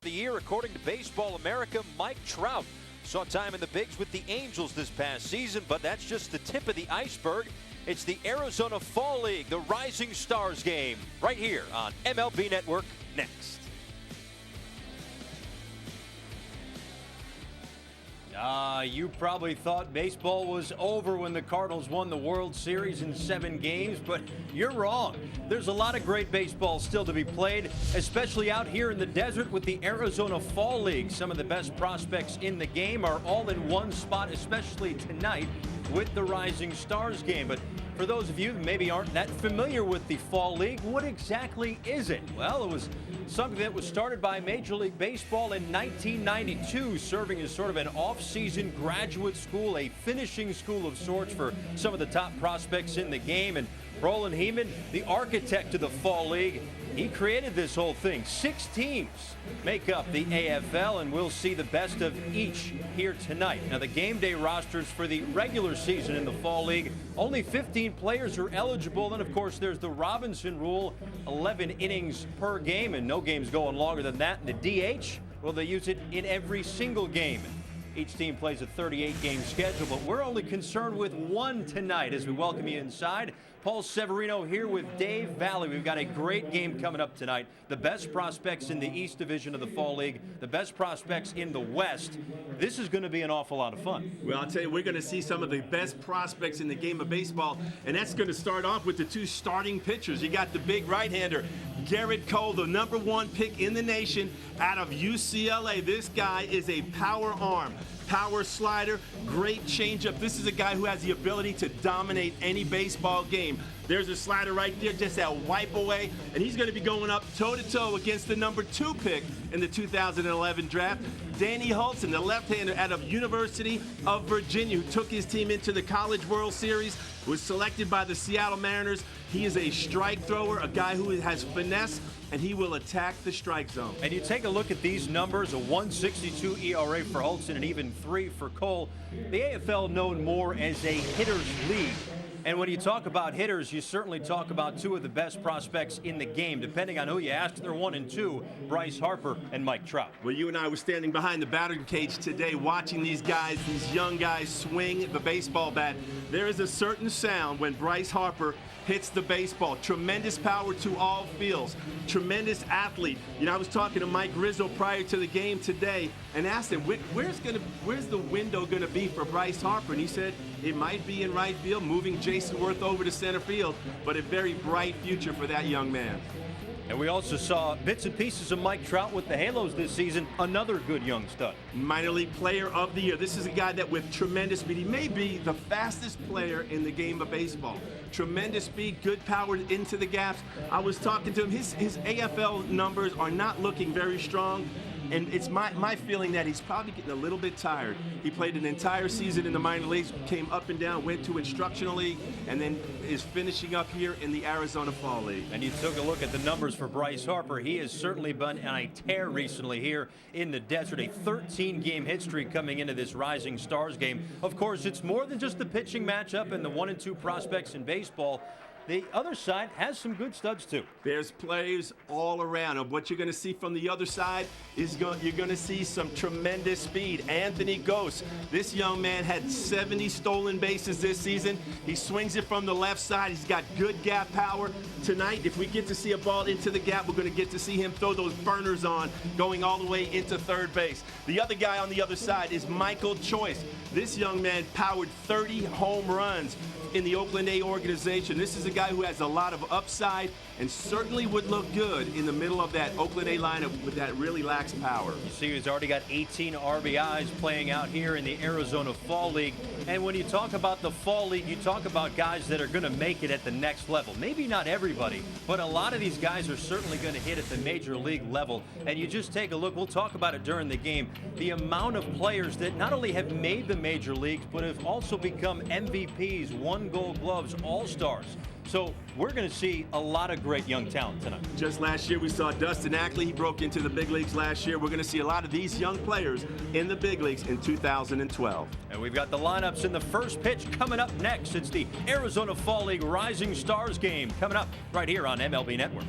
The year, according to Baseball America, Mike Trout saw time in the bigs with the Angels this past season, but that's just the tip of the iceberg. It's the Arizona Fall League, the Rising Stars game, right here on MLB Network next. You probably thought baseball was over when the Cardinals won the World Series in 7 games, but you're wrong. There's a lot of great baseball still to be played, especially out here in the desert with the Arizona Fall League. Some of the best prospects in the game are all in one spot, especially tonight with the Rising Stars game. But for those of you that maybe aren't that familiar with the Fall League, what exactly is it? Well, it was something that was started by Major League Baseball in 1992, serving as sort of an off-season graduate school, a finishing school of sorts for some of the top prospects in the game. And Roland Heeman, the architect of the Fall League, he created this whole thing. 6 teams make up the AFL, and we'll see the best of each here tonight. Now, the game day rosters for the regular season in the Fall League, only 15 players are eligible. And, of course, there's the Robinson rule, 11 innings per game, and no games going longer than that. And the DH, well, they use it in every single game. Each team plays a 38-game schedule, but we're only concerned with one tonight as we welcome you inside. Paul Severino here with Dave Valley. We've got a great game coming up tonight. The best prospects in the East Division of the Fall League, the best prospects in the West. This is going to be an awful lot of fun. Well, I'll tell you, we're going to see some of the best prospects in the game of baseball, and that's going to start off with the 2 starting pitchers. You got the big right-hander, Gerrit, the #1 pick in the nation out of UCLA. This guy is a power arm, power slider, great changeup. This is a guy who has the ability to dominate any baseball game. There's a slider right there, just that wipe away, and he's going to be going up toe-to-toe against the #2 pick in the 2011 draft, Danny Hultzen, the left-hander out of University of Virginia, who took his team into the College World Series, was selected by the Seattle Mariners. He is a strike thrower, a guy who has finesse, and he will attack the strike zone. And you take a look at these numbers, a 1.62 ERA for Hultzen and even 3 for Cole. The AFL known more as a hitter's league. And when you talk about hitters, you certainly talk about 2 of the best prospects in the game. Depending on who you ask, they're 1 and 2, Bryce Harper and Mike Trout. Well, you and I were standing behind the batting cage today watching these guys, these young guys swing the baseball bat. There is a certain sound when Bryce Harper hits the baseball. Tremendous power to all fields. Tremendous athlete. You know, I was talking to Mike Rizzo prior to the game today and asked him, where's the window going to be for Bryce Harper? And he said, it might be in right field, moving Jason Worth over to center field, but a very bright future for that young man. And we also saw bits and pieces of Mike Trout with the Halos this season, another good young stud. Minor League Player of the Year. This is a guy that with tremendous speed, he may be the fastest player in the game of baseball. Tremendous speed, good power into the gaps. I was talking to him, his AFL numbers are not looking very strong. And it's my feeling that he's probably getting a little bit tired. He played an entire season in the minor leagues, came up and down, went to instructional league, and then is finishing up here in the Arizona Fall League. And you took a look at the numbers for Bryce Harper. He has certainly been on a tear recently here in the desert. A 13-game hit streak coming into this Rising Stars game. Of course, it's more than just the pitching matchup and the 1 and 2 prospects in baseball. The other side has some good studs, too. There's players all around. And what you're going to see from the other side is you're going to see some tremendous speed. Anthony Gose, this young man had 70 stolen bases this season. He swings it from the left side. He's got good gap power. Tonight, if we get to see a ball into the gap, we're going to get to see him throw those burners on, going all the way into third base. The other guy on the other side is Michael Choice. This young man powered 30 home runs in the Oakland A organization. This is a guy who has a lot of upside and certainly would look good in the middle of that Oakland A lineup with that really lax power. You see he's already got 18 RBIs playing out here in the Arizona Fall League. And when you talk about the Fall League, you talk about guys that are going to make it at the next level. Maybe not everybody, but a lot of these guys are certainly going to hit at the major league level. And you just take a look, we'll talk about it during the game, the amount of players that not only have made the major leagues, but have also become MVPs, won Gold Gloves, All-Stars. So we're going to see a lot of great young talent tonight. Just last year we saw Dustin Ackley. He broke into the big leagues last year. We're going to see a lot of these young players in the big leagues in 2012. And we've got the lineups in the first pitch coming up next. It's the Arizona Fall League Rising Stars game coming up right here on MLB Network.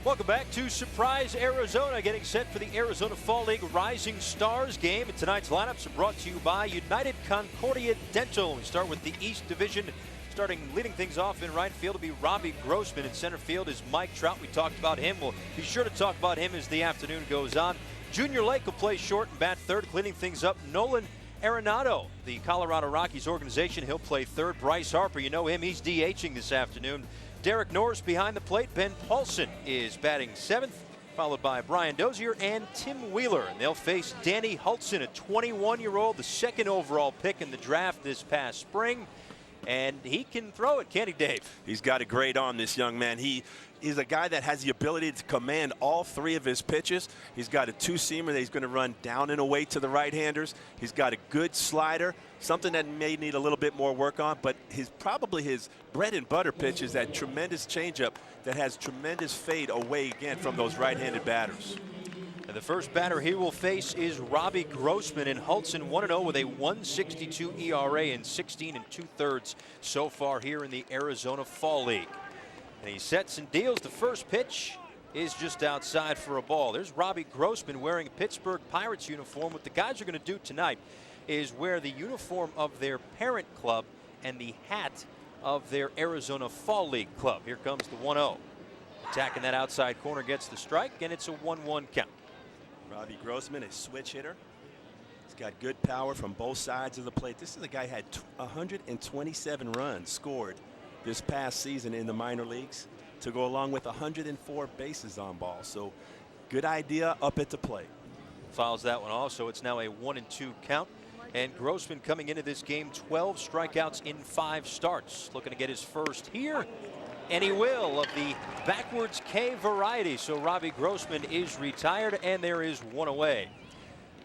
Welcome back to Surprise Arizona, getting set for the Arizona Fall League Rising Stars game. And tonight's lineups are brought to you by United Concordia Dental. We start with the East Division. Leading things off in right field will be Robbie Grossman. In center field is Mike Trout. We talked about him. We'll be sure to talk about him as the afternoon goes on. Junior Lake will play short and bat third. Cleaning things up, Nolan Arenado, the Colorado Rockies organization. He'll play third. Bryce Harper, you know him. He's DHing this afternoon. Derek Norris behind the plate. Ben Paulson is batting seventh, followed by Brian Dozier and Tim Wheeler. And they'll face Danny Hultzen, a 21-year-old, the second overall pick in the draft this past spring. And he can throw it, can't he, Dave? He's got a great arm, this young man. He is a guy that has the ability to command all three of his pitches. He's got a two-seamer that he's going to run down and away to the right-handers. He's got a good slider, something that may need a little bit more work on, but probably his bread and butter pitch is that tremendous changeup that has tremendous fade away again from those right-handed batters. And the first batter he will face is Robbie Grossman, and Hultzen 1-0 with a 1.62 ERA in 16 2/3 so far here in the Arizona Fall League. And he sets and deals. The first pitch is just outside for a ball. There's Robbie Grossman wearing a Pittsburgh Pirates uniform. What the guys are going to do tonight is wear the uniform of their parent club and the hat of their Arizona Fall League club. Here comes the 1-0. Attacking that outside corner, gets the strike, and it's a 1-1 count. Robbie Grossman, a switch hitter. He's got good power from both sides of the plate. This is a guy who had 127 runs scored this past season in the minor leagues to go along with 104 bases on ball. So good idea up at the plate. Fouls that one off, so it's now a 1-2 count. And Grossman coming into this game 12 strikeouts in 5 starts. Looking to get his first here. And he will, of the backwards K variety. So Robbie Grossman is retired, and there is one away.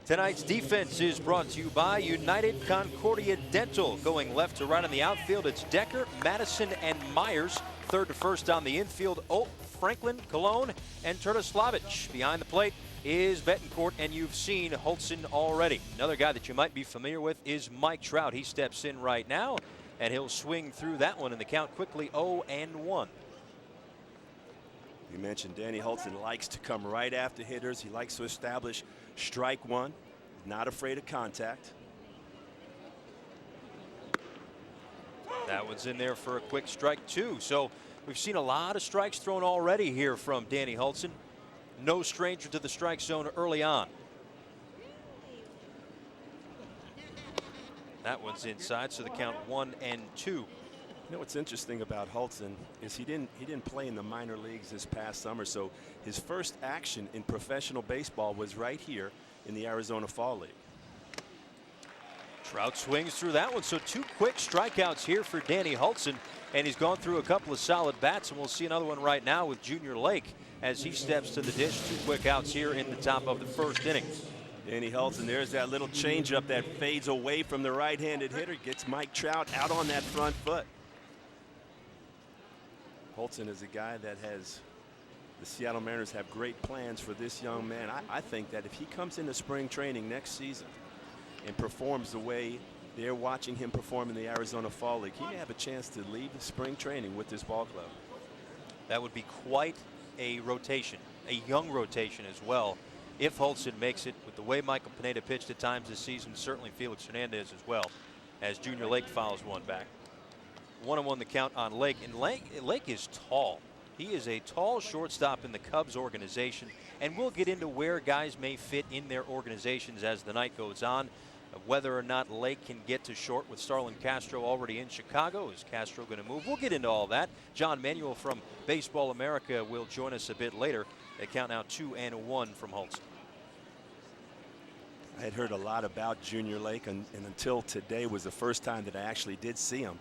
Tonight's defense is brought to you by United Concordia Dental. Going left to right on the outfield, it's Decker, Madison, and Myers. Third to first on the infield, Olt, Franklin, Cologne, and Turtislavich. Behind the plate is Betancourt, and you've seen Hultzen already. Another guy that you might be familiar with is Mike Trout. He steps in right now, and he'll swing through that one, and the count quickly 0-1. You mentioned Danny Hultzen likes to come right after hitters. He likes to establish strike one, not afraid of contact. That one's in there for a quick strike, too. So we've seen a lot of strikes thrown already here from Danny Hultzen. No stranger to the strike zone early on. That one's inside, so the count 1-2. You know what's interesting about Hultzen is he didn't play in the minor leagues this past summer, so his first action in professional baseball was right here in the Arizona Fall League. Trout swings through that one, so 2 quick strikeouts here for Danny Hultzen, and he's gone through a couple of solid bats, and we'll see another one right now with Junior Lake as he steps to the dish. 2 quick outs here in the top of the first inning. Danny Hultzen, there's that little changeup that fades away from the right-handed hitter, gets Mike Trout out on that front foot. Hultzen is a guy that the Seattle Mariners have great plans for this young man. I think that if he comes into spring training next season and performs the way they're watching him perform in the Arizona Fall League, he may have a chance to leave spring training with this ball club. That would be quite a rotation, a young rotation as well, if Hultzen makes it. With the way Michael Pineda pitched at times this season, certainly Felix Hernandez as well, as Junior Lake fouls one back. 1-1 the count on Lake, and Lake is tall. He is a tall shortstop in the Cubs organization, and we'll get into where guys may fit in their organizations as the night goes on. Whether or not Lake can get to short with Starlin Castro already in Chicago. Is Castro going to move? We'll get into all that. John Manuel from Baseball America will join us a bit later. They count now 2-1 from Hultzen. I had heard a lot about Junior Lake, and until today was the first time that I actually did see him.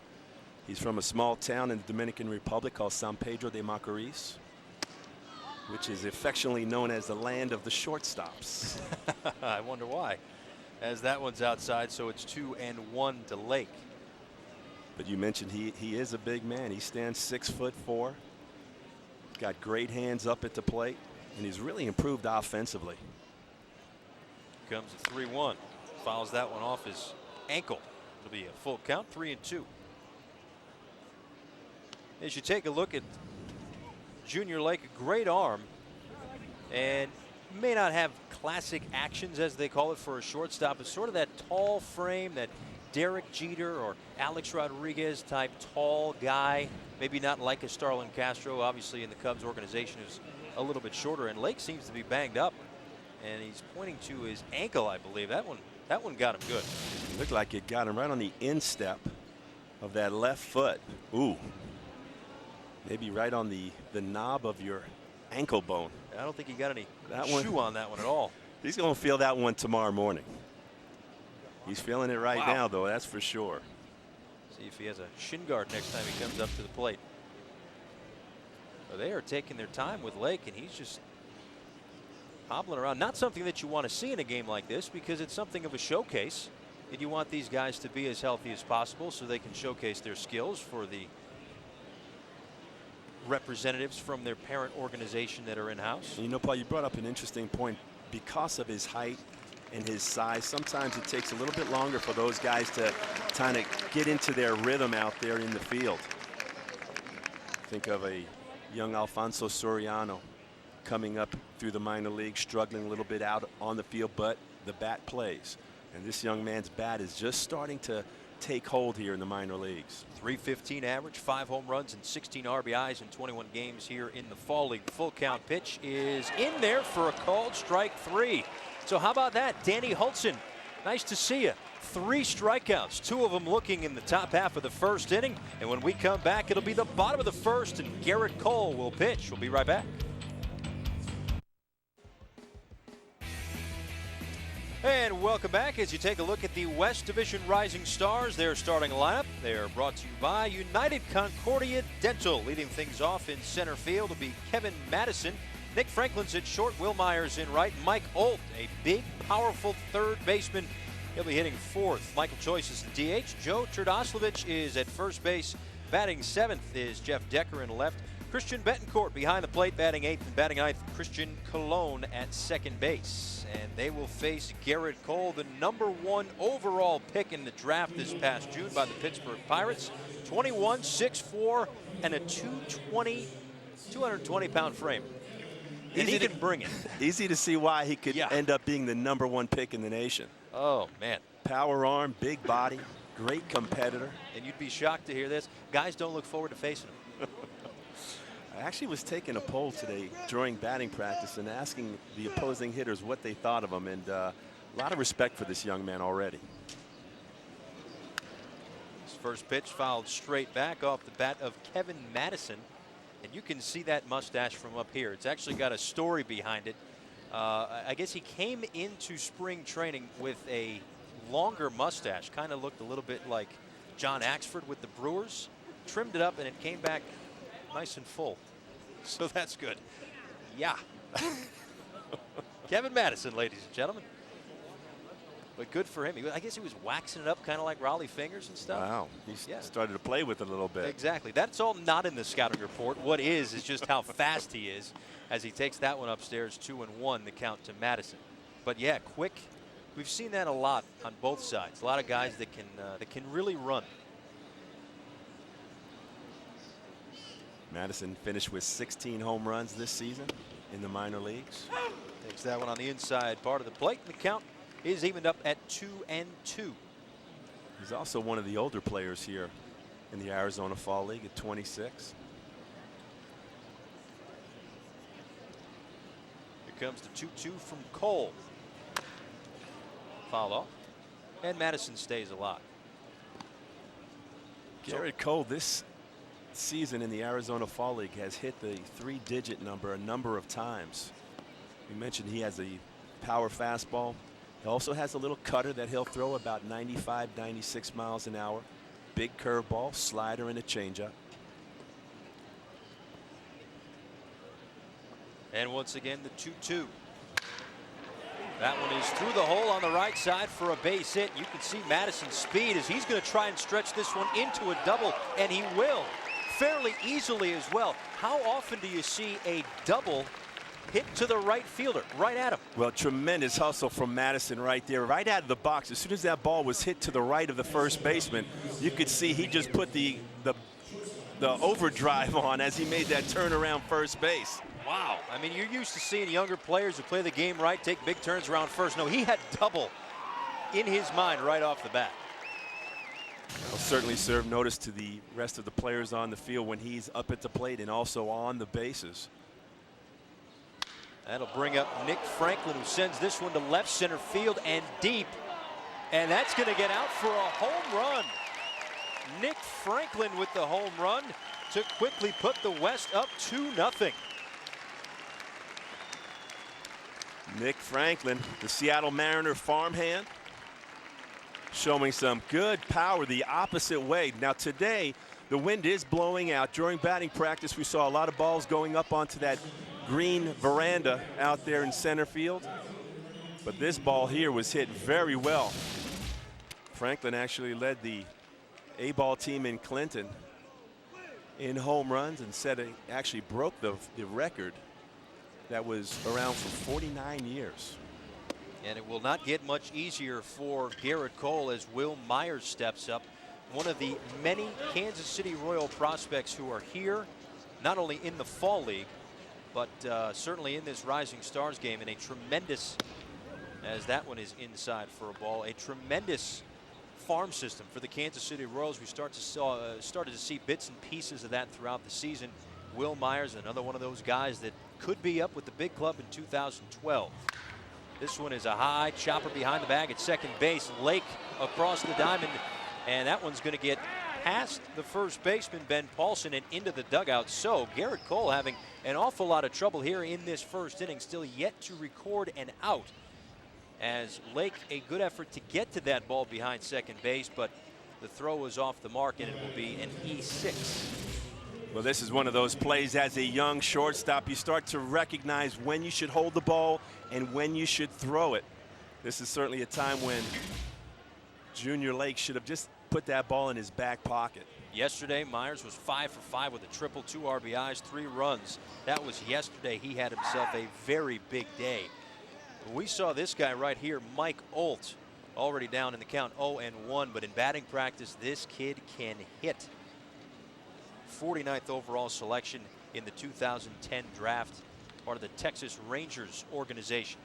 He's from a small town in the Dominican Republic called San Pedro de Macorís, which is affectionately known as the land of the shortstops. I wonder why, as that one's outside, so it's 2-1 to Lake. But you mentioned he is a big man. He stands 6'4". Got great hands up at the plate, and he's really improved offensively. Comes a 3-1. Fouls that one off his ankle. It'll be a full count, 3-2. As you take a look at Junior Lake, a great arm, and may not have classic actions, as they call it, for a shortstop. It's sort of that tall frame, that Derek Jeter or Alex Rodriguez type tall guy. Maybe not like a Starlin Castro, obviously in the Cubs organization, who's a little bit shorter. And Lake seems to be banged up, and he's pointing to his ankle, I believe. That one got him good. It looked like it got him right on the instep of that left foot. Ooh. Maybe right on the knob of your ankle bone. I don't think he got any shoe on that one at all. He's going to feel that one tomorrow morning. He's feeling it right now, though, that's for sure. See if he has a shin guard next time he comes up to the plate. Well, they are taking their time with Lake, and he's just hobbling around. Not something that you want to see in a game like this, because it's something of a showcase, and you want these guys to be as healthy as possible so they can showcase their skills for the representatives from their parent organization that are in-house. You know, Paul, you brought up an interesting point. Because of his height and his size, sometimes it takes a little bit longer for those guys to kind of get into their rhythm out there in the field. Think of a young Alfonso Soriano coming up through the minor league, struggling a little bit out on the field, but the bat plays. And this young man's bat is just starting to take hold here in the minor leagues. .315 average, 5 home runs and 16 RBIs in 21 games here in the fall league. Full count pitch is in there for a called strike 3. So how about that? Danny Hultzen, nice to see you. 3 strikeouts, 2 of them looking in the top half of the first inning. And when we come back, it'll be the bottom of the first, and Gerrit Cole will pitch. We'll be right back. And welcome back as you take a look at the West Division Rising Stars. Their starting lineup. They are brought to you by United Concordia Dental. Leading things off in center field will be Kevin Madison. Nick Franklin's at short. Will Myers in right. Mike Olt, a big, powerful third baseman. He'll be hitting 4th. Michael Choice is the DH. Joe Turdoslavich is at first base. Batting 7th is Jeff Decker in left. Christian Betancourt behind the plate, batting 8th, and batting 9th, Christian Colon at second base. And they will face Gerrit Cole, the #1 overall pick in the draft this past June by the Pittsburgh Pirates. 21, 6'4", and a 220-pound frame. And he can bring it. Easy to see why he could end up being the #1 pick in the nation. Oh, man. Power arm, big body, great competitor. And you'd be shocked to hear this. Guys don't look forward to facing him. I actually was taking a poll today during batting practice and asking the opposing hitters what they thought of him, and a lot of respect for this young man already. His first pitch fouled straight back off the bat of Kevin Madison, and you can see that mustache from up here. It's actually got a story behind it. I guess he came into spring training with a longer mustache, kind of looked a little bit like John Axford with the Brewers, trimmed it up, and it came back nice and full. So that's good. Yeah. Kevin Madison, ladies and gentlemen. But good for him. I guess he was waxing it up kind of like Raleigh Fingers and stuff. Wow. He started to play with it a little bit. Exactly. That's all not in the scouting report. What is just how fast he is as he takes that one upstairs. 2-1, the count to Madison. But yeah, quick. We've seen that a lot on both sides. A lot of guys that can really run. Madison finished with 16 home runs this season in the minor leagues. Takes that one on the inside part of the plate, and the count is evened up at 2-2. He's also one of the older players here in the Arizona Fall League at 26. Here comes the 2-2 from Cole. Foul off, and Madison stays alive. Gerrit Cole this season in the Arizona Fall League has hit the 3-digit number a number of times. We mentioned he has a power fastball. He also has a little cutter that he'll throw about 95, 96 miles an hour. Big curveball, slider, and a changeup. And once again, the 2-2. That one is through the hole on the right side for a base hit. You can see Madison's speed as he's going to try and stretch this one into a double, and he will. Fairly easily as well. How often do you see a double hit to the right fielder, right at him? Well, tremendous hustle from Madison right there, right out of the box. As soon as that ball was hit to the right of the first baseman, you could see he just put the the overdrive on as he made that turn around first base. Wow. I mean, you're used to seeing younger players who play the game right take big turns around first. No, he had double in his mind right off the bat. It'll certainly serve notice to the rest of the players on the field when he's up at the plate and also on the bases. That'll bring up Nick Franklin, who sends this one to left center field and deep. And that's going to get out for a home run. Nick Franklin with the home run to quickly put the West up 2-0. Nick Franklin, the Seattle Mariner farmhand, showing some good power the opposite way. Now today, the wind is blowing out. During batting practice, we saw a lot of balls going up onto that green veranda out there in center field. But this ball here was hit very well. Franklin actually led the A-ball team in Clinton in home runs and said it actually broke the record that was around for 49 years. And it will not get much easier for Gerrit Cole as Will Myers steps up. One of the many Kansas City Royal prospects who are here, not only in the Fall League, but certainly in this Rising Stars game, and a tremendous, as that one is inside for a ball, a tremendous farm system for the Kansas City Royals. We started to see bits and pieces of that throughout the season. Will Myers, another one of those guys that could be up with the big club in 2012. This one is a high chopper behind the bag at second base. Lake across the diamond, and that one's going to get past the first baseman, Ben Paulson, and into the dugout. So Gerrit Cole having an awful lot of trouble here in this first inning, still yet to record an out. As Lake, a good effort to get to that ball behind second base, but the throw was off the mark, and it will be an E6. Well, this is one of those plays as a young shortstop. You start to recognize when you should hold the ball and when you should throw it. This is certainly a time when Junior Lake should have just put that ball in his back pocket. Yesterday, Myers was 5 for 5 with a triple, 2 RBIs, 3 runs. That was yesterday. He had himself a very big day. We saw this guy right here, Mike Olt, already down in the count 0-1, but in batting practice, this kid can hit. 49th overall selection in the 2010 draft, part of the Texas Rangers organization.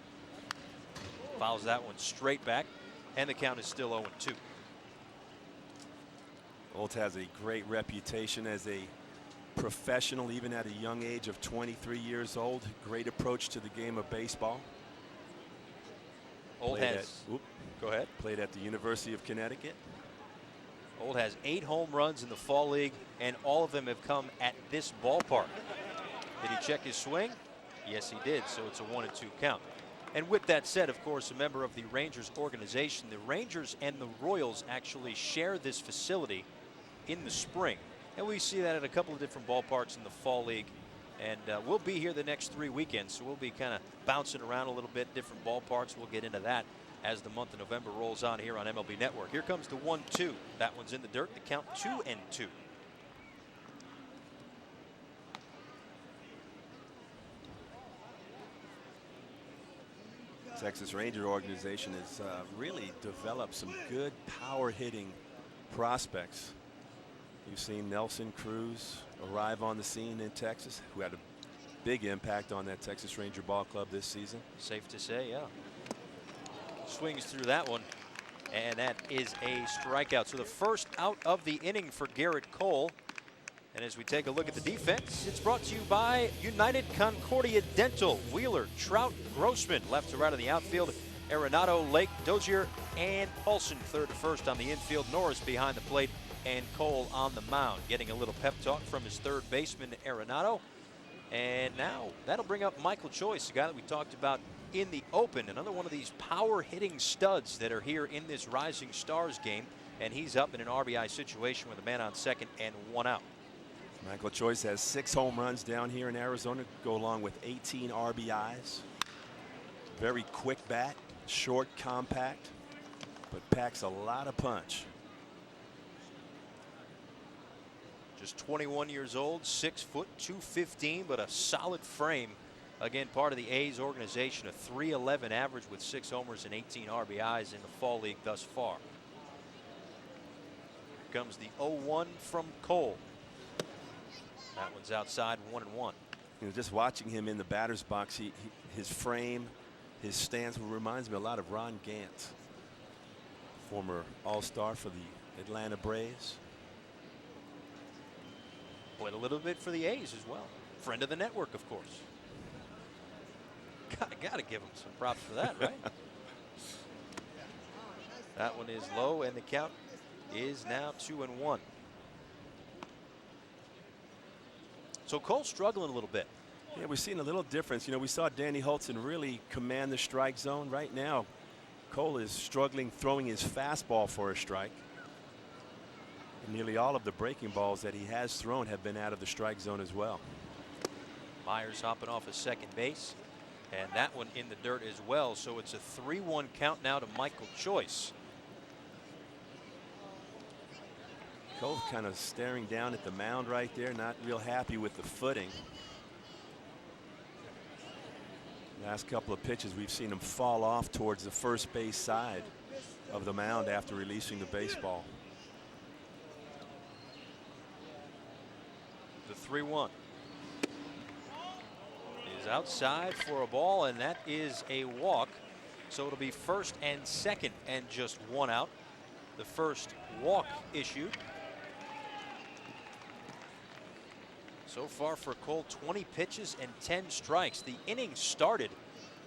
Fouls that one straight back, and the count is still 0-2. Olt has a great reputation as a professional, even at a young age of 23 years old. Great approach to the game of baseball. Olt has, go ahead. Played at the University of Connecticut. Olt has 8 home runs in the Fall League, and all of them have come at this ballpark. Did he check his swing? Yes, he did, so it's a 1-2 count. And with that said, of course, a member of the Rangers organization, the Rangers and the Royals actually share this facility in the spring. And we see that at a couple of different ballparks in the Fall League. And we'll be here the next 3 weekends, so we'll be kind of bouncing around a little bit, different ballparks. We'll get into that as the month of November rolls on here on MLB Network. Here comes the 1-2. That one's in the dirt. The count 2-2. Texas Ranger organization has really developed some good power hitting prospects. You've seen Nelson Cruz arrive on the scene in Texas, who had a big impact on that Texas Ranger ball club this season. Safe to say, yeah. Swings through that one, and that is a strikeout. So the first out of the inning for Gerrit Cole. And as we take a look at the defense, it's brought to you by United Concordia Dental. Wheeler, Trout, Grossman, left to right of the outfield. Arenado, Lake, Dozier, and Paulson, third to first on the infield. Norris behind the plate, and Cole on the mound. Getting a little pep talk from his third baseman, Arenado. And now that'll bring up Michael Choice, the guy that we talked about in the open. Another one of these power-hitting studs that are here in this Rising Stars game. And he's up in an RBI situation with a man on second and 1 out. Michael Choice has 6 home runs down here in Arizona, go along with 18 RBIs. Very quick bat, short, compact, but packs a lot of punch. Just 21 years old, 6 foot, 215, but a solid frame. Again, part of the A's organization, a .311 average with 6 homers and 18 RBIs in the Fall League thus far. Here comes the 0-1 from Cole. That one's outside, 1-1. You know, just watching him in the batter's box, his frame, his stance reminds me a lot of Ron Gant, former All-Star for the Atlanta Braves. Played a little bit for the A's as well. Friend of the network, of course. Gotta give him some props for that, right? That one is low, and the count is now 2-1. So Cole's struggling a little bit. Yeah, we're seeing a little difference. You know, we saw Danny Hultzen really command the strike zone. Right now, Cole is struggling throwing his fastball for a strike. And nearly all of the breaking balls that he has thrown have been out of the strike zone as well. Myers hopping off of second base, and that one in the dirt as well. So it's a 3-1 count now to Michael Choice. Cole kind of staring down at the mound right there, not real happy with the footing. Last couple of pitches, we've seen him fall off towards the first base side of the mound after releasing the baseball. The 3-1 is outside for a ball, and that is a walk. So it'll be first and second and just one out. The first walk issued. So far for Cole, 20 pitches and 10 strikes. The inning started.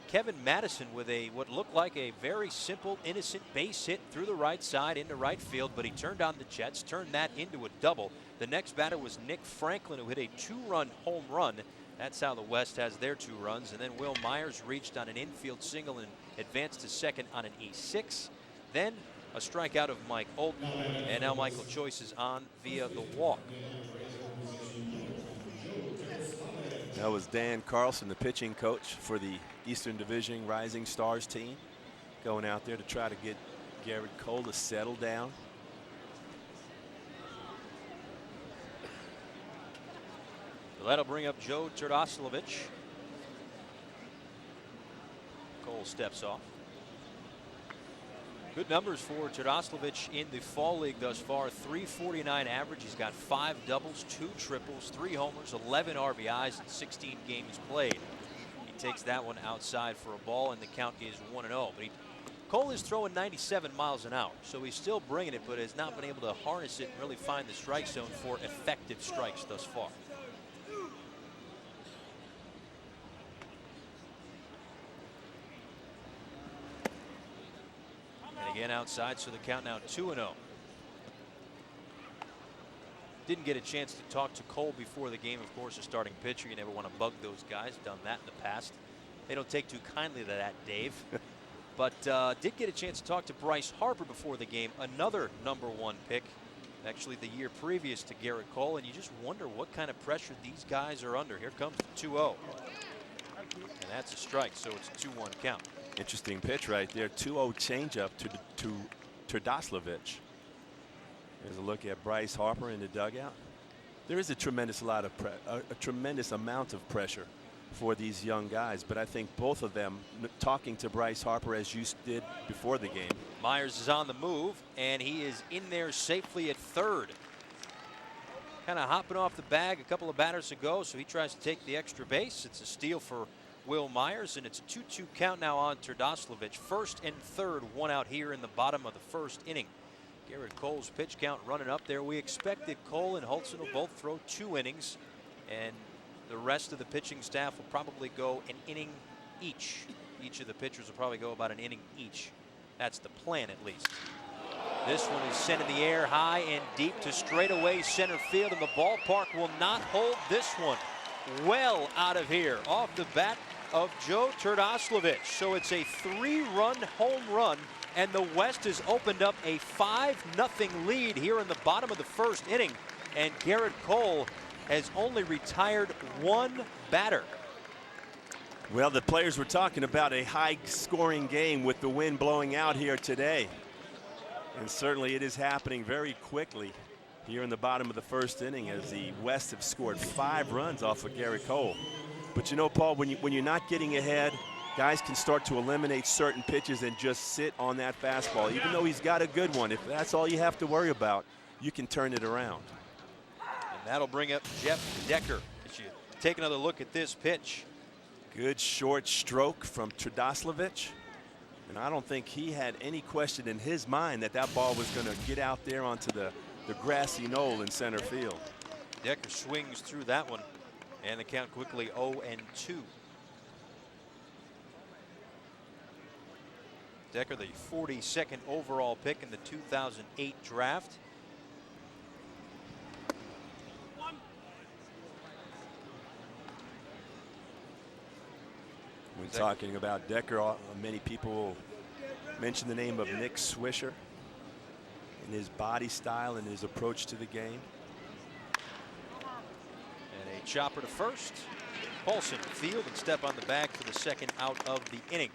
Kevin Madison with what looked like a very simple, innocent base hit through the right side into right field, but he turned on the Jets, turned that into a double. The next batter was Nick Franklin, who hit a 2-run home run. That's how the West has their 2 runs. And then Will Myers reached on an infield single and advanced to second on an E6. Then a strikeout of Mike Olton, and now Michael Choice is on via the walk. That was Dan Carlson, the pitching coach for the Eastern Division Rising Stars team, going out there to try to get Gerrit Cole to settle down. So that'll bring up Joe Turdoslavich. Cole steps off. Good numbers for Turdoslavich in the fall league thus far. 349 average. He's got 5 doubles, 2 triples, 3 homers, 11 RBIs, and 16 games played. He takes that one outside for a ball, and the count is 1-0. But Cole is throwing 97 miles an hour, so he's still bringing it, but has not been able to harness it and really find the strike zone for effective strikes thus far. Again outside, so the count now 2-0. Didn't get a chance to talk to Cole before the game, of course, a starting pitcher. You never want to bug those guys. Done that in the past. They don't take too kindly to that, Dave. But did get a chance to talk to Bryce Harper before the game, another #1 pick, actually the year previous to Gerrit Cole, and you just wonder what kind of pressure these guys are under. Here comes the 2-0. And that's a strike, so it's a 2-1 count. Interesting pitch right there. 2-0 changeup to Turdoslavich. There's a look at Bryce Harper in the dugout. There is a tremendous amount of pressure for these young guys, but I think both of them, talking to Bryce Harper as you did before the game. Myers is on the move, and he is in there safely at third. Kind of hopping off the bag a couple of batters ago, so he tries to take the extra base. It's a steal for Will Myers, and it's a 2-2 count now on Turdoslavich. First and third, 1 out here in the bottom of the first inning. Gerrit Cole's pitch count running up there. We expected Cole and Hultzen will both throw 2 innings, and the rest of the pitching staff will probably go an inning each. Each of the pitchers will probably go about an inning each. That's the plan, at least. This one is sent in the air high and deep to straightaway center field, and the ballpark will not hold this one. Well out of here off the bat of Joe Turdoslavich. So it's a 3-run home run, and the West has opened up a 5-0 lead here in the bottom of the first inning, and Gerrit Cole has only retired 1 batter. Well, the players were talking about a high-scoring game with the wind blowing out here today, and certainly it is happening very quickly here in the bottom of the first inning, as the West have scored 5 runs off of Gerrit Cole. But you know, Paul, when you're not getting ahead, guys can start to eliminate certain pitches and just sit on that fastball. Even though he's got a good one, if that's all you have to worry about, you can turn it around. That'll bring up Jeff Decker. As you take another look at this pitch. Good short stroke from Trdoslavich. And I don't think he had any question in his mind that that ball was going to get out there onto the grassy knoll in center field. Decker swings through that one, and the count quickly 0-2. Decker, the 42nd overall pick in the 2008 draft. When talking about Decker, many people mention the name of Nick Swisher in his body style and his approach to the game. And a chopper to first. Paulson field and step on the bag for the second out of the inning.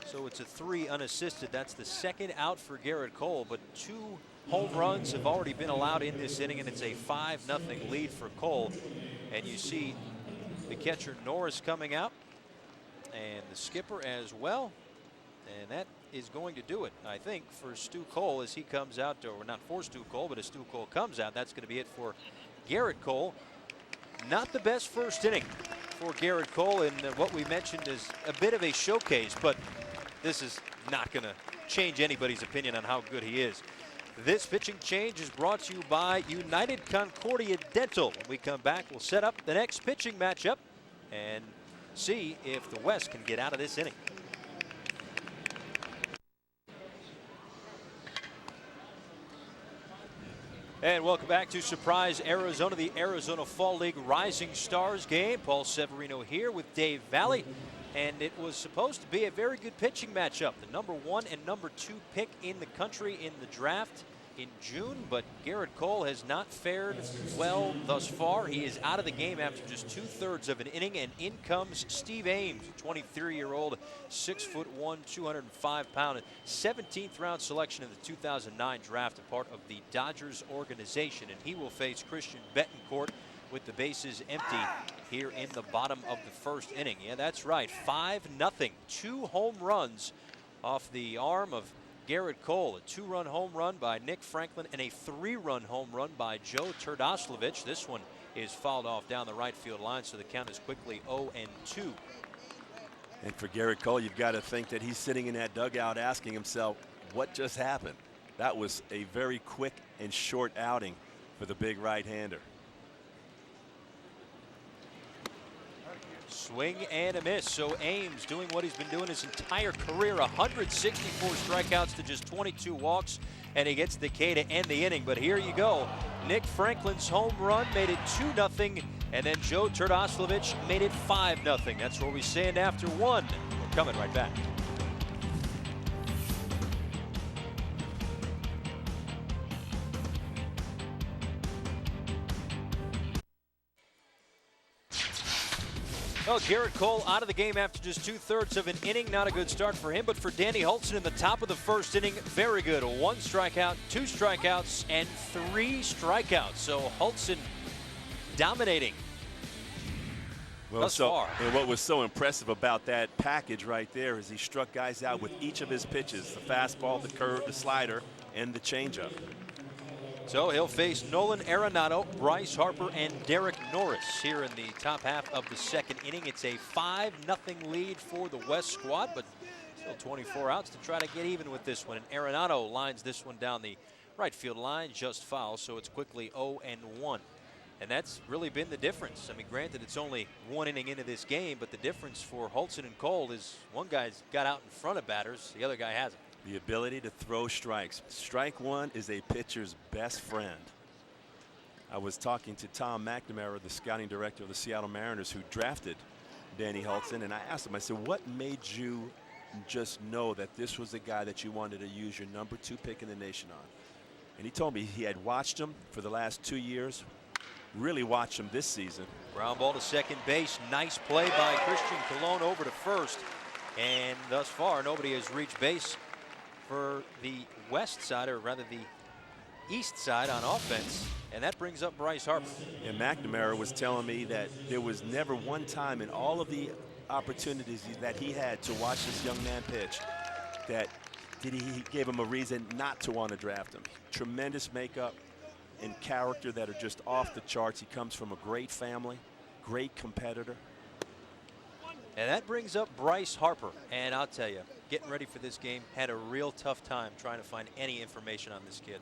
So it's a 3 unassisted. That's the second out for Gerrit Cole, but 2 home runs have already been allowed in this inning, and it's a 5-0 lead for Cole. And you see the catcher Norris coming out, and the skipper as well. And that is going to do it, I think, for Stu Cole as he comes out, or not for Stu Cole, but as Stu Cole comes out, that's going to be it for Gerrit Cole. Not the best first inning for Gerrit Cole, and what we mentioned is a bit of a showcase, but this is not going to change anybody's opinion on how good he is. This pitching change is brought to you by United Concordia Dental. When we come back, we'll set up the next pitching matchup and see if the West can get out of this inning. And welcome back to Surprise Arizona, the Arizona Fall League Rising Stars game. Paul Severino here with Dave Valley. And it was supposed to be a very good pitching matchup. The number 1 and number 2 pick in the country in the draft in June, but Gerrit Cole has not fared well thus far. He is out of the game after just 2/3 of an inning, and in comes Steve Ames, 23-year-old, 6'1", 205-pound, 17th round selection in the 2009 draft, a part of the Dodgers organization, and he will face Christian Betancourt with the bases empty here in the bottom of the first inning. Yeah, that's right, 5-0, 2 home runs off the arm of Gerrit Cole. A 2-run home run by Nick Franklin and a 3-run home run by Joe Trdoslavich. This one is fouled off down the right field line, so the count is quickly 0-2. And for Gerrit Cole, you've got to think that he's sitting in that dugout asking himself, what just happened? That was a very quick and short outing for the big right-hander. Swing and a miss. So Ames doing what he's been doing his entire career, 164 strikeouts to just 22 walks, and he gets the K to end the inning. But here you go. Nick Franklin's home run made it 2-0, and then Joe Trdoslavich made it 5-0. That's where we stand after 1. We're coming right back. Well, Gerrit Cole out of the game after just 2/3 of an inning. Not a good start for him, but for Danny Hultzen in the top of the first inning, very good. 1 strikeout, 2 strikeouts, and 3 strikeouts. So Hultzen dominating thus far. And what was so impressive about that package right there is he struck guys out with each of his pitches, the fastball, the curve, the slider, and the changeup. So he'll face Nolan Arenado, Bryce Harper, and Derek Norris here in the top half of the second inning. It's a 5-0 lead for the West squad, but still 24 outs to try to get even with this one. And Arenado lines this one down the right field line, just foul, so it's quickly 0-1. And that's really been the difference. I mean, granted, it's only 1 inning into this game, but the difference for Hultzen and Cole is one guy's got out in front of batters, the other guy hasn't. The ability to throw strikes. Strike 1 is a pitcher's best friend. I was talking to Tom McNamara, the scouting director of the Seattle Mariners, who drafted Danny Hultzen, and I asked him, I said, what made you just know that this was the guy that you wanted to use your number 2 pick in the nation on? And he told me he had watched him for the last 2 years, really watched him this season. Ground ball to second base. Nice play by Christian Colon over to first. And thus far, nobody has reached base for the west side, or rather the east side on offense, and that brings up Bryce Harper. And McNamara was telling me that there was never one time in all of the opportunities that he had to watch this young man pitch that he gave him a reason not to want to draft him. Tremendous makeup, and character that are just off the charts. He comes from a great family, great competitor. And that brings up Bryce Harper. And I'll tell you, getting ready for this game, had a real tough time trying to find any information on this kid.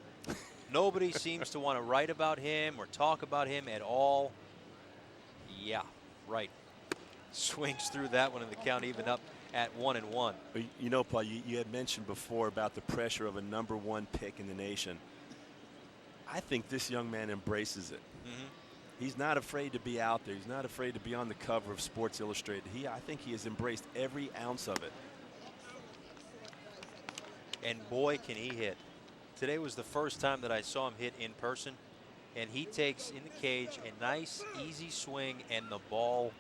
Nobody seems to want to write about him or talk about him at all. Yeah, right. Swings through that one, and the count even up at 1-1. You know, Paul, you had mentioned before about the pressure of a #1 pick in the nation. I think this young man embraces it. He's not afraid to be out there. He's not afraid to be on the cover of Sports Illustrated. I think he has embraced every ounce of it. And boy, can he hit. Today was the first time that I saw him hit in person, and he takes in the cage a nice, easy swing, and the ball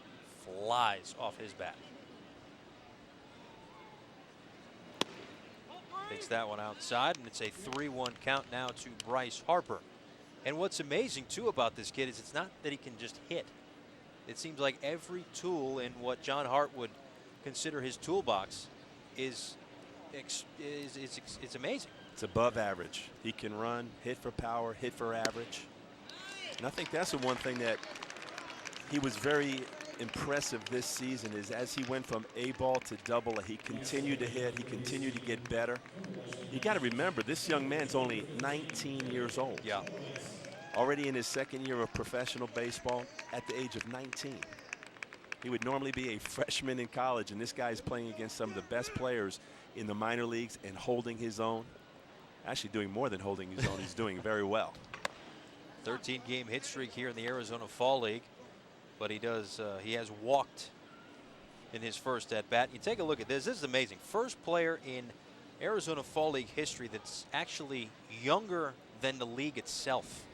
flies off his bat. Takes that one outside, and it's a 3-1 count now to Bryce Harper. And what's amazing, too, about this kid is it's not that he can just hit. It seems like every tool in what John Hart would consider his toolbox is amazing. It's above average. He can run, hit for power, hit for average. And I think that's the one thing that he was very impressive this season is as he went from A ball to double A, he continued to hit, he continued to get better. You got to remember, this young man's only 19 years old. Yeah. Already in his second year of professional baseball at the age of 19. He would normally be a freshman in college, and this guy is playing against some of the best players in the minor leagues and holding his own. Actually doing more than holding his own. He's doing very well. 13-game hit streak here in the Arizona Fall League, but he has walked in his first at bat. You take a look at this. This is amazing. First player in Arizona Fall League history that's actually younger than the league itself.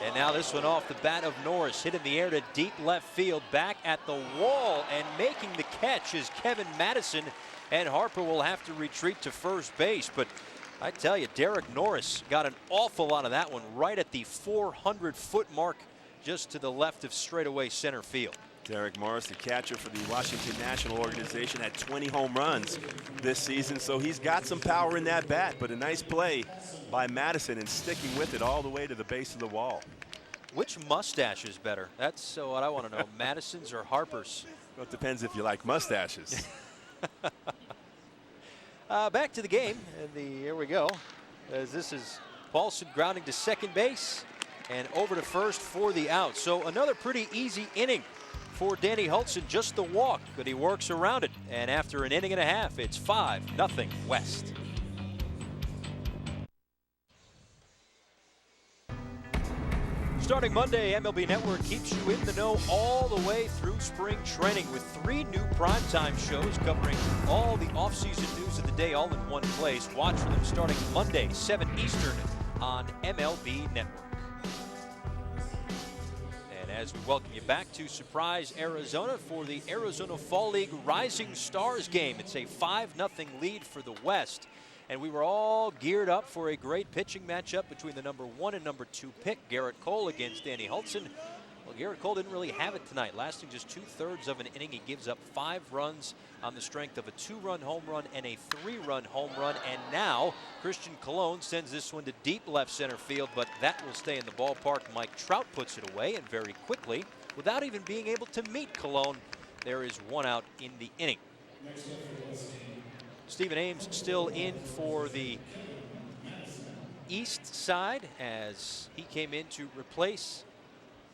And now this one off the bat of Norris, hit in the air to deep left field, back at the wall, and making the catch is Kevin Madison, and Harper will have to retreat to first base. But I tell you, Derek Norris got an awful lot of that one right at the 400-foot mark, just to the left of straightaway center field. Derek Morris, the catcher for the Washington National Organization, had 20 home runs this season, so he's got some power in that bat. But a nice play by Madison and sticking with it all the way to the base of the wall. Which mustache is better? That's what I want to know. Madison's or Harper's? Well, it depends if you like mustaches. Back to the game. Here we go. As this is Paulson grounding to second base and over to first for the out. So another pretty easy inning for Danny Hultzen, just the walk, but he works around it. And after an inning and a half, it's 5-0 West. Starting Monday, MLB Network keeps you in the know all the way through spring training with 3 new primetime shows covering all the offseason news of the day all in one place. Watch for them starting Monday, 7 Eastern on MLB Network. And as we welcome you back to Surprise, Arizona for the Arizona Fall League Rising Stars game. It's a 5-0 lead for the West. And we were all geared up for a great pitching matchup between the #1 and #2 pick, Gerrit Cole, against Danny Hultzen. Well, Gerrit Cole didn't really have it tonight, lasting just 2/3 of an inning. He gives up 5 runs on the strength of a 2-run home run and a 3-run home run. And now Christian Colon sends this one to deep left center field, but that will stay in the ballpark. Mike Trout puts it away, and very quickly, without even being able to meet Colon, there is 1 out in the inning. Stephen Ames still in for the east side as he came in to replace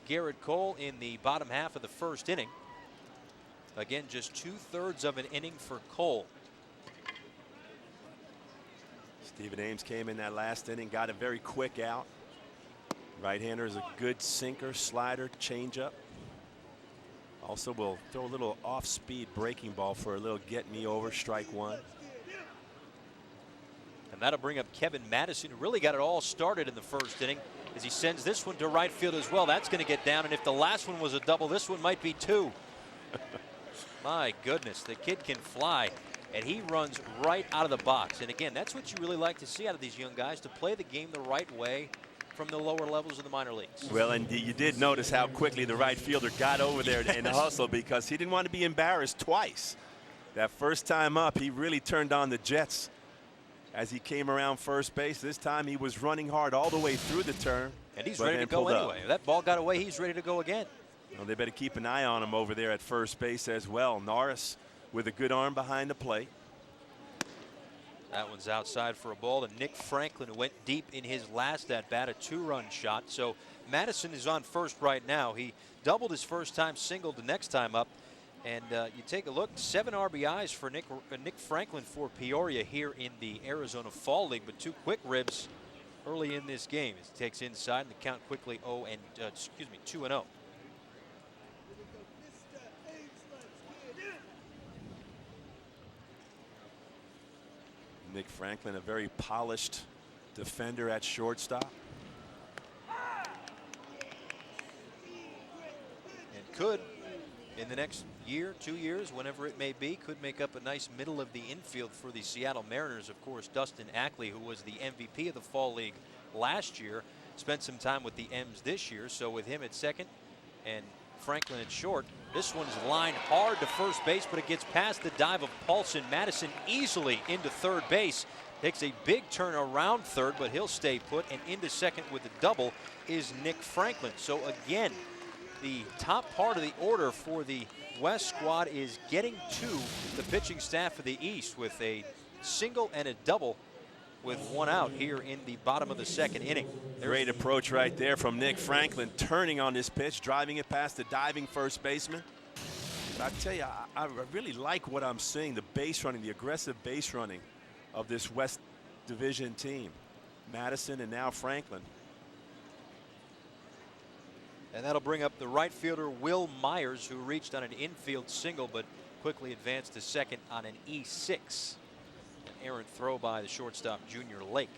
Gerrit Cole in the bottom half of the first inning. Again, just 2/3 of an inning for Cole. Stephen Ames came in that last inning, got a very quick out. Right-hander is a good sinker, slider, changeup. Also will throw a little off-speed breaking ball for a little get-me-over, strike 1. And that'll bring up Kevin Madison, who really got it all started in the first inning, as he sends this one to right field as well. That's going to get down, and if the last one was a double, this one might be 2. My goodness, the kid can fly, and he runs right out of the box. And again, that's what you really like to see out of these young guys, to play the game the right way from the lower levels of the minor leagues. Well, and you did notice how quickly the right fielder got over there and hustled, because he didn't want to be embarrassed twice. That first time up, he really turned on the jets as he came around first base. This time he was running hard all the way through the turn. And he's ready to go anyway. If that ball got away, he's ready to go again. Well, they better keep an eye on him over there at first base as well. Norris with a good arm behind the plate. That one's outside for a ball to Nick Franklin, who went deep in his last at bat, a 2-run shot. So Madison is on first right now. He doubled his first time, singled the next time up. And you take a look, 7 RBIs for Nick Franklin for Peoria here in the Arizona Fall League, but 2 quick ribs early in this game. He takes inside and the count quickly 2-0. Nick Franklin, a very polished defender at shortstop. And could, in the next year, 2 years, whenever it may be, could make up a nice middle of the infield for the Seattle Mariners. Of course, Dustin Ackley, who was the MVP of the Fall League last year, spent some time with the M's this year. So with him at second and Franklin at short, this one's lined hard to first base, but it gets past the dive of Paulson. Madison easily into third base. Takes a big turn around third, but he'll stay put. And into second with the double is Nick Franklin. So again, the top part of the order for the West squad is getting to the pitching staff of the East with a single and a double with 1 out here in the bottom of the second inning. Great approach right there from Nick Franklin, turning on this pitch, driving it past the diving first baseman. But I tell you, I really like what I'm seeing, the base running, the aggressive base running of this West Division team. Madison and now Franklin. And that'll bring up the right fielder Will Myers, who reached on an infield single but quickly advanced to second on an E6. An errant throw by the shortstop Junior Lake.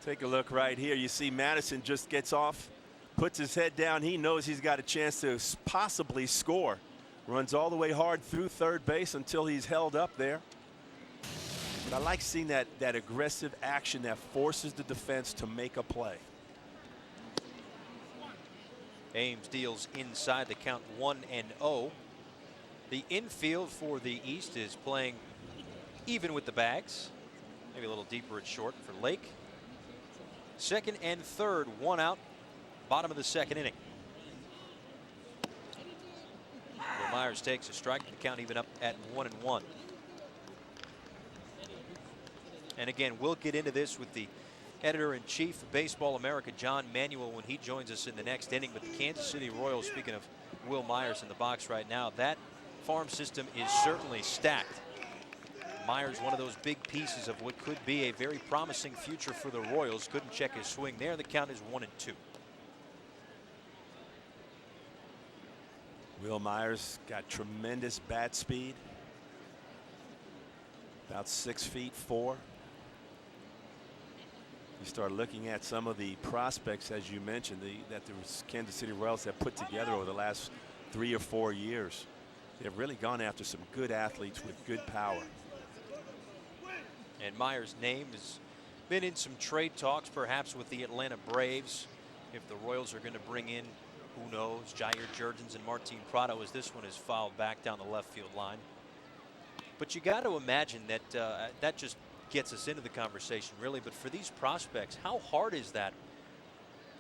Take a look right here. You see Madison just gets off, puts his head down. He knows he's got a chance to possibly score. Runs all the way hard through third base until he's held up there. But I like seeing that aggressive action that forces the defense to make a play. Ames deals inside, the count 1-0. The infield for the East is playing even with the bags. Maybe a little deeper at short for Lake. Second and third, 1 out, bottom of the second inning. Will Myers takes a strike, the count even up at 1-1. And again, we'll get into this with the editor-in-chief of Baseball America, John Manuel, when he joins us in the next inning. But the Kansas City Royals, speaking of Will Myers in the box right now, that farm system is certainly stacked. Myers, one of those big pieces of what could be a very promising future for the Royals. Couldn't check his swing there. The count is 1-2. Will Myers got tremendous bat speed. About 6'4". You start looking at some of the prospects, as you mentioned, that the Kansas City Royals have put together over the last 3 or 4 years. They've really gone after some good athletes with good power. And Myers' name has been in some trade talks, perhaps with the Atlanta Braves. If the Royals are going to bring in, who knows, Jair Jurgens and Martin Prado, as this one is fouled back down the left field line. But you got to imagine that that just gets us into the conversation, really. But for these prospects, how hard is that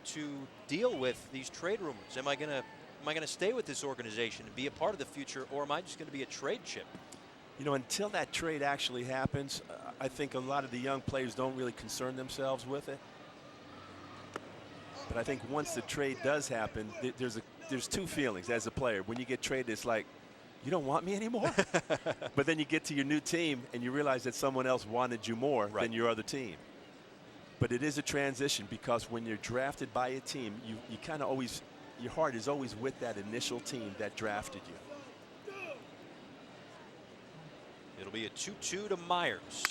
to deal with these trade rumors? Am I going to stay with this organization and be a part of the future, or am I just going to be a trade chip? You know, until that trade actually happens, I think a lot of the young players don't really concern themselves with it. But I think once the trade does happen, there's 2 feelings as a player. When you get traded, it's like, you don't want me anymore? But then you get to your new team and you realize that someone else wanted you more than your other team. But it is a transition, because when you're drafted by a team, you kind of always, your heart is always with that initial team that drafted you. It'll be a 2-2 to Myers.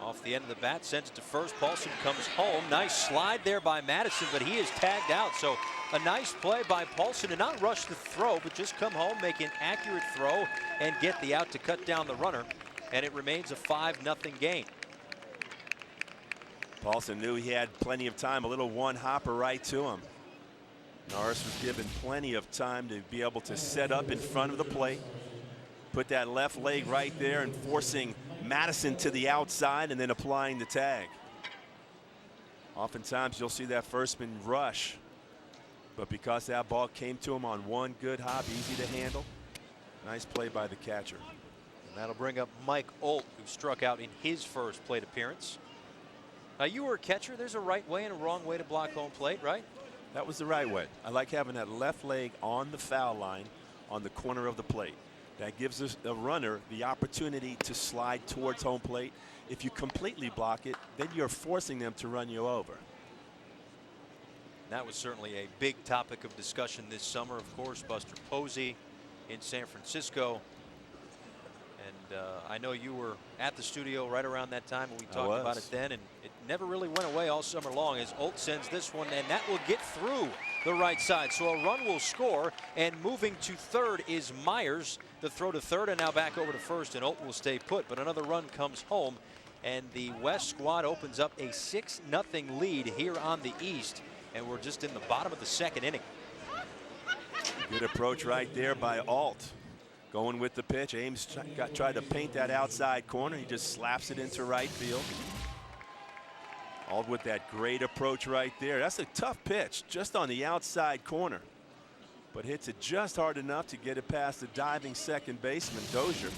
Off the end of the bat, sends it to first. Paulson comes home. Nice slide there by Madison, but he is tagged out. So a nice play by Paulson to not rush the throw, but just come home, make an accurate throw, and get the out to cut down the runner. And it remains a 5-0 game. Paulson knew he had plenty of time, a little one-hopper right to him. Norris was given plenty of time to be able to set up in front of the plate, Put that left leg right there and forcing Madison to the outside and then applying the tag. Oftentimes you'll see that firstman rush, but because that ball came to him on one good hop, easy to handle, nice play by the catcher. And that'll bring up Mike Trout, who struck out in his first plate appearance. Now, you were a catcher. There's a right way and a wrong way to block home plate, right? That was the right way. I like having that left leg on the foul line on the corner of the plate. That gives us a runner the opportunity to slide towards home plate. If you completely block it, then you're forcing them to run you over. That was certainly a big topic of discussion this summer. Of course, Buster Posey in San Francisco. And I know you were at the studio right around that time when we talked about it then, and it never really went away all summer long as Trout sends this one, and that will get through the right side. So a run will score, and moving to third is Myers. The throw to third, and now back over to first, and Trout will stay put. But another run comes home, and the West squad opens up a 6-0 lead here on the East, and we're just in the bottom of the second inning. Good approach right there by Trout. Going with the pitch. Ames tried to paint that outside corner. He just slaps it into right field. Trout with that great approach right there. That's a tough pitch just on the outside corner, but hits it just hard enough to get it past the diving second baseman, Dozier.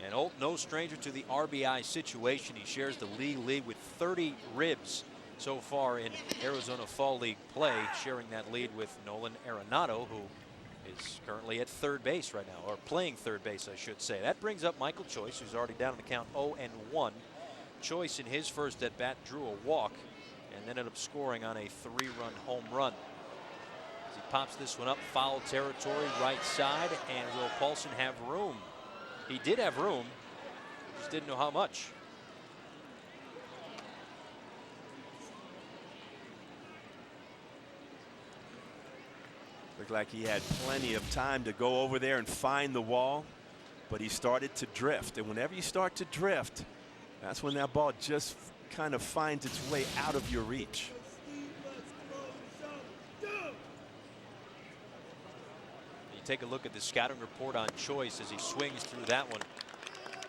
And Trout, no stranger to the RBI situation. He shares the lead with 30 ribs so far in Arizona Fall League play, sharing that lead with Nolan Arenado, who is currently at third base right now, or playing third base, I should say. That brings up Michael Choice, who's already down on the count 0-1. Choice in his first at bat drew a walk and then ended up scoring on a 3-run home run. As he pops this one up, foul territory, right side, and will Paulson have room? He did have room, just didn't know how much. Looked like he had plenty of time to go over there and find the wall, but he started to drift. And whenever you start to drift, that's when that ball just kind of finds its way out of your reach. You take a look at the scouting report on Choice as he swings through that one.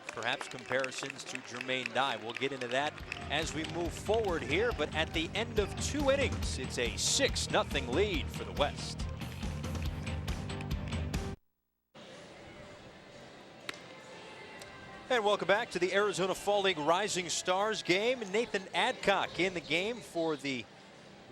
Perhaps comparisons to Jermaine Dye. We'll get into that as we move forward here, but at the end of 2 innings, it's a 6-0 lead for the West. And welcome back to the Arizona Fall League Rising Stars game. Nathan Adcock in the game for the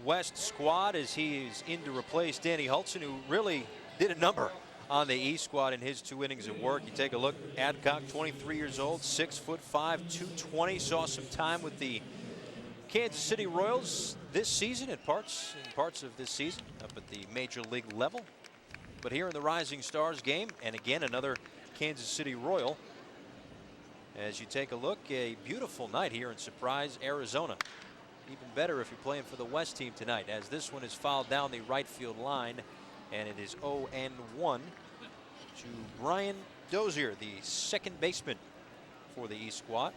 West squad as he is in to replace Danny Hultzen, who really did a number on the East squad in his 2 innings of work. You take a look, Adcock, 23 years old, 6'5", 220, saw some time with the Kansas City Royals this season, in parts of this season, up at the major league level. But here in the Rising Stars game, and again, another Kansas City Royal. As you take a look, a beautiful night here in Surprise, Arizona. Even better if you're playing for the West team tonight, as this one is fouled down the right field line, and it is 0-1 to Brian Dozier, the second baseman for the East squad.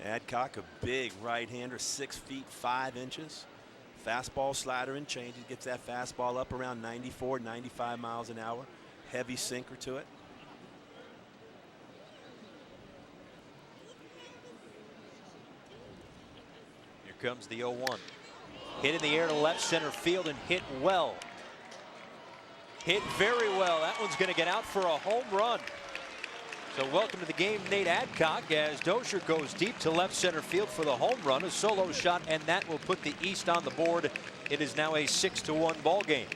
Adcock, a big right-hander, 6 feet 5 inches. Fastball, slider, and changes. Gets that fastball up around 94, 95 miles an hour. Heavy sinker to it. Comes the 0-1. Hit in the air to left center field and hit well. Hit very well. That one's going to get out for a home run. So welcome to the game, Nate Adcock, as Dozier goes deep to left center field for the home run, a solo shot, and that will put the East on the board. It is now a 6-1 ball game.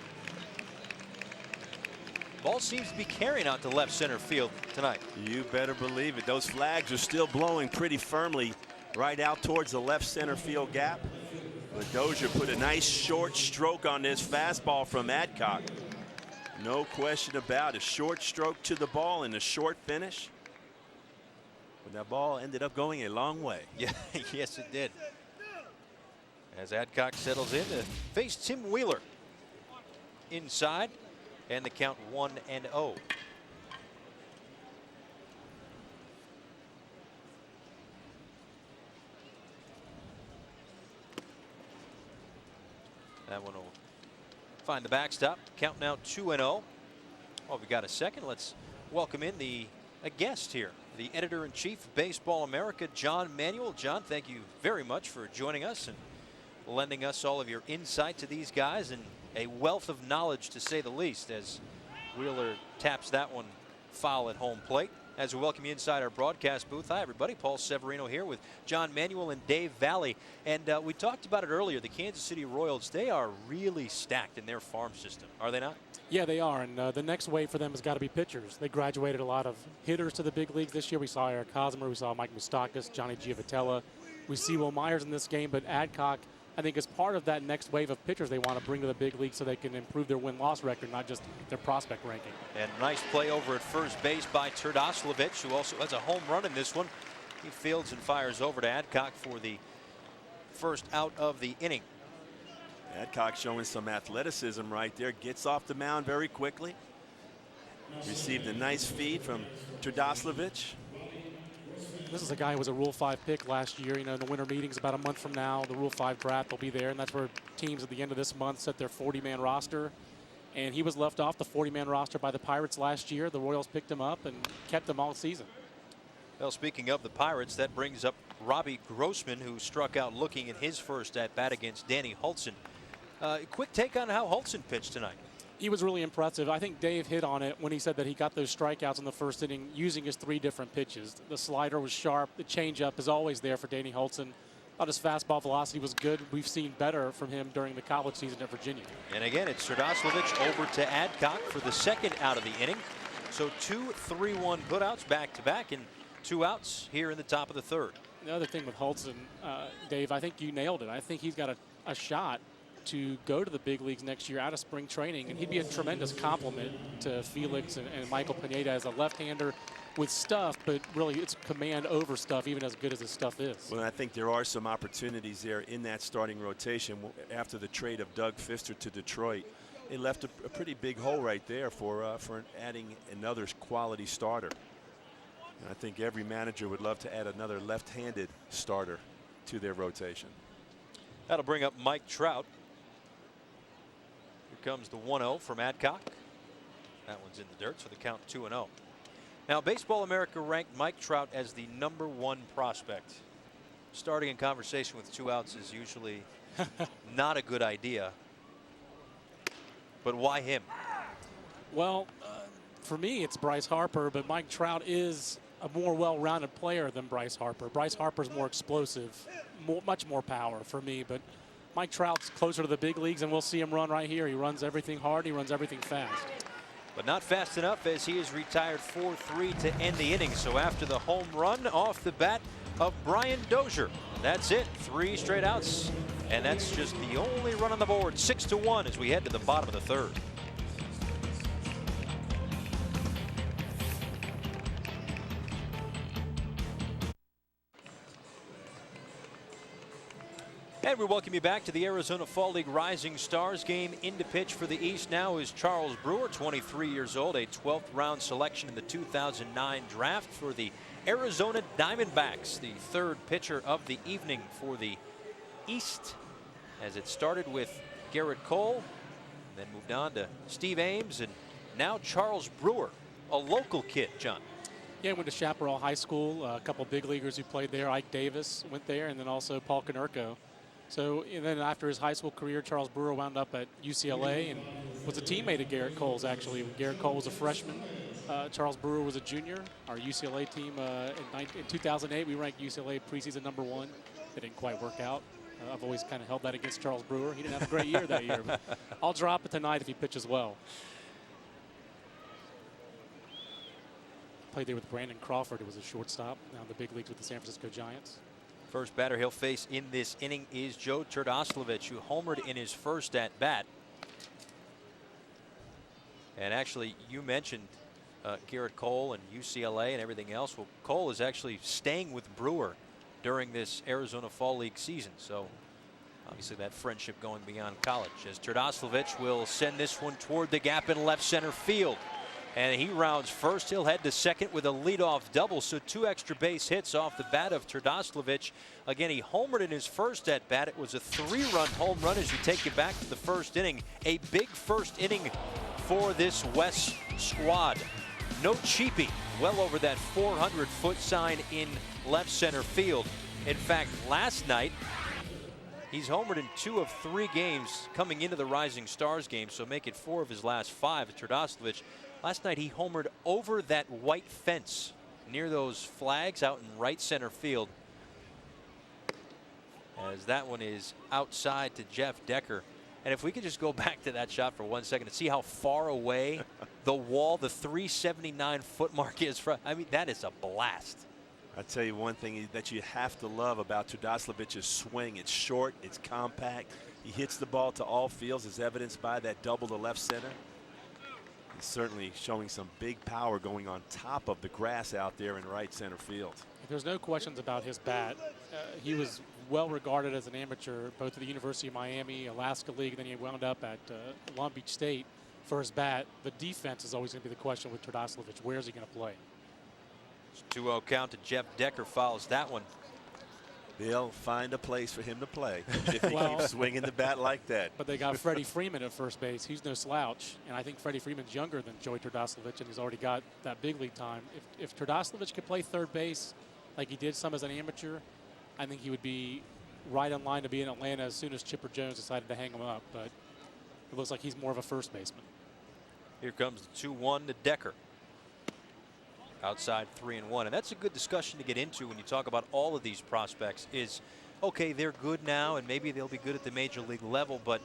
Ball seems to be carrying out to left center field tonight. You better believe it. Those flags are still blowing pretty firmly right out towards the left center field gap. But Dozier put a nice short stroke on this fastball from Adcock. No question about it. Short stroke to the ball and a short finish. But that ball ended up going a long way. Yeah, yes, it did. As Adcock settles in to face Tim Wheeler inside, and the count 1-0. That one will find the backstop. Count now 2-0. Well, we got a second. Let's welcome in a guest here, the editor-in-chief of Baseball America, John Manuel. John, thank you very much for joining us and lending us all of your insight to these guys and a wealth of knowledge, to say the least, as Wheeler taps that one foul at home plate. As we welcome you inside our broadcast booth. Hi, everybody. Paul Severino here with John Manuel and Dave Valley. And we talked about it earlier. The Kansas City Royals, they are really stacked in their farm system, are they not? Yeah, they are. And the next wave for them has got to be pitchers. They graduated a lot of hitters to the big leagues this year. We saw Eric Hosmer. We saw Mike Moustakas, Johnny Giavotella. We see Will Myers in this game. But Adcock, I think, is part of that next wave of pitchers they want to bring to the big league so they can improve their win-loss record, not just their prospect ranking. And nice play over at first base by Turdoslavich, who also has a home run in this one. He fields and fires over to Adcock for the first out of the inning. Adcock showing some athleticism right there. Gets off the mound very quickly. Received a nice feed from Turdoslavich. This is a guy who was a Rule 5 pick last year. You know, in the winter meetings about a month from now, the Rule 5 draft will be there, and that's where teams at the end of this month set their 40-man roster. And he was left off the 40-man roster by the Pirates last year. The Royals picked him up and kept him all season. Well, speaking of the Pirates, that brings up Robbie Grossman, who struck out looking in his first at-bat against Danny Hultzen. Quick take on how Hultzen pitched tonight. He was really impressive. I think Dave hit on it when he said that he got those strikeouts in the first inning using his 3 different pitches. The slider was sharp. The changeup is always there for Danny Hultzen. Thought his fastball velocity was good. We've seen better from him during the college season at Virginia. And again, it's Turdoslavich over to Adcock for the second out of the inning. So 2 3-1 putouts back-to-back and 2 outs here in the top of the third. The other thing with Hultzen, Dave, I think you nailed it. I think he's got a shot to go to the big leagues next year out of spring training, and he'd be a tremendous compliment to Felix and Michael Pineda as a left-hander with stuff, but really it's command over stuff, even as good as his stuff is. Well, I think there are some opportunities there in that starting rotation. After the trade of Doug Fister to Detroit, it left a pretty big hole right there for adding another quality starter. And I think every manager would love to add another left-handed starter to their rotation. That'll bring up Mike Trout. Here comes the 1-0 from Adcock. That one's in the dirt, so the count 2-0. Now, Baseball America ranked Mike Trout as the #1 prospect. Starting a conversation with 2 outs is usually not a good idea. But why him? Well, for me, it's Bryce Harper, but Mike Trout is a more well-rounded player than Bryce Harper. Bryce Harper's more explosive, much more power for me, but Mike Trout's closer to the big leagues, and we'll see him run right here. He runs everything hard, he runs everything fast. But not fast enough, as he is retired 4-3 to end the inning. So after the home run off the bat of Brian Dozier, that's it. 3 straight outs, and that's just the only run on the board. 6-1 as we head to the bottom of the third. And we welcome you back to the Arizona Fall League Rising Stars game. In to pitch for the East now is Charles Brewer, 23 years old, a 12th round selection in the 2009 draft for the Arizona Diamondbacks. The 3rd pitcher of the evening for the East, as it started with Gerrit Cole, then moved on to Steve Ames, and now Charles Brewer, a local kid, John. Yeah, went to Chaparral High School. A couple big leaguers who played there. Ike Davis went there, and then also Paul Konerko. So, and then after his high school career, Charles Brewer wound up at UCLA and was a teammate of Gerrit Cole's, actually. When Gerrit Cole was a freshman, Charles Brewer was a junior. Our UCLA team in 2008, we ranked UCLA preseason #1. It didn't quite work out. I've always kind of held that against Charles Brewer. He didn't have a great year that year, but I'll drop it tonight if he pitches well. Played there with Brandon Crawford, who was a shortstop, now in the big leagues with the San Francisco Giants. First batter he'll face in this inning is Joe Turdoslavich, who homered in his first at bat. And actually, you mentioned Gerrit Cole and UCLA and everything else. Well, Cole is actually staying with Brewer during this Arizona Fall League season. So obviously that friendship going beyond college, as Turdoslavich will send this one toward the gap in left center field. And he rounds first. He'll head to second with a leadoff double. So 2 extra base hits off the bat of Turdoslavich. Again, he homered in his first at bat. It was a 3-run home run as you take it back to the first inning. A big first inning for this Wes squad. No cheapie, well over that 400-foot sign in left center field. In fact, last night, he's homered in 2 of 3 games coming into the Rising Stars game, so make it 4 of his last 5. Turdoslevich, last night he homered over that white fence near those flags out in right center field. As that one is outside to Jeff Decker. And if we could just go back to that shot for 1 second and see how far away the wall, the 379-foot mark is from. I mean, that is a blast. I'll tell you one thing that you have to love about Turdoslevich's swing. It's short, it's compact. He hits the ball to all fields, as evidenced by that double to left center. He's certainly showing some big power going on top of the grass out there in right center field. There's no questions about his bat. He was well regarded as an amateur, both at the University of Miami, Alaska League, then he wound up at Long Beach State for his bat. The defense is always going to be the question with Turdoslevich. Where is he going to play? 2-0 count to Jeff Decker follows that one. They'll find a place for him to play if he keeps swinging the bat like that. But they got Freddie Freeman at first base. He's no slouch, and I think Freddie Freeman's younger than Joey Turdoslevich, and he's already got that big league time. If Turdoslevich could play third base like he did some as an amateur, I think he would be right in line to be in Atlanta as soon as Chipper Jones decided to hang him up. But it looks like he's more of a first baseman. Here comes the 2-1 to Decker. Outside 3-1, and that's a good discussion to get into when you talk about all of these prospects. Is okay, they're good now, and maybe they'll be good at the major league level, but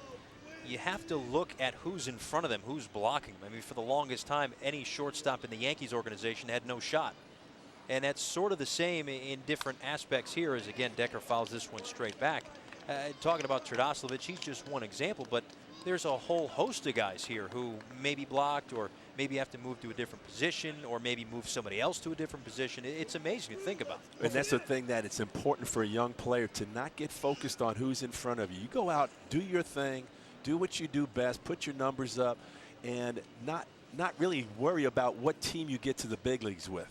you have to look at who's in front of them, who's blocking them. I mean, for the longest time, any shortstop in the Yankees organization had no shot, and that's sort of the same in different aspects here. As again, Decker fouls this one straight back. Talking about Turdoslevich, he's just one example, but there's a whole host of guys here who may be blocked, or maybe have to move to a different position, or maybe move somebody else to a different position. It's amazing to think about. And that's the thing, that it's important for a young player to not get focused on who's in front of you. You go out, do your thing, do what you do best, put your numbers up, and not really worry about what team you get to the big leagues with.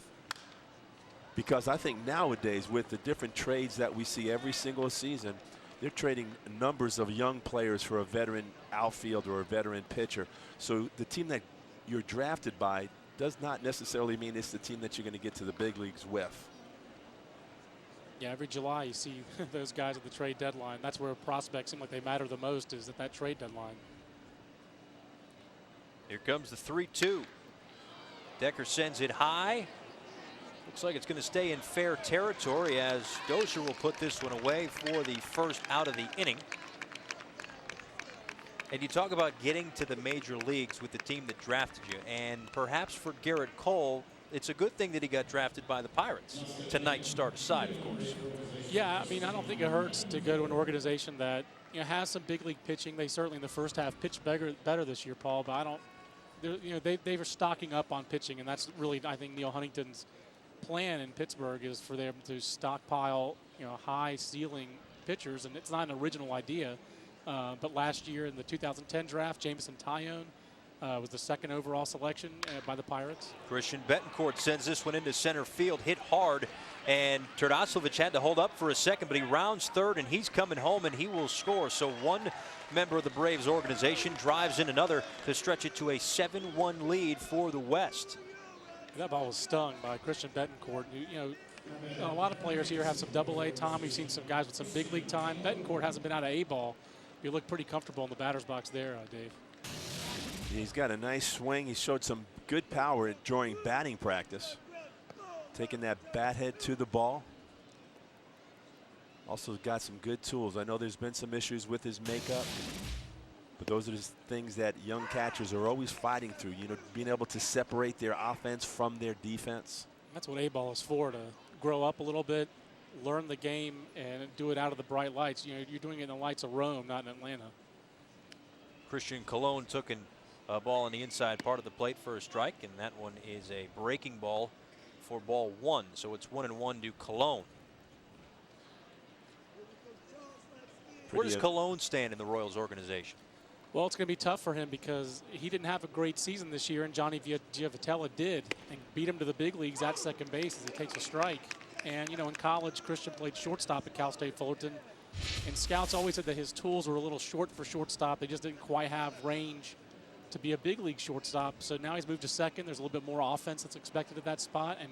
Because I think nowadays, with the different trades that we see every single season, they're trading numbers of young players for a veteran outfielder or a veteran pitcher. So the team that you're drafted by does not necessarily mean it's the team that you're going to get to the big leagues with. Yeah, every July you see those guys at the trade deadline. That's where prospects seem like they matter the most, is at that trade deadline. Here comes the 3-2. Decker sends it high. Looks like it's going to stay in fair territory, as Dozier will put this one away for the first out of the inning. And you talk about getting to the major leagues with the team that drafted you, and perhaps for Gerrit Cole, it's a good thing that he got drafted by the Pirates. Tonight's start aside, of course. Yeah, I mean, I don't think it hurts to go to an organization that has some big league pitching. They certainly in the first half pitched better this year, Paul. But I don't. They were stocking up on pitching, and that's really, I think, Neil Huntington's plan in Pittsburgh is for them to stockpile high ceiling pitchers, and it's not an original idea. But last year in the 2010 draft, Jameson Taillon was the second overall selection by the Pirates. Christian Betancourt sends this one into center field, hit hard, and Turdoslevich had to hold up for a second, but he rounds third, and he's coming home, and he will score. So one member of the Braves organization drives in another to stretch it to a 7-1 lead for the West. That ball was stung by Christian Betancourt. A lot of players here have some double-A time. We've seen some guys with some big league time. Betancourt hasn't been out of A-ball. You look pretty comfortable in the batter's box there, Dave. He's got a nice swing. He showed some good power during batting practice, taking that bat head to the ball. Also got some good tools. I know there's been some issues with his makeup, but those are the things that young catchers are always fighting through, being able to separate their offense from their defense. That's what A-ball is for, to grow up a little bit, learn the game, and do it out of the bright lights. You're doing it in the lights of Rome, not in Atlanta. Christian Colon took a ball on the inside part of the plate for a strike, and that one is a breaking ball for ball 1. So it's 1-1 to Colon. Where does Colon stand in the Royals organization? Well, it's going to be tough for him because he didn't have a great season this year, and Johnny Giavotella did, and beat him to the big leagues at second base as he takes a strike. And, in college, Christian played shortstop at Cal State Fullerton, and scouts always said that his tools were a little short for shortstop. They just didn't quite have range to be a big league shortstop. So now he's moved to second. There's a little bit more offense that's expected at that spot, and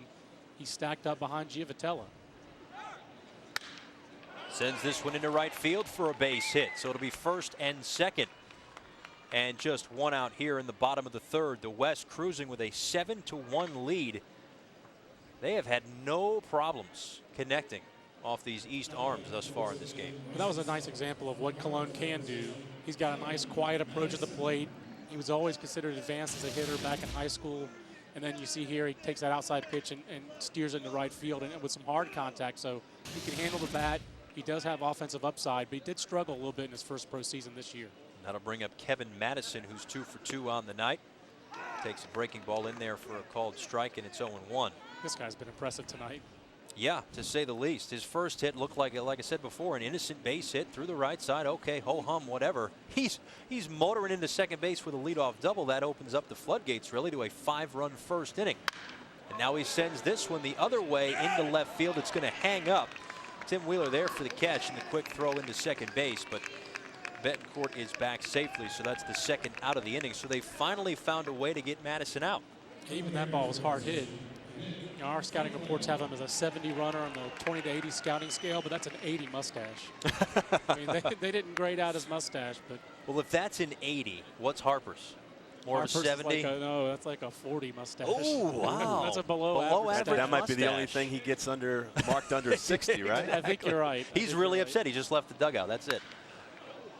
he's stacked up behind Giovitella. Sends this one into right field for a base hit. So it'll be first and second. And just one out here in the bottom of the third. The West cruising with a 7-1 lead. They have had no problems connecting off these East arms thus far in this game. That was a nice example of what Cologne can do. He's got a nice, quiet approach at the plate. He was always considered advanced as a hitter back in high school. And then you see here he takes that outside pitch and steers it into right field and with some hard contact. So he can handle the bat. He does have offensive upside, but he did struggle a little bit in his first pro season this year. That'll bring up Kevin Madison, who's 2 for 2 on the night. Takes a breaking ball in there for a called strike, and it's 0-1. This guy's been impressive tonight. Yeah, to say the least. His first hit looked like I said before, an innocent base hit through the right side. Okay, ho-hum, whatever. He's motoring into second base with a leadoff double. That opens up the floodgates, really, to a 5-run first inning. And now he sends this one the other way into left field. It's going to hang up. Tim Wheeler there for the catch and the quick throw into second base, but Betancourt is back safely, so that's the second out of the inning. So they finally found a way to get Madison out. Even that ball was hard hit. You know, our scouting reports have him as a 70 runner on the 20 to 80 scouting scale, but that's an 80 mustache. I mean, they didn't grade out his mustache, but. Well, if that's an 80, what's Harper's? More Harper's of a 70? No, that's like a 40 mustache. Oh, wow. That's a below average. That might be the only mustache. thing he gets marked under 60, right? I think you're right. He's really upset. He just left the dugout. That's it.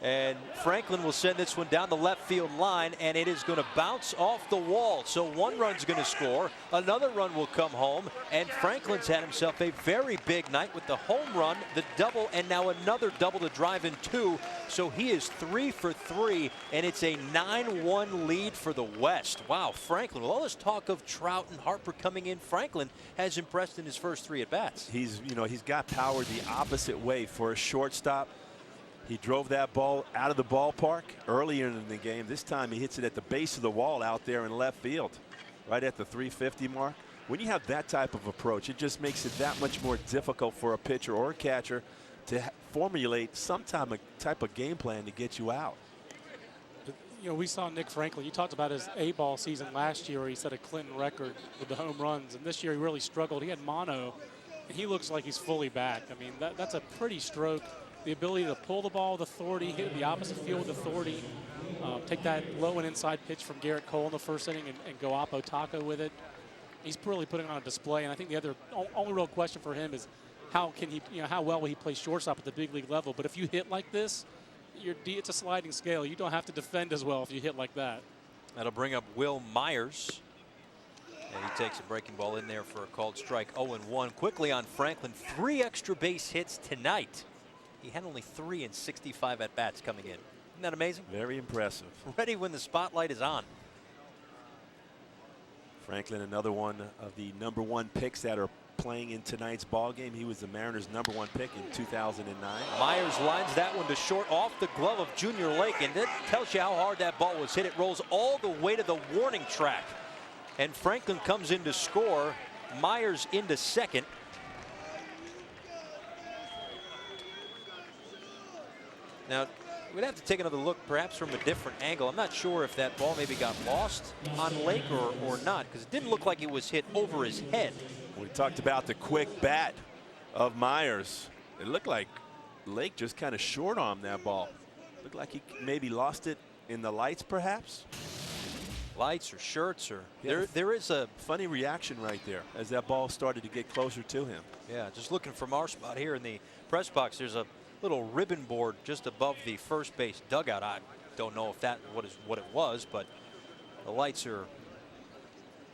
And Franklin will send this one down the left field line, and it is going to bounce off the wall. So one run's going to score, another run will come home, and Franklin's had himself a very big night with the home run, the double, and now another double to drive in 2. So he is 3 for 3, and it's a 9-1 lead for the West. Wow, Franklin, with all this talk of Trout and Harper coming in, Franklin has impressed in his first 3 at-bats. He's got power the opposite way for a shortstop. He drove that ball out of the ballpark earlier in the game. This time he hits it at the base of the wall out there in left field, right at the 350 mark. When you have that type of approach, it just makes it that much more difficult for a pitcher or a catcher to formulate some type of game plan to get you out. You know, we saw Nick Franklin. You talked about his A-ball season last year where he set a Clinton record with the home runs. And this year he really struggled. He had mono, and he looks like he's fully back. I mean, that's a pretty stroke. The ability to pull the ball with authority, hit the opposite field with authority, take that low and inside pitch from Gerrit Cole in the first inning and go oppo taco with it. He's really putting on a display. And I think the other only real question for him is how well will he play shortstop at the big league level? But if you hit like this, it's a sliding scale. You don't have to defend as well if you hit like that. That'll bring up Will Myers. And he takes a breaking ball in there for a called strike. 0-1. Quickly on Franklin, 3 extra base hits tonight. He had only 3 in 65 at-bats coming in. Isn't that amazing? Very impressive. Ready when the spotlight is on. Franklin, another one of the #1 picks that are playing in tonight's ball game. He was the Mariners' #1 pick in 2009. Myers lines that one to short off the glove of Junior Lake, and that tells you how hard that ball was hit. It rolls all the way to the warning track. And Franklin comes in to score. Myers into second. Now, we'd have to take another look perhaps from a different angle. I'm not sure if that ball maybe got lost on Lake or not, because it didn't look like it was hit over his head. We talked about the quick bat of Myers. It looked like Lake just kind of short-armed that ball. Looked like he maybe lost it in the lights, perhaps. Lights or shirts or Yeah, there is a funny reaction right there as that ball started to get closer to him. Yeah, just looking from our spot here in the press box, there's a little ribbon board just above the first base dugout. I don't know if that what it was, but the lights are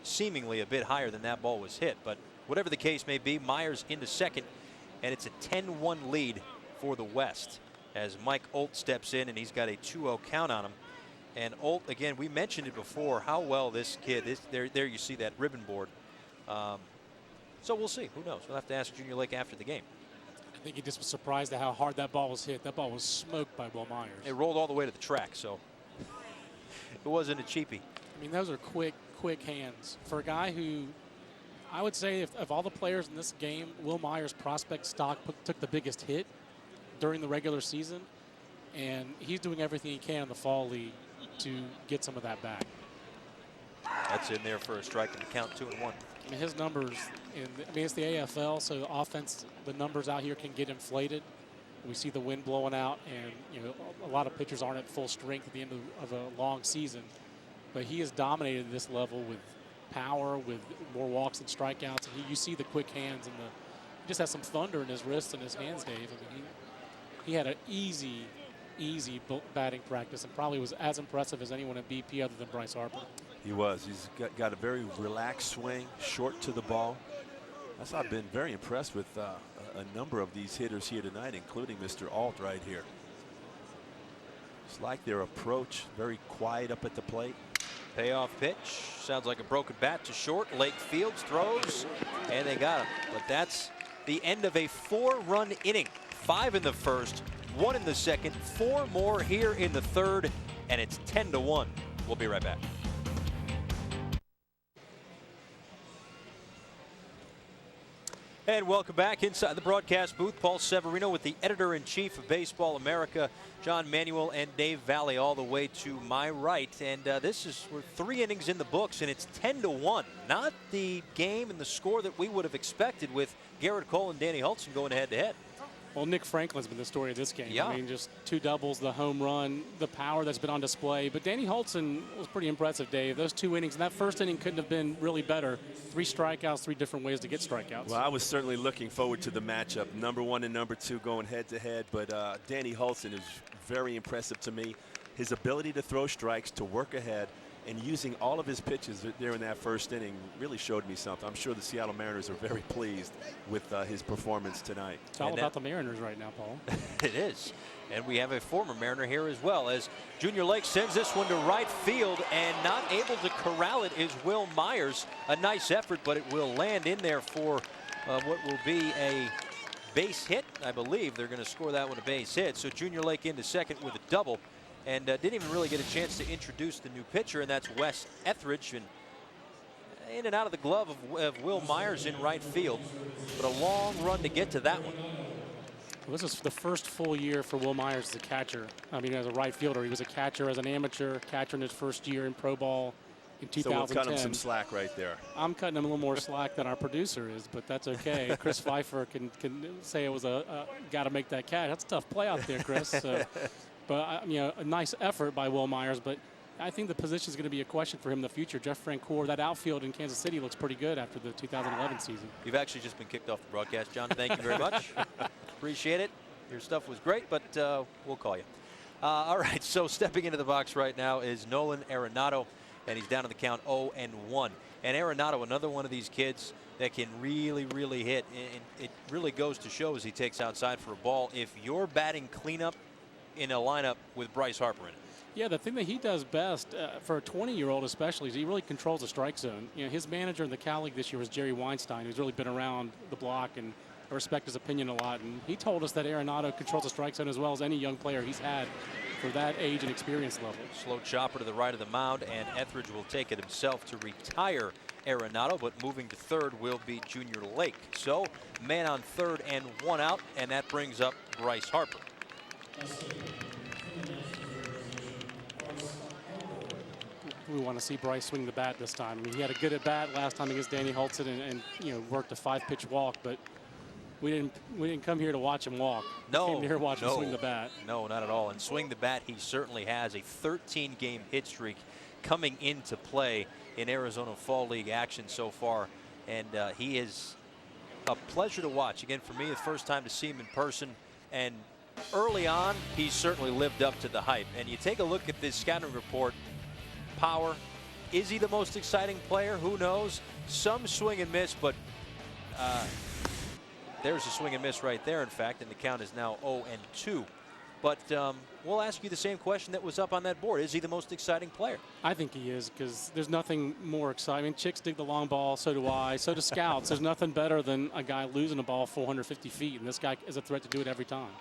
seemingly a bit higher than that ball was hit. But whatever the case may be, Myers into second, and it's a 10-1 lead for the West as Mike Olt steps in, and he's got a 2-0 count on him. And Olt, again, we mentioned it before, how well this kid is. There you see that ribbon board. So we'll see. Who knows? We'll have to ask Junior Lake after the game. I think he just was surprised at how hard that ball was hit. That ball was smoked by Will Myers. It rolled all the way to the track, so it wasn't a cheapie. I mean, those are quick hands. For a guy who, I would say, if of all the players in this game, Will Myers' prospect stock took the biggest hit during the regular season, and he's doing everything he can in the fall league to get some of that back. That's in there for a strike and the count 2-1. I mean, his numbers, it's the AFL, so the offense, the numbers out here can get inflated. We see the wind blowing out, and a lot of pitchers aren't at full strength at the end of a long season. But he has dominated this level with power, with more walks and strikeouts. And you see the quick hands, and he just has some thunder in his wrists and his hands, Dave. I mean, he had an easy batting practice and probably was as impressive as anyone at BP other than Bryce Harper. He was. He's got a very relaxed swing, short to the ball. I've been very impressed with a number of these hitters here tonight, including Mr. Alt right here. It's like their approach, very quiet up at the plate. Payoff pitch. Sounds like a broken bat to short. Lake Fields throws, and they got him. But that's the end of a 4-run inning. 5 in the first, 1 in the second, 4 more here in the third, and it's 10-1. We'll be right back. And welcome back inside the broadcast booth. Paul Severino with the editor-in-chief of Baseball America, John Manuel and Dave Valley, all the way to my right. And we're 3 innings in the books, and it's 10-1. Not the game and the score that we would have expected with Gerrit Cole and Danny Hultzen going head-to-head. Well, Nick Franklin's been the story of this game. Yeah. I mean, just 2 doubles, the home run, the power that's been on display. But Danny Hultzen was pretty impressive, Dave. Those 2 innings, and that first inning couldn't have been really better. 3 strikeouts, 3 different ways to get strikeouts. Well, I was certainly looking forward to the matchup. Number 1 and number 2 going head-to-head. But Danny Hultzen is very impressive to me. His ability to throw strikes, to work ahead, and using all of his pitches there in that first inning really showed me something. I'm sure the Seattle Mariners are very pleased with his performance tonight. It's all about the Mariners right now, Paul. It is. And we have a former Mariner here as well, as Junior Lake sends this one to right field, and not able to corral it is Will Myers. A nice effort, but it will land in there for what will be a base hit. I believe they're going to score that one a base hit. So Junior Lake into second with a double. And didn't even really get a chance to introduce the new pitcher, and that's Wes Etheridge. And in and out of the glove of Will Myers in right field. But a long run to get to that one. Well, this is the first full year for Will Myers as a catcher. I mean, as a right fielder. He was a catcher as an amateur, catcher in his first year in pro ball in 2010. So we'll cut him some slack right there. I'm cutting him a little more slack than our producer is, but that's okay. Chris Pfeiffer can say it was got to make that catch. That's a tough play out there, Chris. So. But a nice effort by Will Myers, but I think the position is going to be a question for him in the future. Jeff Francoeur, that outfield in Kansas City looks pretty good after the 2011 season. You've actually just been kicked off the broadcast, John. Thank you very much. Appreciate it. Your stuff was great, but we'll call you. All right, so stepping into the box right now is Nolan Arenado, and he's down to the count 0-1. And Arenado, another one of these kids that can really, really hit. And it really goes to show as he takes outside for a ball. If you're batting cleanup in a lineup with Bryce Harper in it. Yeah, the thing that he does best for a 20-year-old especially is he really controls the strike zone. His manager in the Cal League this year was Jerry Weinstein, who's really been around the block, and I respect his opinion a lot. And he told us that Arenado controls the strike zone as well as any young player he's had for that age and experience level. Slow chopper to the right of the mound, and Etheridge will take it himself to retire Arenado, but moving to third will be Junior Lake. So man on third and 1 out, and that brings up Bryce Harper. We want to see Bryce swing the bat this time. I mean, he had a good at bat last time against Danny Hultzen and worked a 5-pitch walk, but we didn't come here to watch him walk. No, we came here to watch him swing the bat. No, not at all. And swing the bat, he certainly has a 13-game hit streak coming into play in Arizona Fall League action so far, and he is a pleasure to watch. Again, for me, the first time to see him in person, and early on, he certainly lived up to the hype. And you take a look at this scouting report, power. Is he the most exciting player? Who knows? Some swing and miss, but there's a swing and miss right there, in fact, and the count is now 0-2. But we'll ask you the same question that was up on that board. Is he the most exciting player? I think he is, because there's nothing more exciting. I mean, chicks dig the long ball, so do I, so do scouts. There's nothing better than a guy losing a ball 450 feet, and this guy is a threat to do it every time.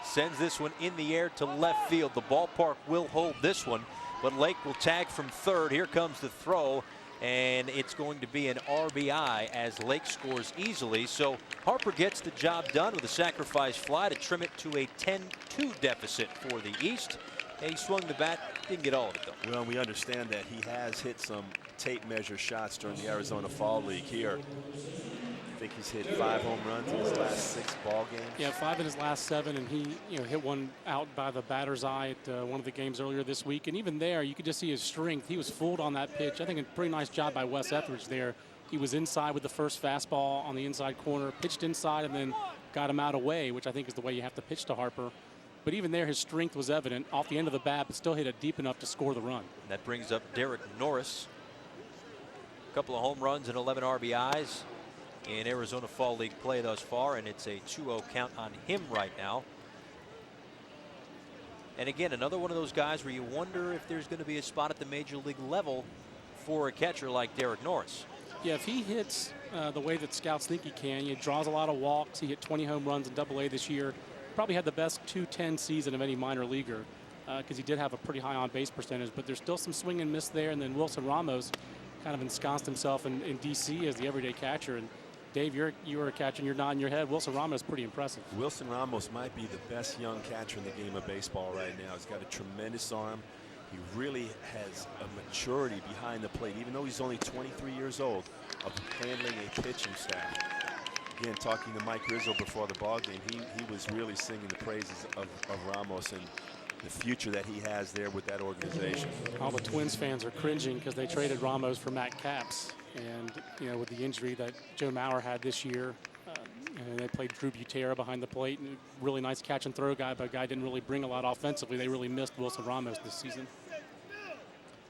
Sends this one in the air to left field. The ballpark will hold this one, but Lake will tag from third. Here comes the throw, and it's going to be an RBI as Lake scores easily. So Harper gets the job done with a sacrifice fly to trim it to a 10-2 deficit for the East. He swung the bat, didn't get all of it though. Well, we understand that he has hit some tape measure shots during the Arizona Fall League here. I think he's hit 5 home runs in his last 6 ball games. Yeah, 5 in his last 7, and he hit one out by the batter's eye at one of the games earlier this week. And even there, you could just see his strength. He was fooled on that pitch. I think a pretty nice job by Wes Etheridge there. He was inside with the first fastball on the inside corner, pitched inside, and then got him out away, which I think is the way you have to pitch to Harper. But even there, his strength was evident off the end of the bat, but still hit it deep enough to score the run. That brings up Derek Norris. A couple of home runs and 11 RBIs in Arizona Fall League play thus far, and it's a 2-0 count on him right now. And again, another one of those guys where you wonder if there's going to be a spot at the major league level for a catcher like Derek Norris. Yeah, if he hits the way that scouts think he can, he draws a lot of walks. He hit 20 home runs in Double-A this year. Probably had the best 210 season of any minor leaguer because he did have a pretty high on-base percentage. But there's still some swing and miss there. And then Wilson Ramos kind of ensconced himself in D.C. as the everyday catcher. And Dave, you were a catcher and you're nodding your head. Wilson Ramos is pretty impressive. Wilson Ramos might be the best young catcher in the game of baseball right now. He's got a tremendous arm. He really has a maturity behind the plate, even though he's only 23 years old, of handling a pitching staff. Again, talking to Mike Rizzo before the ball game, he was really singing the praises of Ramos and the future that he has there with that organization. All the Twins fans are cringing because they traded Ramos for Matt Capps. And, with the injury that Joe Mauer had this year, and they played Drew Butera behind the plate. And really nice catch and throw guy, but a guy didn't really bring a lot offensively. They really missed Wilson Ramos this season.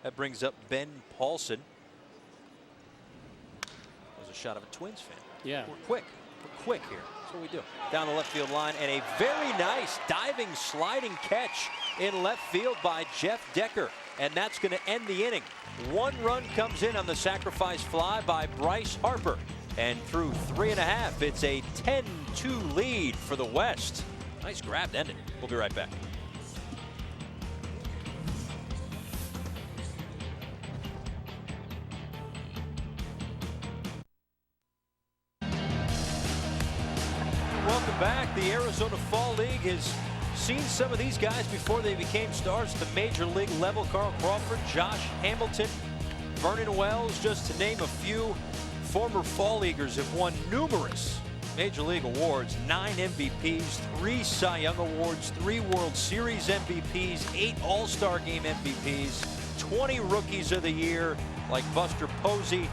That brings up Ben Paulson. That was a shot of a Twins fan. Yeah. We're quick here. That's what we do. Down the left field line, and a very nice diving, sliding catch in left field by Jeff Decker. And that's going to end the inning. 1 run comes in on the sacrifice fly by Bryce Harper. And through 3.5, it's a 10-2 lead for the West. Nice grab to end it. We'll be right back. Welcome back. The Arizona Fall League has seen some of these guys before they became stars at the major league level. Carl Crawford, Josh Hamilton, Vernon Wells, just to name a few. Former Fall Leaguers have won numerous major league awards, 9 MVPs, 3 Cy Young awards, 3 World Series MVPs, 8 All-Star Game MVPs, 20 Rookies of the Year like Buster Posey,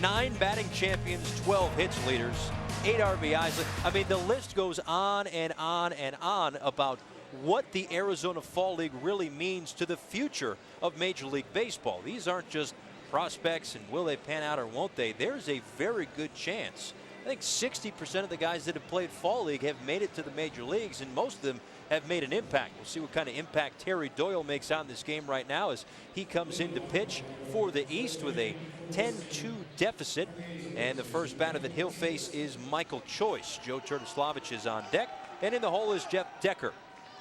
9 batting champions, 12 hits leaders, 8 RBIs. I mean, the list goes on and on and on about what the Arizona Fall League really means to the future of Major League Baseball. These aren't just prospects and will they pan out or won't they. There's a very good chance. I think 60% of the guys that have played Fall League have made it to the major leagues, and most of them have made an impact. We'll see what kind of impact Terry Doyle makes on this game right now as he comes in to pitch for the East with a 10-2 deficit. And the first batter that he'll face is Michael Choice. Joe Turtislavich is on deck, and in the hole is Jeff Decker.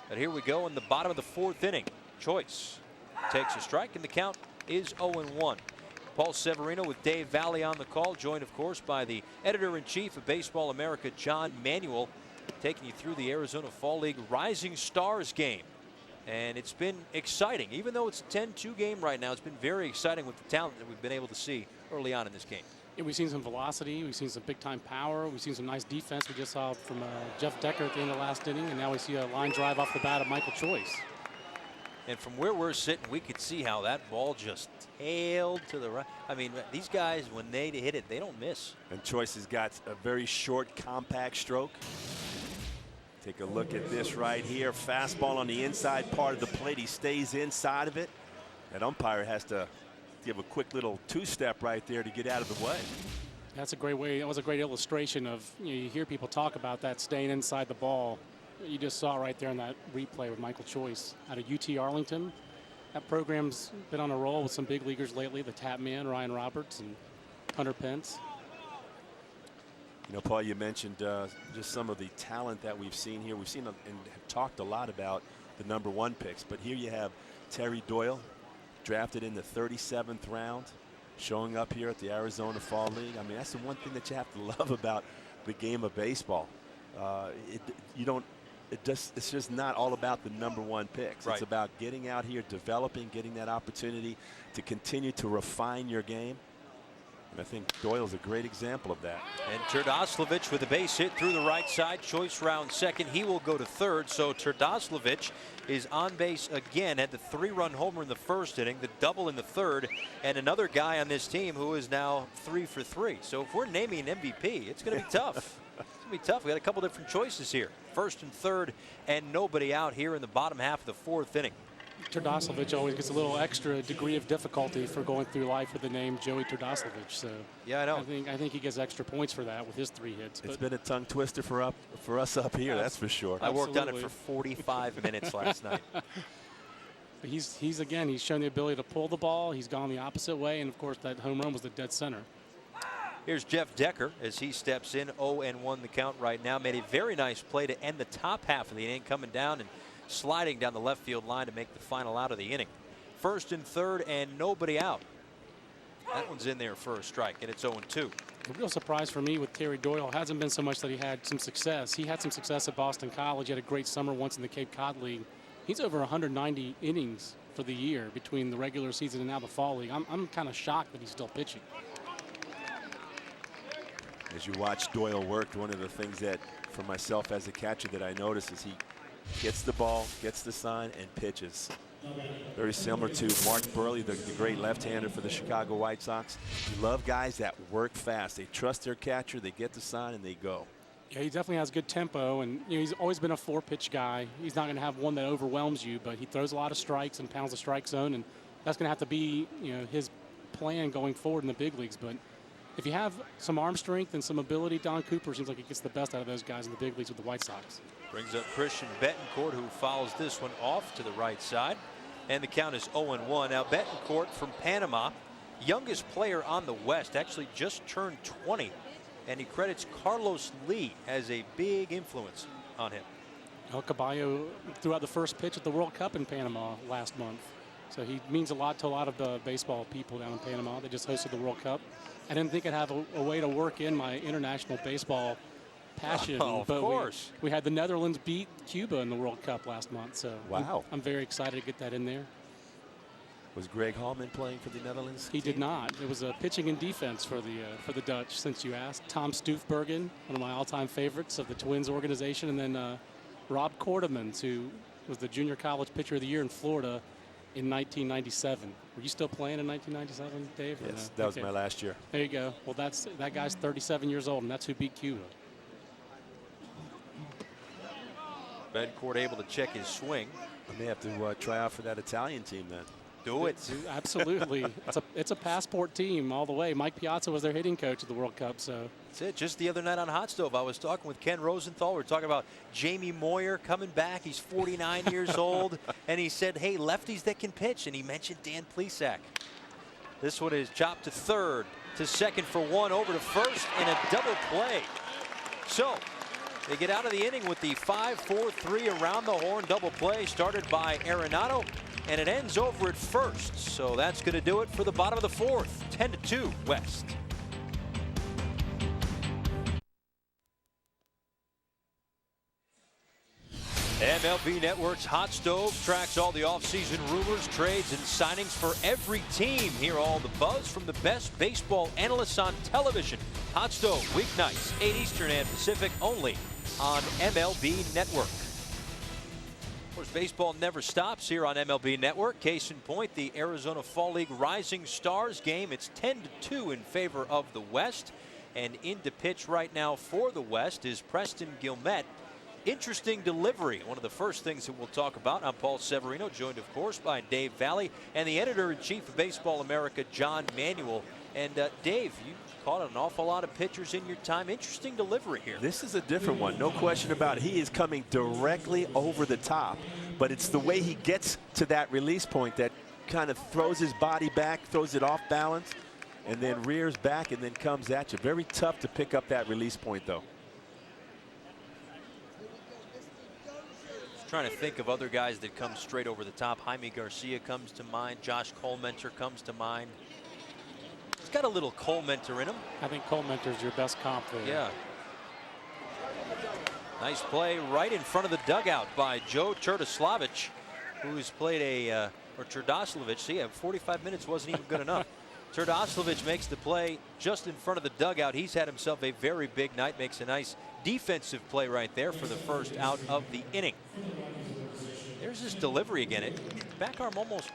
But here we go in the bottom of the 4th inning. Choice takes a strike, and the count is 0-1. Paul Severino with Dave Valley on the call, joined, of course, by the editor-in-chief of Baseball America, John Manuel, taking you through the Arizona Fall League Rising Stars game. And it's been exciting. Even though it's a 10-2 game right now, it's been very exciting with the talent that we've been able to see early on in this game. Yeah, we've seen some velocity. We've seen some big-time power. We've seen some nice defense. We just saw from Jeff Decker at the end of last inning, and now we see a line drive off the bat of Michael Choice. And from where we're sitting, we could see how that ball just tailed to the right. I mean, these guys, when they hit it, they don't miss. And Choice has got a very short, compact stroke. Take a look at this right here. Fastball on the inside part of the plate. He stays inside of it. That umpire has to give a quick little 2-step right there to get out of the way. That's a great way. That was a great illustration of, you hear people talk about that staying inside the ball. You just saw right there in that replay with Michael Choice out of UT Arlington. That program's been on a roll with some big leaguers lately. The Tap Man, Ryan Roberts, and Hunter Pence. You know, Paul, you mentioned just some of the talent that we've seen here. We've seen and have talked a lot about the #1 picks, but here you have Terry Doyle, drafted in the 37th round, showing up here at the Arizona Fall League. I mean, that's the one thing that you have to love about the game of baseball. You don't it's just not all about the #1 picks. Right. It's about getting out here, developing, getting that opportunity to continue to refine your game. And I think Doyle's a great example of that. And Terdoslavich with a base hit through the right side. Choice round second. He will go to third. So Terdoslavich is on base again. Had the 3-run homer in the first inning, the double in the third, and another guy on this team who is now 3 for 3. So if we're naming an MVP, it's going to be tough. It's going to be tough. We got a couple different choices here. First and third, and nobody out here in the bottom half of the 4th inning. Terdoslavich always gets a little extra degree of difficulty for going through life with the name Joey Terdoslavich. So yeah, I know. I think he gets extra points for that with his 3 hits. It's been a tongue twister for us up here, that's for sure. I worked on it for 45 minutes last night. But he's shown the ability to pull the ball. He's gone the opposite way, and of course that home run was the dead center. Here's Jeff Decker as he steps in. 0-1 the count right now. Made a very nice play to end the top half of the inning, coming down and sliding down the left field line to make the final out of the inning. First and third, and nobody out. That one's in there for a strike, and it's 0-2. A real surprise for me with Terry Doyle hasn't been so much that he had some success. He had some success at Boston College. He had a great summer once in the Cape Cod League. He's over 190 innings for the year between the regular season and now the fall league. I'm kind of shocked that he's still pitching. As you watch Doyle work, one of the things that for myself as a catcher that I notice is he gets the ball, gets the sign, and pitches. Very similar to Mark Burley, the great left-hander for the Chicago White Sox. You love guys that work fast. They trust their catcher, they get the sign, and they go. Yeah, he definitely has good tempo, and he's always been a 4-pitch guy. He's not going to have one that overwhelms you, but he throws a lot of strikes and pounds the strike zone, and that's going to have to be his plan going forward in the big leagues. But if you have some arm strength and some ability, Don Cooper seems like he gets the best out of those guys in the big leagues with the White Sox. Brings up Christian Betancourt, who fouls this one off to the right side. And the count is 0-1. Now Betancourt from Panama, youngest player on the West, actually just turned 20. And he credits Carlos Lee as a big influence on him. El Caballo threw out the first pitch at the World Cup in Panama last month. So he means a lot to a lot of baseball people down in Panama. They just hosted the World Cup. I didn't think I'd have a way to work in my international baseball passion. Oh, of course. We had the Netherlands beat Cuba in the World Cup last month. So wow. I'm very excited to get that in there. Was Greg Hallman playing for the Netherlands? He did not. It was a pitching and defense for the Dutch, since you asked. Tom Stoofbergen, one of my all-time favorites of the Twins organization, and then Rob Quartermans, who was the junior college pitcher of the year in Florida in 1997. Were you still playing in 1997, Dave? Yes, that was my last year. There you go. Well, that guy's 37 years old, and that's who beat Cuba. Betancourt able to check his swing. I may have to try out for that Italian team then. Do it. Absolutely. It's a passport team all the way. Mike Piazza was their hitting coach at the World Cup. So that's it. Just the other night on Hot Stove, I was talking with Ken Rosenthal. We were talking about Jamie Moyer coming back. He's 49 years old. And he said, hey, lefties that can pitch. And he mentioned Dan Plesac. This one is chopped to third, to second for one, over to first, and a double play. So they get out of the inning with the 5-4-3 around the horn double play started by Arenado. And it ends over at first. So that's going to do it for the bottom of the fourth. 10-2 West. MLB Network's Hot Stove tracks all the offseason rumors, trades, and signings for every team. Hear all the buzz from the best baseball analysts on television. Hot Stove, weeknights, 8 Eastern and Pacific, only on MLB Network. Of course, baseball never stops here on MLB Network. Case in point, the Arizona Fall League Rising Stars game. It's 10-2 in favor of the West. And in to pitch right now for the West is Preston Guillemette. Interesting delivery. One of the first things that we'll talk about. I'm Paul Severino, joined, of course, by Dave Valley and the editor-in-chief of Baseball America, John Manuel. And Dave, you caught an awful lot of pitchers in your time. Interesting delivery here. This is a different one, no question about it. He is coming directly over the top, but it's the way he gets to that release point that kind of throws his body back, throws it off balance, and then rears back and then comes at you. Very tough to pick up that release point, though. Trying to think of other guys that come straight over the top. Jaime Garcia comes to mind. Josh Colmentor comes to mind. He's got a little Colmentor in him. I think Colmentor's your best comp there. Yeah. Nice play right in front of the dugout by Joe Turdoslavich, who's played or Turdoslavich. See, 45 minutes wasn't even good enough. Turdoslavich makes the play just in front of the dugout. He's had himself a very big night, makes a nice defensive play right there for the first out of the inning. There's his delivery again. Back arm almost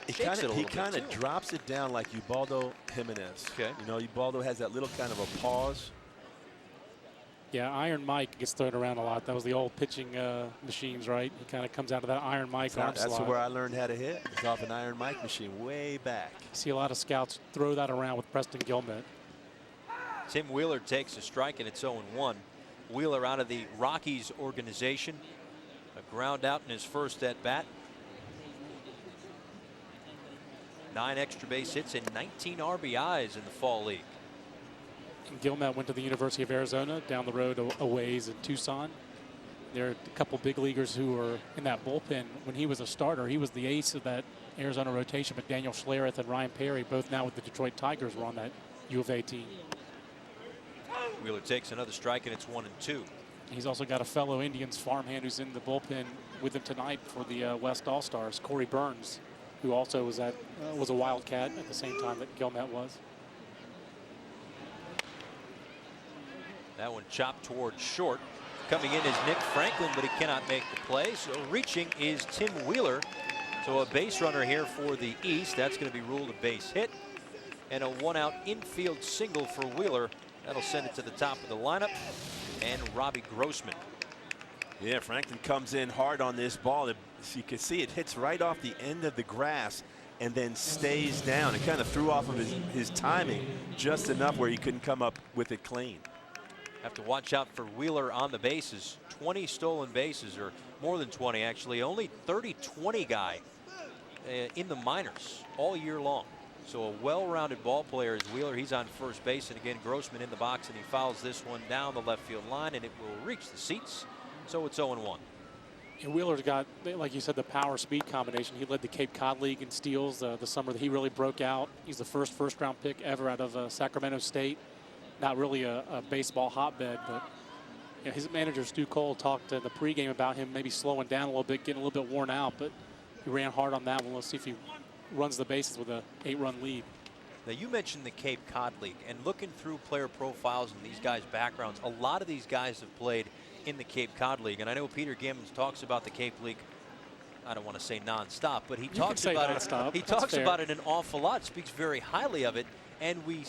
shakes it a little bit. He kind of drops it down like Ubaldo Jimenez. Okay. You know, Ubaldo has that little kind of a pause. Yeah, Iron Mike gets thrown around a lot. That was the old pitching machines, right? He kind of comes out of that Iron Mike arm That's slot. where I learned how to hit. It's off an Iron Mike machine way back. You see a lot of scouts throw that around with Preston Gilmet. Tim Wheeler takes a strike, and it's 0-1. Wheeler out of the Rockies organization. A ground out in his first at bat. 9 extra base hits and 19 RBIs in the fall league. And Gilmet went to the University of Arizona down the road a ways in Tucson. There are a couple big leaguers who were in that bullpen when he was a starter. He was the ace of that Arizona rotation, but Daniel Schlereth and Ryan Perry, both now with the Detroit Tigers, were on that U of A team. Wheeler takes another strike, and it's 1-2. He's also got a fellow Indians farmhand who's in the bullpen with him tonight for the West All-Stars, Corey Burns, who also was a Wildcat at the same time that Gilmet was. That one chopped towards short. Coming in is Nick Franklin, but he cannot make the play. So reaching is Tim Wheeler. So a base runner here for the East. That's going to be ruled a base hit. And a 1-out infield single for Wheeler. That'll send it to the top of the lineup. And Robbie Grossman. Yeah, Franklin comes in hard on this ball. As you can see, it hits right off the end of the grass and then stays down. It kind of threw off of his timing just enough where he couldn't come up with it clean. Have to watch out for Wheeler on the bases. 20 stolen bases, or more than 20 actually. Only 30-20 guy in the minors all year long. So a well-rounded ball player is Wheeler. He's on first base, and again Grossman in the box, and he fouls this one down the left field line, and it will reach the seats. So it's 0-1. And Wheeler's got, like you said, the power-speed combination. He led the Cape Cod League in steals the summer that he really broke out. He's the first-round pick ever out of Sacramento State. Not really a baseball hotbed, but you know, his manager Stu Cole talked in the pregame about him maybe slowing down a little bit, getting a little bit worn out, but he ran hard on that one. Let's see if he runs the bases with a 8-run lead. Now you mentioned the Cape Cod League, and looking through player profiles and these guys' backgrounds, a lot of these guys have played in the Cape Cod League, and I know Peter Gibbons talks about the Cape League. I don't want to say nonstop, but he talks about it. He talks about it an awful lot. Speaks very highly of it, and we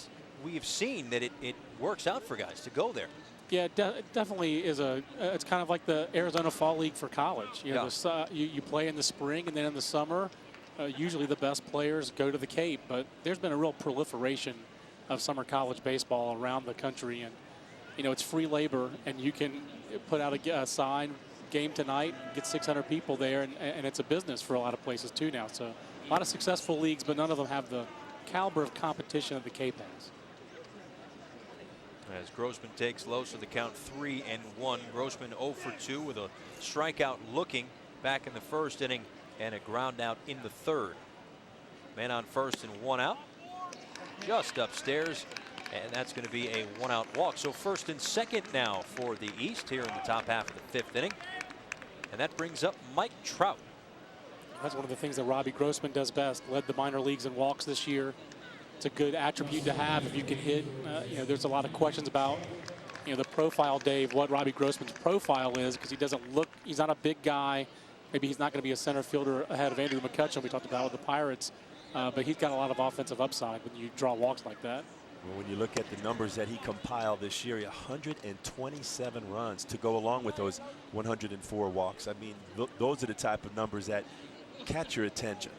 have seen that it works out for guys to go there. Yeah, it definitely is it's kind of like the Arizona Fall League for college. You know, you play in the spring, and then in the summer, usually the best players go to the Cape. But there's been a real proliferation of summer college baseball around the country, and you know, it's free labor, and you can put out a sign, game tonight, get 600 people there, and it's a business for a lot of places too now. So a lot of successful leagues, but none of them have the caliber of competition that the Cape has. As Grossman takes low, so the count 3-1. Grossman 0 for 2 with a strikeout looking back in the first inning and a ground out in the third. Man on first and 1 out. Just upstairs, and that's going to be a 1-out walk. So first and second now for the East here in the top half of the 5th inning. And that brings up Mike Trout. That's one of the things that Robbie Grossman does best. Led the minor leagues in walks this year. It's a good attribute to have if you can hit. You know, there's a lot of questions about, you know, the profile, Dave, what Robbie Grossman's profile is, because he doesn't look, he's not a big guy. Maybe he's not going to be a center fielder ahead of Andrew McCutcheon we talked about with the Pirates, but he's got a lot of offensive upside when you draw walks like that. Well, when you look at the numbers that he compiled this year, 127 runs to go along with those 104 walks. I mean, those are the type of numbers that catch your attention.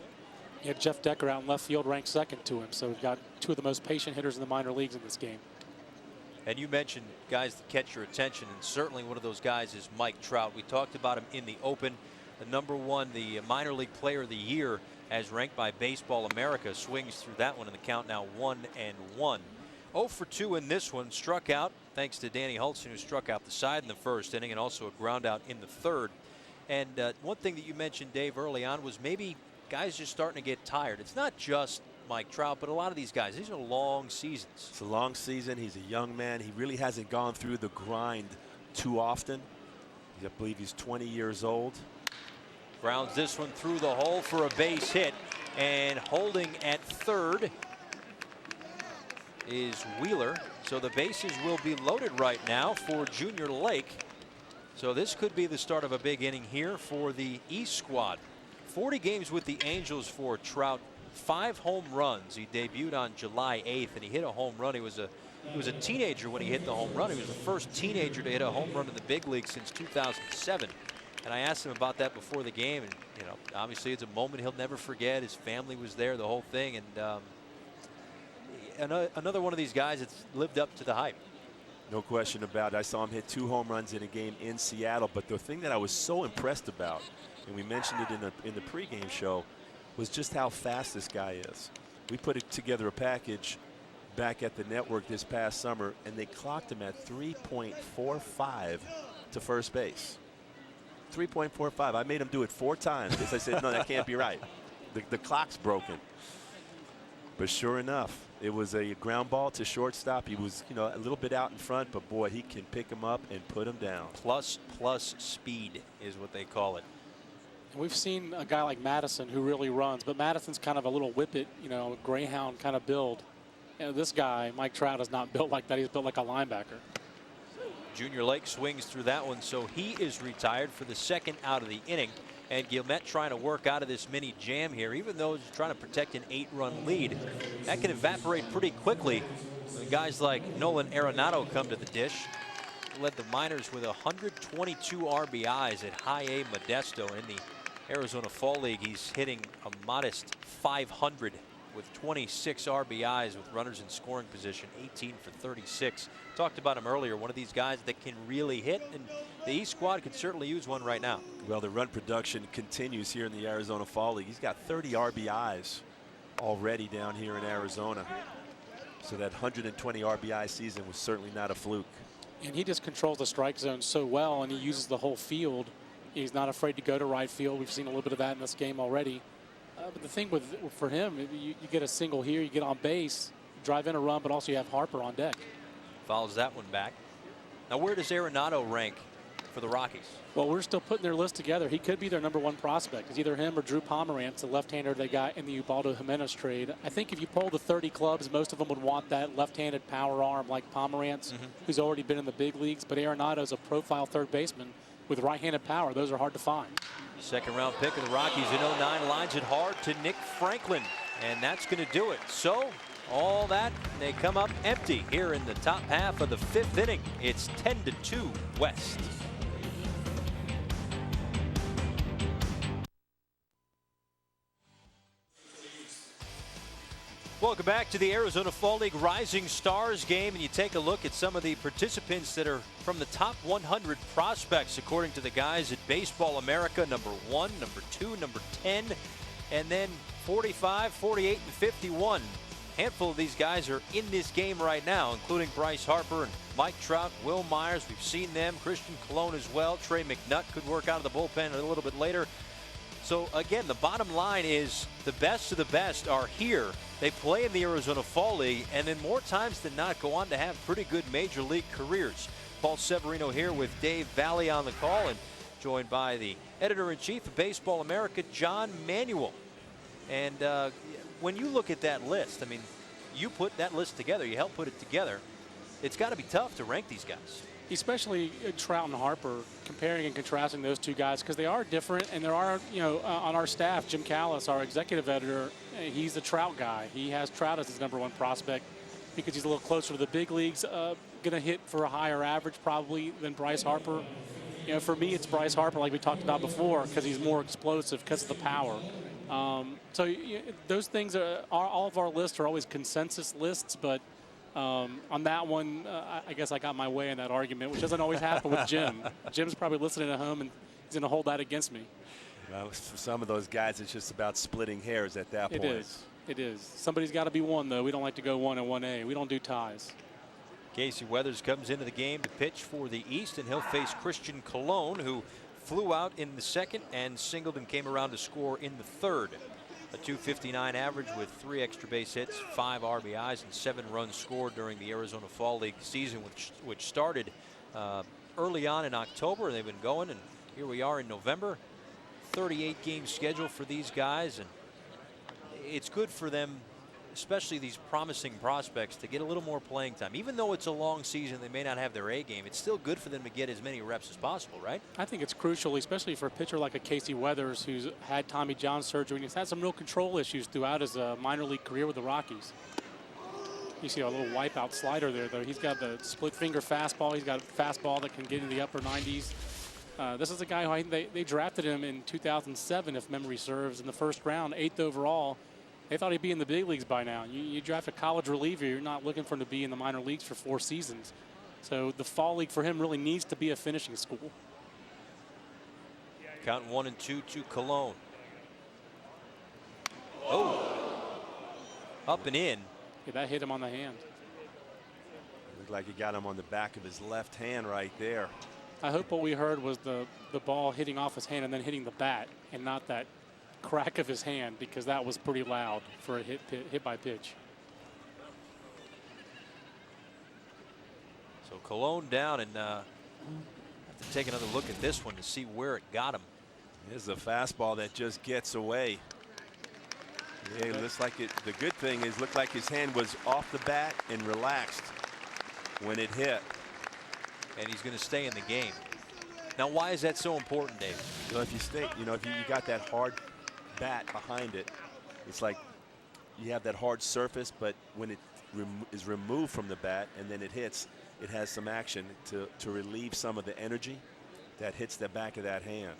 Yeah, Jeff Decker out in left field ranked second to him. So we've got 2 of the most patient hitters in the minor leagues in this game. And you mentioned guys that catch your attention, and certainly one of those guys is Mike Trout. We talked about him in the open. The #1, the minor league player of the year, as ranked by Baseball America, swings through that one in the count now 1-1. 0 for 2 in this one. Struck out thanks to Danny Hultzen, who struck out the side in the first inning, and also a ground out in the third. And one thing that you mentioned, Dave, early on was maybe guys just starting to get tired. It's not just Mike Trout, but a lot of these guys, these are long seasons. It's a long season. He's a young man. He really hasn't gone through the grind too often. I believe he's 20 years old. Grounds this one through the hole for a base hit. And holding at third is Wheeler. So the bases will be loaded right now for Junior Lake. So this could be the start of a big inning here for the East squad. 40 games with the Angels for Trout. 5 home runs. He debuted on July 8th, and he hit a home run. He was a teenager when he hit the home run. He was the first teenager to hit a home run in the big league since 2007. And I asked him about that before the game, and you know, obviously it's a moment he'll never forget. His family was there, the whole thing, and another one of these guys that's lived up to the hype. No question about it. I saw him hit 2 home runs in a game in Seattle. But the thing that I was so impressed about, and we mentioned it in the pregame show, was just how fast this guy is. We put together a package back at the network this past summer, and they clocked him at 3.45 to first base. 3.45. I made him do it 4 times because I said, no, that can't be right. The clock's broken. But sure enough, it was a ground ball to shortstop. He was, you know, a little bit out in front, but boy, he can pick him up and put him down. Plus speed is what they call it. We've seen a guy like Madison who really runs, but Madison's kind of a little whippet, you know, greyhound kind of build. And this guy, Mike Trout, is not built like that. He's built like a linebacker. Junior Lake swings through that one, so he is retired for the second out of the inning. And Guillemette trying to work out of this mini jam here, even though he's trying to protect an 8-run lead. That can evaporate pretty quickly when guys like Nolan Arenado come to the dish. Led the minors with 122 RBIs at High A Modesto in the Arizona Fall League. He's hitting a modest 500 with 26 RBIs with runners in scoring position, 18 for 36. Talked about him earlier, one of these guys that can really hit, and the East squad could certainly use one right now. Well, the run production continues here in the Arizona Fall League. He's got 30 RBIs already down here in Arizona. So that 120 RBI season was certainly not a fluke. And he just controls the strike zone so well, and he uses the whole field. He's not afraid to go to right field. We've seen a little bit of that in this game already. But the thing for him, you get a single here, you get on base, drive in a run, but also you have Harper on deck. Fouls that one back. Now, where does Arenado rank for the Rockies? Well, we're still putting their list together. He could be their #1 prospect. It's either him or Drew Pomerantz, the left-hander they got in the Ubaldo Jimenez trade. I think if you poll the 30 clubs, most of them would want that left-handed power arm like Pomerantz, who's already been in the big leagues. But Arenado's a profile third baseman with right-handed power. Those are hard to find. Second round pick of the Rockies in 09 lines it hard to Nick Franklin, and that's going to do it. So all that, they come up empty here in the top half of the 5th inning. It's 10-2 West. Welcome back to the Arizona Fall League Rising Stars game, and you take a look at some of the participants that are from the top 100 prospects according to the guys at Baseball America, #1, #2, #10, and then 45, 48, and 51. A handful of these guys are in this game right now, including Bryce Harper and Mike Trout, Will Myers. We've seen them. Christian Colon as well. Trey McNutt could work out of the bullpen a little bit later. So again, the bottom line is the best of the best are here. They play in the Arizona Fall League, and then more times than not go on to have pretty good major league careers. Paul Severino here with Dave Valley on the call, and joined by the editor-in-chief of Baseball America, John Manuel. And when you look at that list, I mean, you put that list together, you helped put it together. It's got to be tough to rank these guys. Especially Trout and Harper, comparing and contrasting those two guys, because they are different. And there are, you know, on our staff, Jim Callis, our executive editor, he's the Trout guy. He has Trout as his #1 prospect because he's a little closer to the big leagues, going to hit for a higher average probably than Bryce Harper. You know, for me, it's Bryce Harper, like we talked about before, because he's more explosive because of the power. So those things are all of our lists are always consensus lists, but on that one, I guess I got my way in that argument, which doesn't always happen with Jim. Jim's probably listening at home, and he's going to hold that against me. Well, for some of those guys, it's just about splitting hairs at that point. It is. It is. Somebody's got to be one, though. We don't like to go 1 and 1A. We don't do ties. Casey Weathers comes into the game to pitch for the East, and he'll face Christian Colon, who flew out in the second and singled and came around to score in the third. A .259 average with 3 extra base hits, 5 RBIs, and 7 runs scored during the Arizona Fall League season, which started early on in October. They've been going, and here we are in November. 38 game schedule for these guys, and it's good for them, especially these promising prospects, to get a little more playing time. Even though it's a long season, they may not have their A game. It's still good for them to get as many reps as possible, right? I think it's crucial, especially for a pitcher like a Casey Weathers, who's had Tommy John surgery and he's had some real control issues throughout his minor league career with the Rockies. You see a little wipeout slider there, though. He's got the split finger fastball. He's got a fastball that can get into the upper 90s. This is a guy who they drafted him in 2007, if memory serves, in the first round, 8th overall. They thought he'd be in the big leagues by now. You draft a college reliever, you're not looking for him to be in the minor leagues for 4 seasons. So the fall league for him really needs to be a finishing school. Count 1-2 to Cologne. Oh, up and in. Yeah, that hit him on the hand. Looked like he got him on the back of his left hand right there. I hope what we heard was the ball hitting off his hand and then hitting the bat, and not that crack of his hand, because that was pretty loud for a hit by pitch. So Cologne down, and have to take another look at this one to see where it got him. Here's a fastball that just gets away. Yeah, it looks like it. The good thing is, looked like his hand was off the bat and relaxed when it hit. And he's going to stay in the game. Now, why is that so important, Dave? Well, if you stay, if you got that hard bat behind it, it's like you have that hard surface, but when it is removed from the bat and then it hits, it has some action to relieve some of the energy that hits the back of that hand.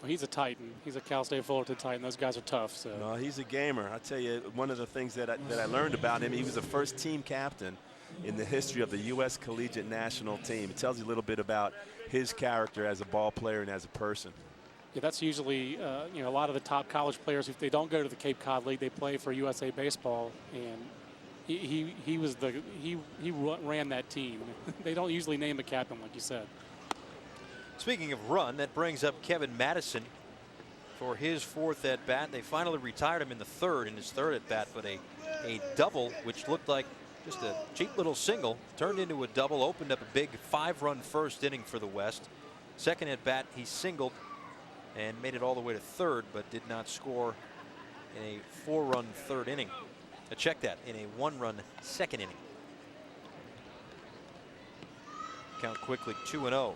Well, he's a Titan. He's a Cal State Fullerton Titan. Those guys are tough. So. No, he's a gamer. I tell you, one of the things that I learned about him, he was the first team captain in the history of the U.S. Collegiate National Team. It tells you a little bit about his character as a ball player and as a person. Yeah, that's usually, a lot of the top college players, if they don't go to the Cape Cod League, they play for USA Baseball, and he ran that team. They don't usually name a captain, like you said. Speaking of run, that brings up Kevin Madison for his 4th at bat. They finally retired him in the 3rd, in his 3rd at bat, but a double, which looked like just a cheap little single, turned into a double, opened up a big 5-run first inning for the West. 2nd at bat, he singled and made it all the way to 3rd, but did not score in a 4-run 3rd inning. Check that, in a 1-run 2nd inning. Count quickly 2-0.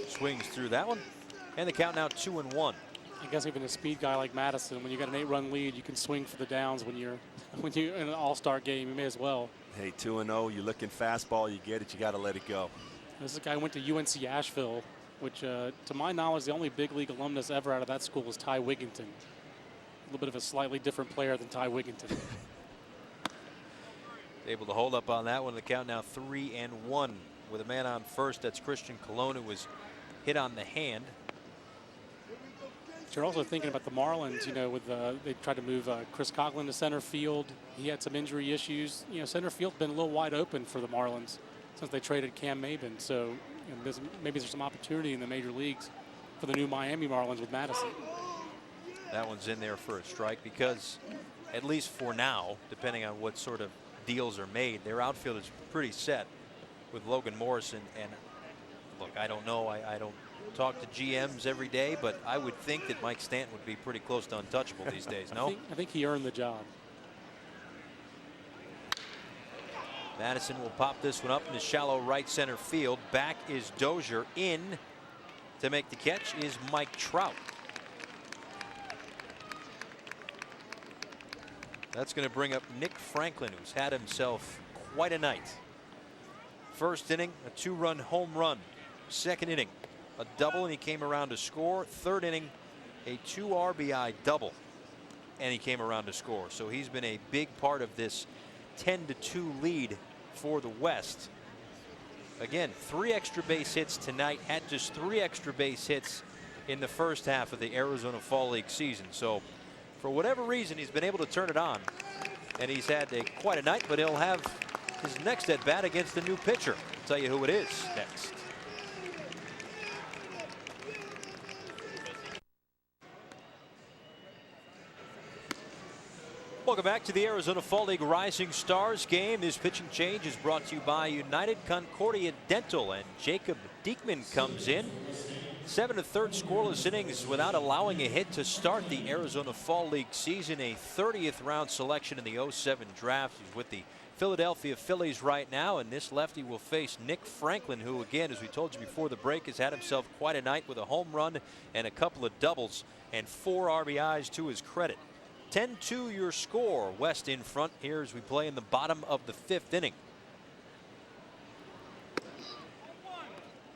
Swings through that one, and the count now 2-1. I guess even a speed guy like Madison, when you got an 8-run lead, you can swing for the downs. When you're in an all-star game, you may as well. Hey, 2-0, you're looking fastball, you get it, you got to let it go. This is a guy who went to UNC Asheville, which, to my knowledge, the only big league alumnus ever out of that school was Ty Wigginton. A little bit of a slightly different player than Ty Wigginton. Able to hold up on that one. The count now 3-1 with a man on first. That's Christian Colon, who was hit on the hand. But you're also thinking about the Marlins, with they tried to move Chris Coughlin to center field. He had some injury issues. Center field's been a little wide open for the Marlins since they traded Cam Maben. So maybe there's some opportunity in the major leagues for the new Miami Marlins with Madison. That one's in there for a strike because, at least for now, depending on what sort of deals are made, their outfield is pretty set with Logan Morrison. And look, I don't know. I don't talk to GMs every day, but I would think that Mike Stanton would be pretty close to untouchable these days. No? I think he earned the job. Madison will pop this one up in the shallow right center field. Back is Dozier. In to make the catch is Mike Trout. That's going to bring up Nick Franklin, who's had himself quite a night. First inning, a 2-run home run. 2nd inning, a double, and he came around to score. 3rd inning, a 2 RBI double, and he came around to score. So he's been a big part of this 10-2 lead for the West. Again, 3 extra base hits tonight. Had just 3 extra base hits in the first half of the Arizona Fall League season. So for whatever reason, he's been able to turn it on, and he's had quite a night, but he'll have his next at bat against the new pitcher. I'll tell you who it is next. Welcome back to the Arizona Fall League Rising Stars game. This pitching change is brought to you by United Concordia Dental, and Jacob Diekman comes in. 7 1/3 scoreless innings without allowing a hit to start the Arizona Fall League season. A 30th round selection in the '07 draft. He's with the Philadelphia Phillies right now, and this lefty will face Nick Franklin, who, again, as we told you before the break, has had himself quite a night with a home run and a couple of doubles and 4 RBIs to his credit. 10-2 your score. West in front here as we play in the bottom of the 5th inning.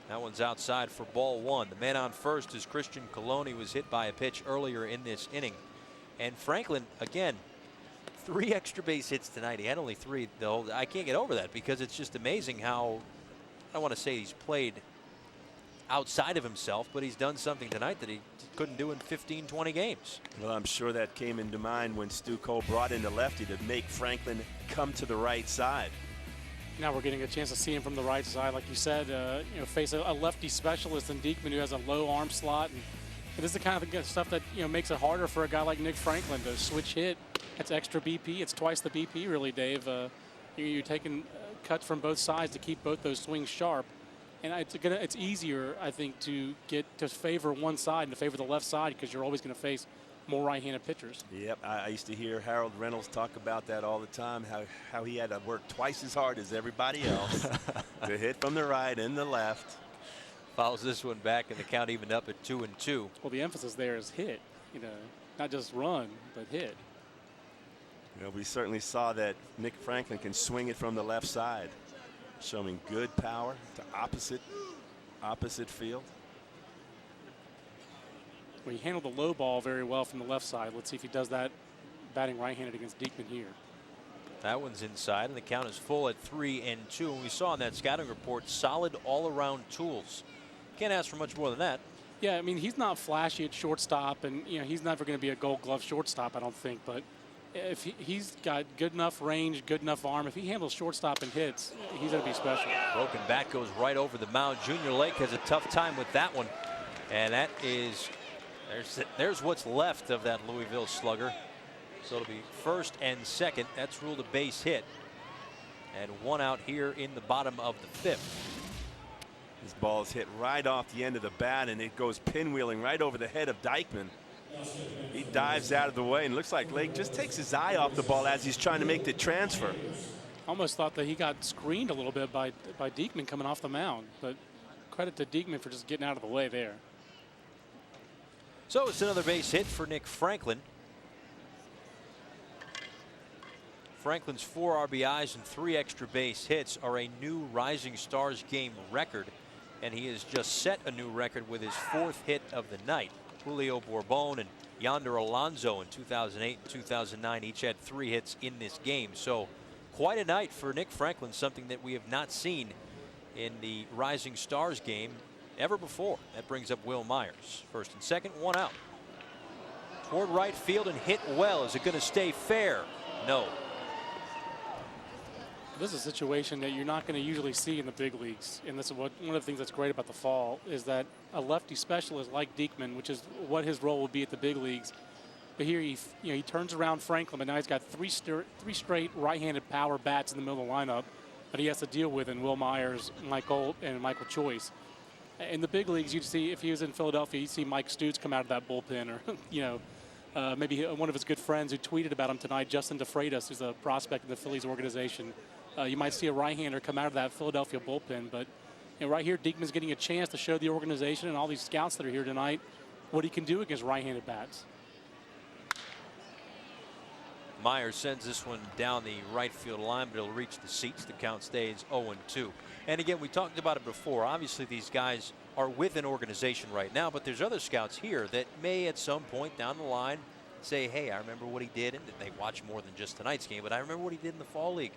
That one's outside for ball 1. The man on first is Christian Colon. He was hit by a pitch earlier in this inning. And Franklin, again, 3 extra base hits tonight. He had only 3 though. I can't get over that because it's just amazing how, I don't want to say he's played outside of himself, but he's done something tonight that he couldn't do in 15-20 games. Well, I'm sure that came into mind when Stu Cole brought in the lefty to make Franklin come to the right side. Now we're getting a chance to see him from the right side, like you said, face a lefty specialist in Diekman who has a low arm slot. And this is the kind of stuff that makes it harder for a guy like Nick Franklin to switch hit. That's extra BP. It's twice the BP, really, Dave. You're taking cuts from both sides to keep both those swings sharp. And it's easier, I think, to get to favor one side and to favor the left side because you're always going to face more right-handed pitchers. Yep, I used to hear Harold Reynolds talk about that all the time, how he had to work twice as hard as everybody else to hit from the right and the left. Fouls this one back, and the count evened up at 2-2. Well, the emphasis there is hit, not just run, but hit. We certainly saw that Nick Franklin can swing it from the left side, showing good power to opposite field. Well, he handled the low ball very well from the left side. Let's see if he does that batting right-handed against Diekman here. That one's inside, and the count is full at 3-2. And we saw in that scouting report solid all-around tools. Can't ask for much more than that. Yeah, I mean, he's not flashy at shortstop, and he's never going to be a Gold Glove shortstop, I don't think. But if he's got good enough range, good enough arm, if he handles shortstop and hits, he's going to be special. Broken bat goes right over the mound. Junior Lake has a tough time with that one, and that is. There's what's left of that Louisville slugger. So it'll be first and second. That's ruled a base hit. And 1 out here in the bottom of the 5th. This ball is hit right off the end of the bat, and it goes pinwheeling right over the head of Diekman. He dives out of the way, and looks like Lake just takes his eye off the ball as he's trying to make the transfer. Almost thought that he got screened a little bit by Diekman coming off the mound. But credit to Diekman for just getting out of the way there. So it's another base hit for Nick Franklin. Franklin's 4 RBIs and 3 extra base hits are a new Rising Stars game record, and he has just set a new record with his 4th hit of the night. Julio Bourbon and Yonder Alonso in 2008 and 2009 each had 3 hits in this game. So quite a night for Nick Franklin, something that we have not seen in the Rising Stars game ever before. That brings up Will Myers. First and second, 1 out. Toward right field and hit well. Is it going to stay fair? No. This is a situation that you're not going to usually see in the big leagues. And this is one of the things that's great about the fall is that a lefty specialist like Diekman, which is what his role would be at the big leagues. But here he turns around Franklin, but now he's got three straight right-handed power bats in the middle of the lineup that he has to deal with in Will Myers, Mike Holt, and Michael Choice. In the big leagues, you'd see, if he was in Philadelphia, you'd see Mike Stutes come out of that bullpen, or maybe one of his good friends who tweeted about him tonight, Justin DeFreitas, who's a prospect in the Phillies organization. You might see a right-hander come out of that Philadelphia bullpen, but right here, Diekman's getting a chance to show the organization and all these scouts that are here tonight what he can do against right-handed bats. Myers sends this one down the right field line, but it'll reach the seats. The count stays 0-2. And again, we talked about it before. Obviously, these guys are with an organization right now, but there's other scouts here that may at some point down the line say, hey, I remember what he did. And they watch more than just tonight's game, but I remember what he did in the Fall League,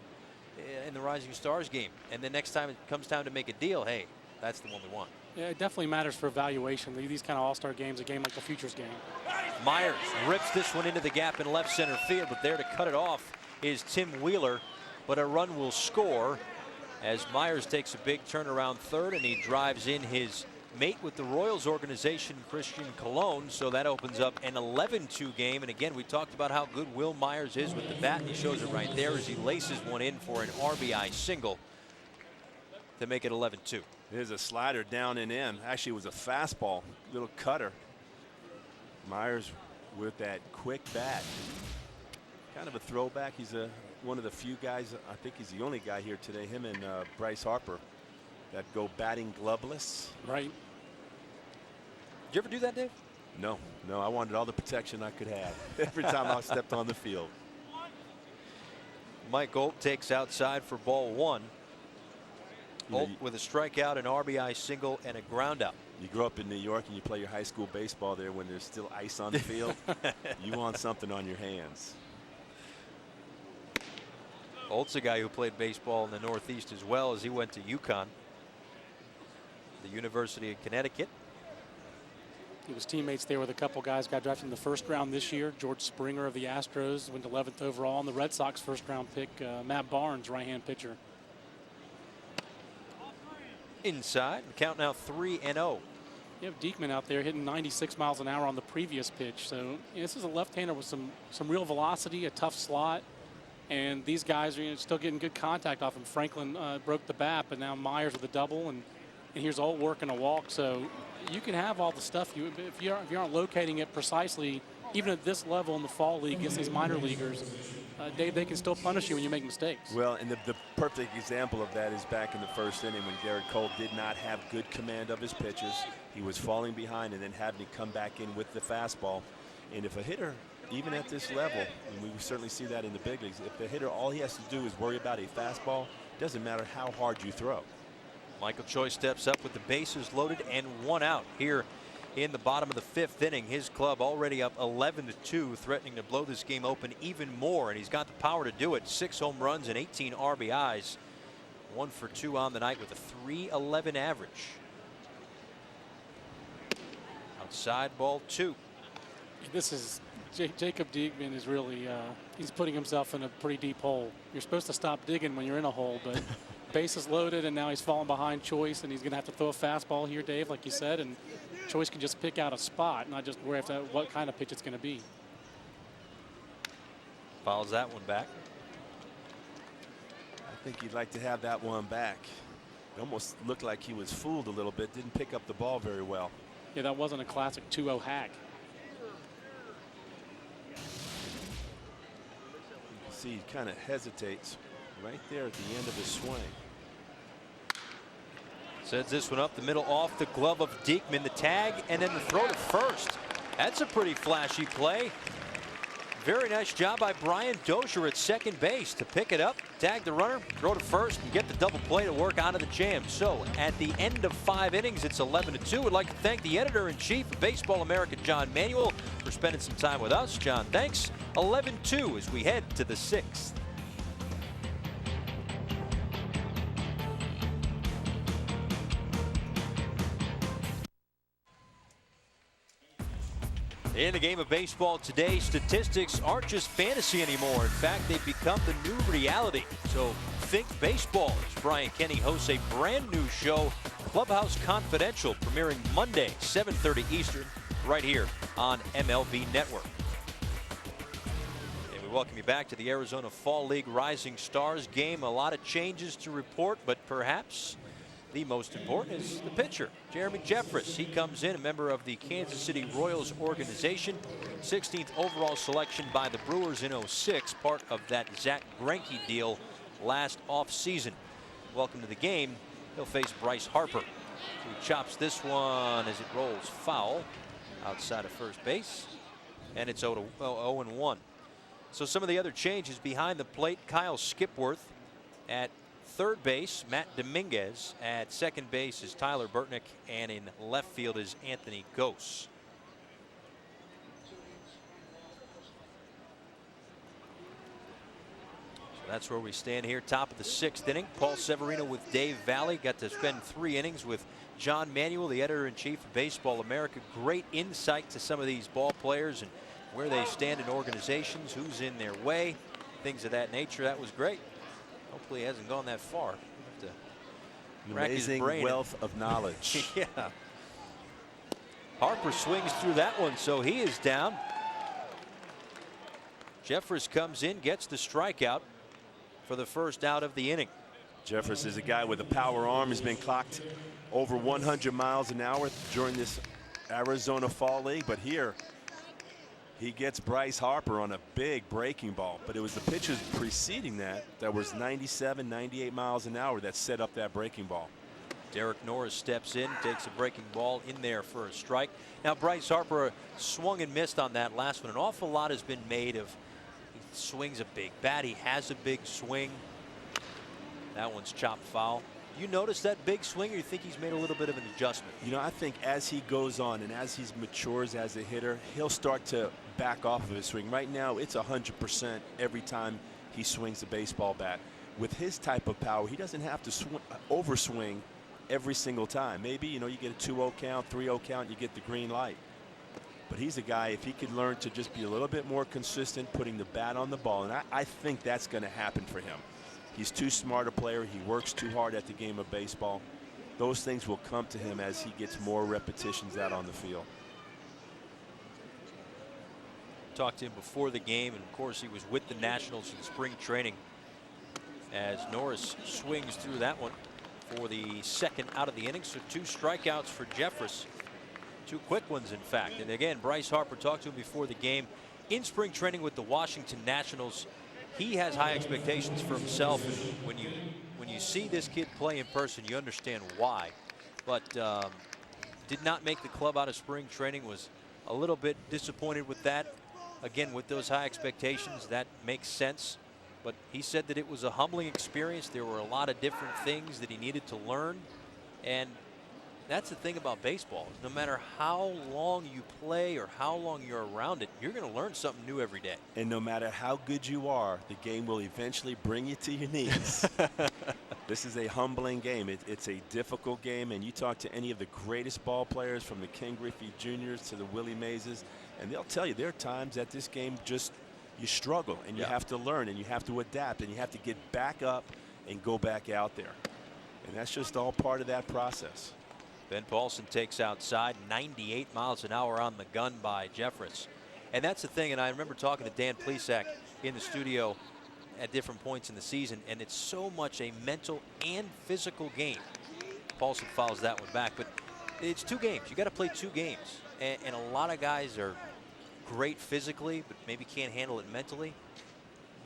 in the Rising Stars game. And the next time it comes time to make a deal, hey, that's the one we want. Yeah, it definitely matters for evaluation. These kind of all-star games, a game like the Futures game. Myers rips this one into the gap in left center field, but there to cut it off is Tim Wheeler. But a run will score as Myers takes a big turn around third, and he drives in his mate with the Royals organization, Christian Colon, so that opens up an 11-2 game. And again, we talked about how good Will Myers is with the bat, and he shows it right there as he laces one in for an RBI single to make it 11-2. There's a slider down and in. Actually, it was a fastball, little cutter. Myers with that quick bat. Kind of a throwback. He's one of the few guys, I think he's the only guy here today, him and Bryce Harper, that go batting gloveless. Right. Did you ever do that, Dave? No, I wanted all the protection I could have every time I stepped on the field. Mike Olt takes outside for ball one. Olt with a strikeout, an RBI single, and a ground out. You grow up in New York and you play your high school baseball there when there's still ice on the field. You want something on your hands. Olt's a guy who played baseball in the Northeast as well, as he went to UConn, the University of Connecticut. He was teammates there with a couple guys got drafted in the first round this year. George Springer of the Astros went 11th overall, and the Red Sox first round pick, Matt Barnes, right-hand pitcher. Inside, count now 3-0. You have Diekman out there hitting 96 miles an hour on the previous pitch. So this is a left-hander with some real velocity, a tough slot. And these guys are still getting good contact off him. Franklin broke the bat, but now Myers with a double, and here's Olt working a walk. So you can have all the stuff. If you aren't locating it precisely, even at this level in the fall league against these minor leaguers, Dave, they can still punish you when you make mistakes. Well, and the perfect example of that is back in the first inning when Gerrit Cole did not have good command of his pitches. He was falling behind and then having to come back in with the fastball. And if a hitter, even at this level, and we certainly see that in the big leagues, if the hitter, all he has to do is worry about a fastball, doesn't matter how hard you throw. Michael Choi steps up with the bases loaded and one out here in the bottom of the fifth inning. His club already up 11-2, threatening to blow this game open even more, and he's got the power to do it. 6 home runs and 18 RBIs. 1 for 2 on the night with a .311 average. Outside ball 2. This is Jacob Diekman is really he's putting himself in a pretty deep hole. You're supposed to stop digging when you're in a hole, but bases loaded, and now he's falling behind Choice, and he's going to have to throw a fastball here, Dave, like you said, and Choice can just pick out a spot, not just worry about what kind of pitch it's going to be. Fouls that one back. I think he'd like to have that one back. It almost looked like he was fooled a little bit, didn't pick up the ball very well. Yeah, that wasn't a classic 2-0 hack. You can see he kind of hesitates right there at the end of his swing. Sends this one up the middle off the glove of Diekman. The tag and then the throw to first. That's a pretty flashy play. Very nice job by Brian Dozier at second base to pick it up, tag the runner, throw to first, and get the double play to work out of the jam. So at the end of 5 innings, it's 11-2. I'd like to thank the editor-in-chief of Baseball America, John Manuel, for spending some time with us. John, thanks. 11-2 as we head to the 6th. In the game of baseball today, statistics aren't just fantasy anymore. In fact, they've become the new reality. So think baseball as Brian Kenny hosts a brand new show, Clubhouse Confidential, premiering Monday, 7:30 Eastern, right here on MLB Network. And we welcome you back to the Arizona Fall League Rising Stars game. A lot of changes to report, but perhaps the most important is the pitcher, Jeremy Jeffress. He comes in, a member of the Kansas City Royals organization, 16th overall selection by the Brewers in '06, part of that Zach Greinke deal last offseason. Welcome to the game. He'll face Bryce Harper, who chops this one as it rolls foul outside of first base, and it's 0-1. So some of the other changes behind the plate: Kyle Skipworth at third base, Matt Dominguez. At second base is Tyler Burtnick, and in left field is Anthony Gose. So that's where we stand here, top of the 6th inning. Paul Severino with Dave Valley got to spend 3 innings with John Manuel, the editor-in-chief of Baseball America. Great insight to some of these ball players and where they stand in organizations, who's in their way, things of that nature. That was great. Hopefully he hasn't gone that far. We'll have to rack his Amazing brain. wealth of knowledge. Yeah. Harper swings through that one, so he is down. Jeffress comes in, gets the strikeout for the first out of the inning. Jeffress is a guy with a power arm. He's been clocked over 100 miles an hour during this Arizona Fall League, but here he gets Bryce Harper on a big breaking ball. But it was the pitches preceding that was 97, 98 miles an hour that set up that breaking ball. Derek Norris steps in, takes a breaking ball in there for a strike. Now Bryce Harper swung and missed on that last one. An awful lot has been made of, he swings a big bat, he has a big swing. That one's chopped foul. You notice that big swing, or you think he's made a little bit of an adjustment? You know, I think as he goes on and as he matures as a hitter, he'll start to back off of his swing. Right now, it's 100% every time he swings the baseball bat. With his type of power, he doesn't have to overswing every single time. Maybe, you know, you get a 2-0 count, 3-0 count, you get the green light. But he's a guy, if he could learn to just be a little bit more consistent, putting the bat on the ball, and I think that's going to happen for him. He's too smart a player. He works too hard at the game of baseball. Those things will come to him as he gets more repetitions out on the field. Talked to him before the game, and of course he was with the Nationals in spring training as Norris swings through that one for the second out of the inning. So 2 strikeouts for Jeffress. 2 quick ones, in fact. And again, Bryce Harper talked to him before the game in spring training with the Washington Nationals. He has high expectations for himself. When you see this kid play in person, you understand why. But did not make the club out of spring training. Was a little bit disappointed with that. Again, with those high expectations, that makes sense. But he said that it was a humbling experience. There were a lot of different things that he needed to learn. And that's the thing about baseball. No matter how long you play or how long you're around it, you're going to learn something new every day. And no matter how good you are, the game will eventually bring you to your knees. This is a humbling game. It's a difficult game. And you talk to any of the greatest ball players, from the Ken Griffey Jr.'s to the Willie Mazes, and they'll tell you there are times that this game just, you struggle, and you have to learn, and you have to adapt, and you have to get back up and go back out there. And that's just all part of that process. Ben Paulson takes outside, 98 miles an hour on the gun by Jeffress. And that's the thing, and I remember talking to Dan Plesac in the studio at different points in the season, and it's so much a mental and physical game. Paulson follows that one back, but it's 2 games. You got to play 2 games. And a lot of guys are great physically, but maybe can't handle it mentally.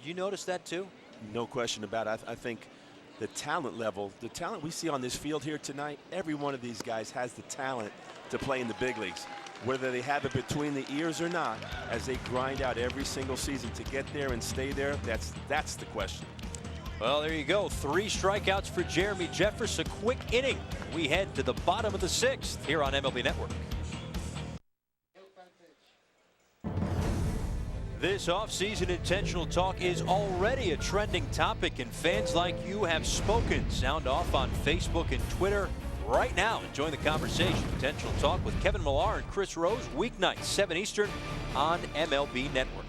You notice that too? No question about it. I think the talent level, the talent we see on this field here tonight, every one of these guys has the talent to play in the big leagues. Whether they have it between the ears or not, as they grind out every single season to get there and stay there, that's the question. Well, there you go. 3 strikeouts for Jeremy Jeffress. A quick inning. We head to the bottom of the 6th here on MLB Network. This offseason intentional talk is already a trending topic, and fans like you have spoken. Sound off on Facebook and Twitter right now and join the conversation. Intentional talk with Kevin Millar and Chris Rose, weeknights 7 Eastern on MLB Network.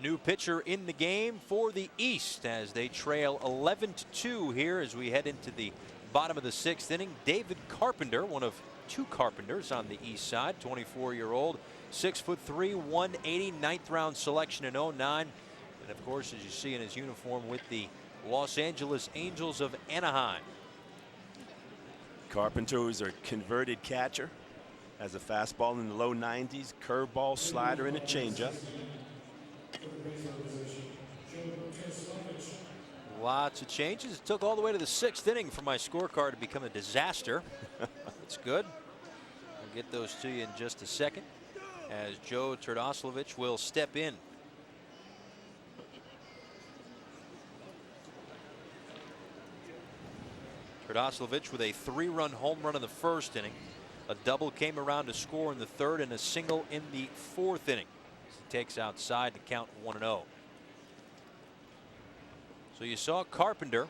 New pitcher in the game for the East as they trail 11-2 here as we head into the bottom of the 6th inning. David Carpenter, one of 2 Carpenters on the East side, 24-year-old. 6'3", 180, 9th round selection in 09. And of course, as you see in his uniform with the Los Angeles Angels of Anaheim. Carpenter, who's a converted catcher, has a fastball in the low 90s, curveball, slider, and a changeup. Lots of changes. It took all the way to the 6th inning for my scorecard to become a disaster. That's good. I'll get those to you in just a second, as Joe Turdoslavich will step in. Turdoslavich with a 3-run home run in the 1st inning. A double came around to score in the 3rd, and a single in the 4th inning. He takes outside to count 1-0. So you saw Carpenter.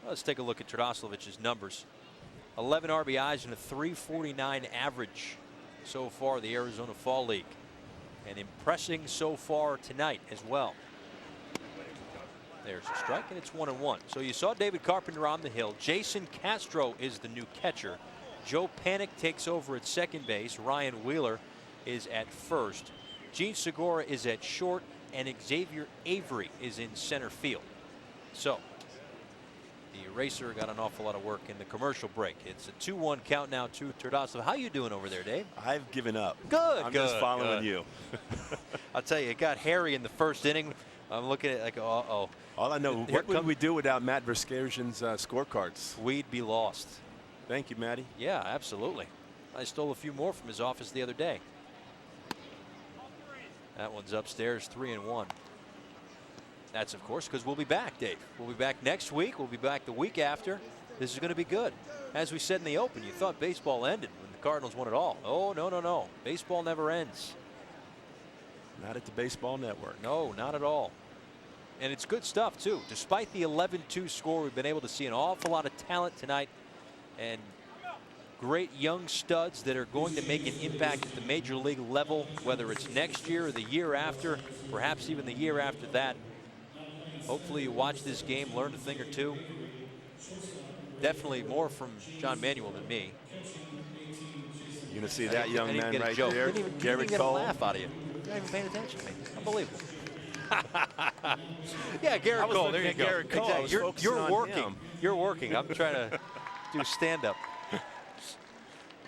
Let's take a look at Turdoslovich's numbers. 11 RBIs and a .349 average so far the Arizona Fall League, and impressing so far tonight as well. There's a strike, and it's 1-1. So you saw David Carpenter on the hill. Jason Castro is the new catcher Joe Panik takes over at second base. Ryan Wheeler is at first. Gene Segura is at short, and Xavier Avery is in center field. So the eraser got an awful lot of work in the commercial break. It's a 2-1 count now to Tardasso. How you doing over there, Dave? I've given up. Good. I'm just following you. I'll tell you, it got hairy in the first inning. I'm looking at it like, uh-oh. All I know, what would we do without Matt Verskerzen's scorecards? We'd be lost. Thank you, Matty. Yeah, absolutely. I stole a few more from his office the other day. That one's upstairs, 3-1. That's, of course, because we'll be back, Dave. We'll be back next week. We'll be back the week after. This is going to be good. As we said in the open, you thought baseball ended when the Cardinals won it all. Oh, no, no, no. Baseball never ends. Not at the Baseball Network. No, not at all. And it's good stuff, too. Despite the 11-2 score, we've been able to see an awful lot of talent tonight and great young studs that are going to make an impact at the major league level, whether it's next year or the year after, perhaps even the year after that. Hopefully you watch this game, learn a thing or two. Definitely more from John Manuel than me. You're going to see that young man right there. Gerrit Didn't even Cole. laugh out of you. You're not even paying attention to me. Unbelievable. Yeah, Gerrit Cole. There you go. Gerrit Cole. Exactly. You're working. You're working. I'm trying to do stand-up.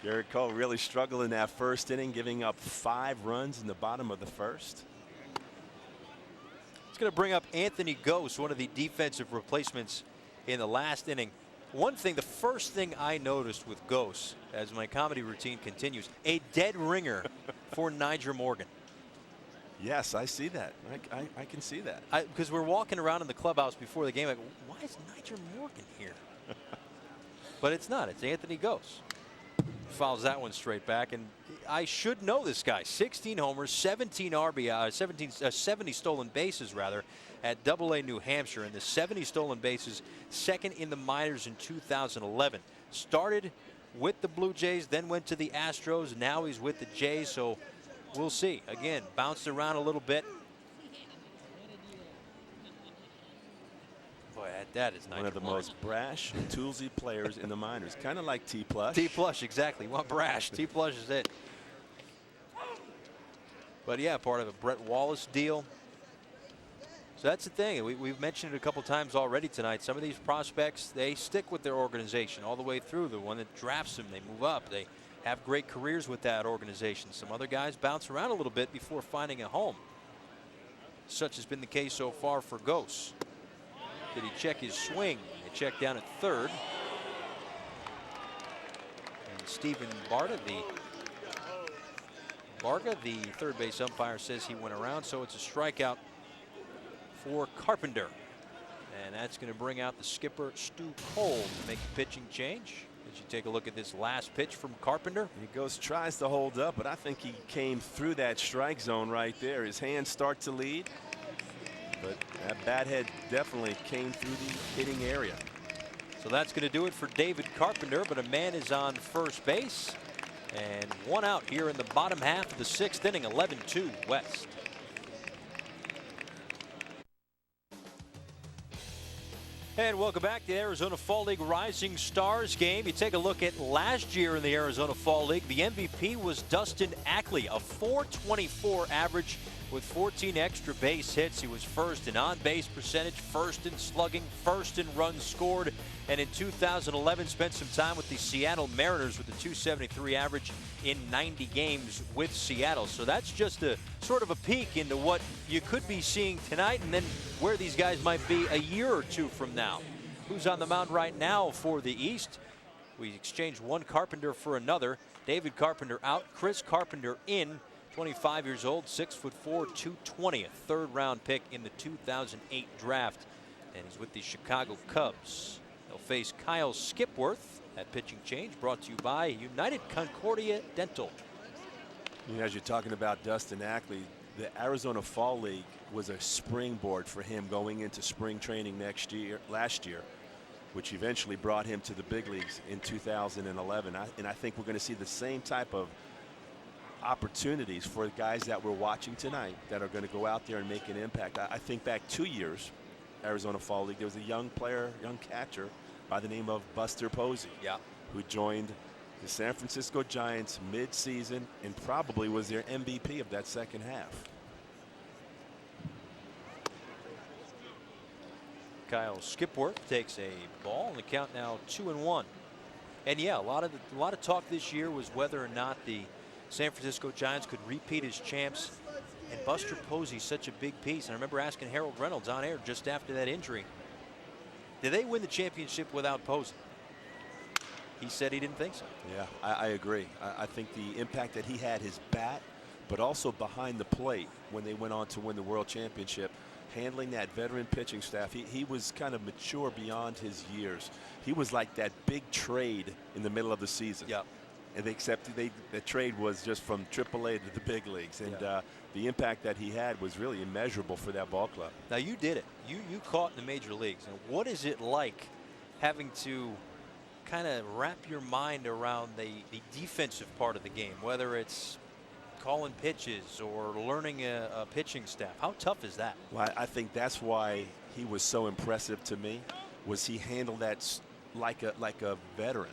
Gerrit Cole really struggled in that first inning, giving up 5 runs in the bottom of the first. It's going to bring up Anthony Gose, one of the defensive replacements in the last inning. One thing, the first thing I noticed with Gose, as my comedy routine continues, a dead ringer for Nyjer Morgan. Yes, I see that. I can see that. Because we're walking around in the clubhouse before the game, like, why is Nyjer Morgan here? But it's not. It's Anthony Gose. Fouls that one straight back, and I should know this guy. 16 homers, 17 RBI, 70 stolen bases rather, at Double-A New Hampshire, and the 70 stolen bases, second in the minors in 2011. Started with the Blue Jays, then went to the Astros. Now he's with the Jays, so we'll see. Again, bounced around a little bit. Boy, that is one of the most brash and toolsy players in the minors. Kind of like T-Plush. T-Plush, exactly. Well, brash. T-Plush is it. But yeah, part of a Brett Wallace deal. So that's the thing. We've mentioned it a couple times already tonight. Some of these prospects, they stick with their organization all the way through. The one that drafts them, they move up. They have great careers with that organization. Some other guys bounce around a little bit before finding a home. Such has been the case so far for Gose. Did he check his swing? They check down at third. And Stephen Barga, the third base umpire, says he went around, so it's a strikeout for Carpenter. And that's going to bring out the skipper, Stu Cole, to make a pitching change. As you take a look at this last pitch from Carpenter. He goes, tries to hold up, but I think he came through that strike zone right there. His hands start to lead. But that bat head definitely came through the hitting area. So that's going to do it for David Carpenter, but a man is on first base. And one out here in the bottom half of the 6th inning, 11-2 West. And welcome back to the Arizona Fall League Rising Stars game. You take a look at last year in the Arizona Fall League. The MVP was Dustin Ackley, a .424 average with 14 extra base hits. He was first in on-base percentage, first in slugging, first in runs scored, and in 2011 spent some time with the Seattle Mariners with a .273 average in 90 games with Seattle. So that's just a sort of a peek into what you could be seeing tonight, and then where these guys might be a year or two from now. Who's on the mound right now for the East? We exchanged one Carpenter for another. David Carpenter out, Chris Carpenter in. 25 years old, 6'4", 220, a third-round pick in the 2008 draft, and he's with the Chicago Cubs. They'll face Kyle Skipworth. That pitching change brought to you by United Concordia Dental. As you're talking about Dustin Ackley, the Arizona Fall League was a springboard for him going into spring training last year, which eventually brought him to the big leagues in 2011. And I think we're going to see the same type of opportunities for guys that we're watching tonight that are going to go out there and make an impact. I think back 2 years, Arizona Fall League, there was a young player, young catcher by the name of Buster Posey, who joined the San Francisco Giants mid-season and probably was their MVP of that second half. Kyle Skipworth takes a ball, and the count now 2-1. And yeah, a lot of talk this year was whether or not the San Francisco Giants could repeat as champs. And Buster Posey's such a big piece. And I remember asking Harold Reynolds on air just after that injury, did they win the championship without Posey? He said he didn't think so. Yeah, I agree. I think the impact that he had, his bat, but also behind the plate when they went on to win the World Championship, handling that veteran pitching staff, he was kind of mature beyond his years. He was like that big trade in the middle of the season. Yeah. And the trade was just from AAA to the big leagues, and the impact that he had was really immeasurable for that ball club. Now you did it. You caught in the major leagues. And what is it like having to kind of wrap your mind around the defensive part of the game, whether it's calling pitches or learning a pitching staff? How tough is that? Well, I think that's why he was so impressive to me, was he handled that like a veteran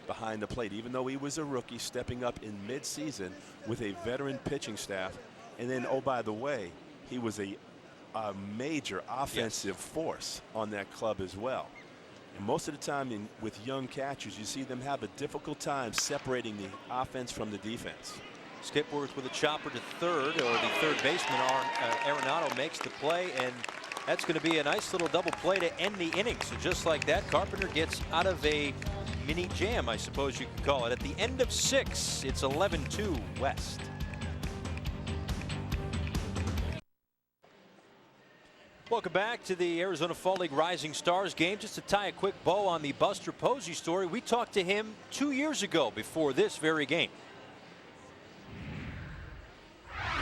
behind the plate, even though he was a rookie stepping up in mid-season with a veteran pitching staff. And then, oh, by the way, he was a major offensive force on that club as well. And most of the time with young catchers, you see them have a difficult time separating the offense from the defense. Skipworth with a chopper to third, or the third baseman, Arenado, makes the play, and that's going to be a nice little double play to end the inning. So just like that, Carpenter gets out of a mini jam, I suppose you could call it. At the end of 6, it's 11-2 West. Welcome back to the Arizona Fall League Rising Stars game. Just to tie a quick bow on the Buster Posey story, we talked to him 2 years ago before this very game.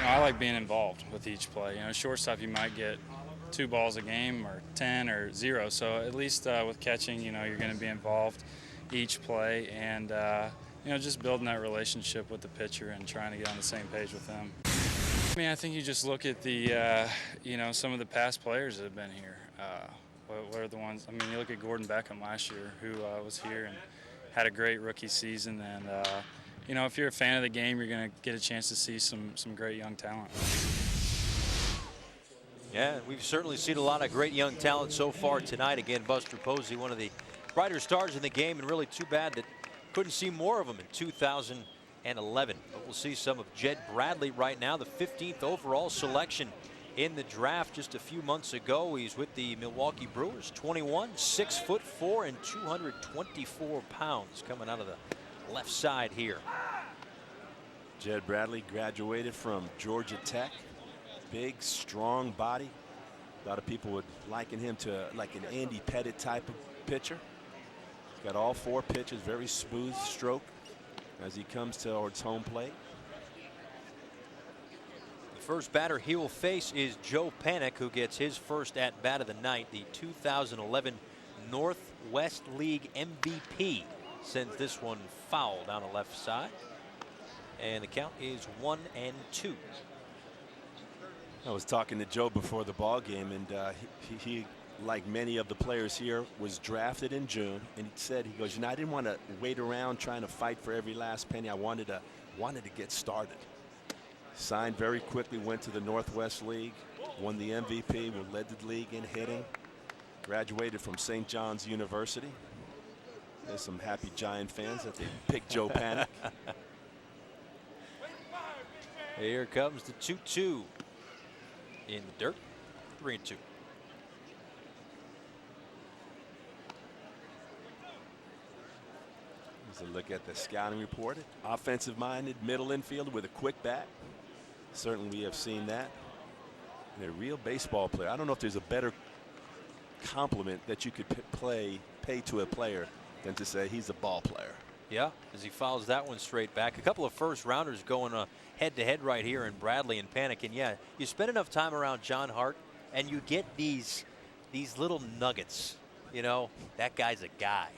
I like being involved with each play. Shortstop, you might get 2 balls a game or 10 or 0. So at least with catching, you're going to be involved each play, and just building that relationship with the pitcher and trying to get on the same page with them. I think you just look at the, some of the past players that have been here. What are the ones? You look at Gordon Beckham last year, who was here and had a great rookie season. And, if you're a fan of the game, you're going to get a chance to see some great young talent. Yeah, we've certainly seen a lot of great young talent so far tonight. Again, Buster Posey, one of the brighter stars in the game, and really too bad that couldn't see more of him in 2011. But we'll see some of Jed Bradley right now, the 15th overall selection in the draft just a few months ago. He's with the Milwaukee Brewers, 21, 6'4", and 224 pounds, coming out of the left side here. Jed Bradley graduated from Georgia Tech. Big, strong body. A lot of people would liken him to like an Andy Pettit type of pitcher. He's got all 4 pitches, very smooth stroke as he comes towards home plate. The first batter he will face is Joe Panik, who gets his first at bat of the night. The 2011 Northwest League MVP sends this one foul down the left side, and the count is 1-2. I was talking to Joe before the ball game, and he, like many of the players here, was drafted in June, and he said, he goes, I didn't want to wait around trying to fight for every last penny. I wanted to get started. Signed very quickly, went to the Northwest League, won the MVP, led the league in hitting, graduated from St. John's University. There's some happy Giant fans that they picked Joe Panik. Here comes the 2-2 in the dirt, 3-2. Here's a look at the scouting report. Offensive-minded middle infielder with a quick bat. Certainly we have seen that. And a real baseball player. I don't know if there's a better compliment that you could pay to a player than to say he's a ball player. Yeah, as he fouls that one straight back. A couple of first-rounders going head-to-head right here in Bradley and Panik. And yeah, you spend enough time around John Hart, and you get these little nuggets. That guy's a guy.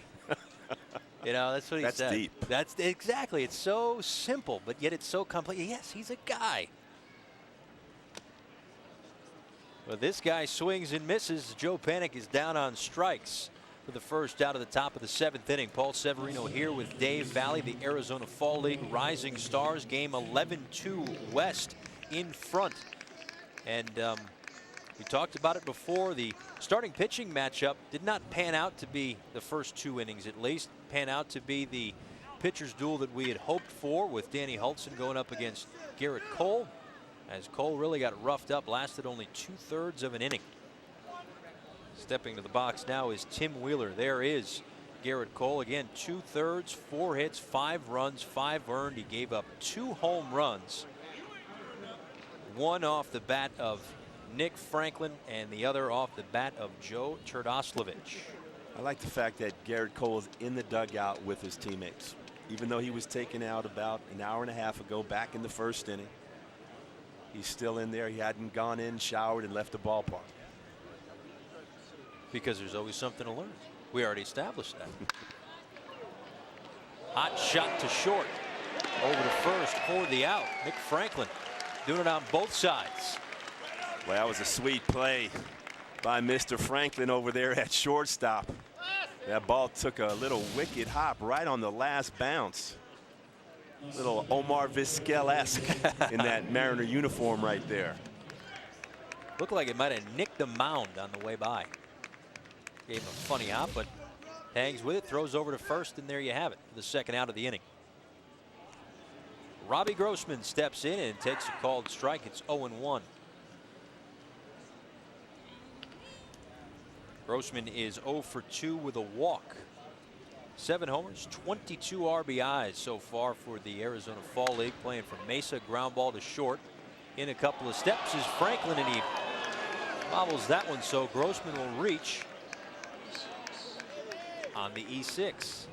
That's what he said. That's deep. That's exactly. It's so simple, but yet it's so complex. Yes, he's a guy. Well, this guy swings and misses. Joe Panik is down on strikes. for the first out of the top of the 7th inning. Paul Severino here with Dave Valley, the Arizona Fall League Rising Stars. Game 11-2 West in front. And we talked about it before. The starting pitching matchup did not pan out to be the first 2 innings, at least. Pan out to be the pitcher's duel that we had hoped for, with Danny Hultzen going up against Gerrit Cole, as Cole really got roughed up, lasted only 2/3 of an inning. Stepping to the box now is Tim Wheeler. There is Gerrit Cole again. 2/3, 4 hits, 5 runs, 5 earned. He gave up 2 home runs, 1 off the bat of Nick Franklin and the other off the bat of Joe Turdoslavich. I like the fact that Gerrit Cole is in the dugout with his teammates, even though he was taken out about an hour and a half ago back in the 1st inning. He's still in there. He hadn't gone in, showered, and left the ballpark. Because there's always something to learn. We already established that. Hot shot to short. Over to first for the out. Nick Franklin doing it on both sides. Well, that was a sweet play by Mr. Franklin over there at shortstop. That ball took a little wicked hop right on the last bounce. Little Omar Vizquel-esque in that Mariner uniform right there. Looked like it might have nicked the mound on the way by. Gave him a funny hop, but hangs with it, throws over to first, and there you have it, the 2nd out of the inning. Robbie Grossman steps in and takes a called strike. It's 0-1. Grossman is 0 for 2 with a walk. 7 homers, 22 RBIs so far for the Arizona Fall League, playing from Mesa. Ground ball to short. In a couple of steps is Franklin, and he bobbles that one, so Grossman will reach on the E6.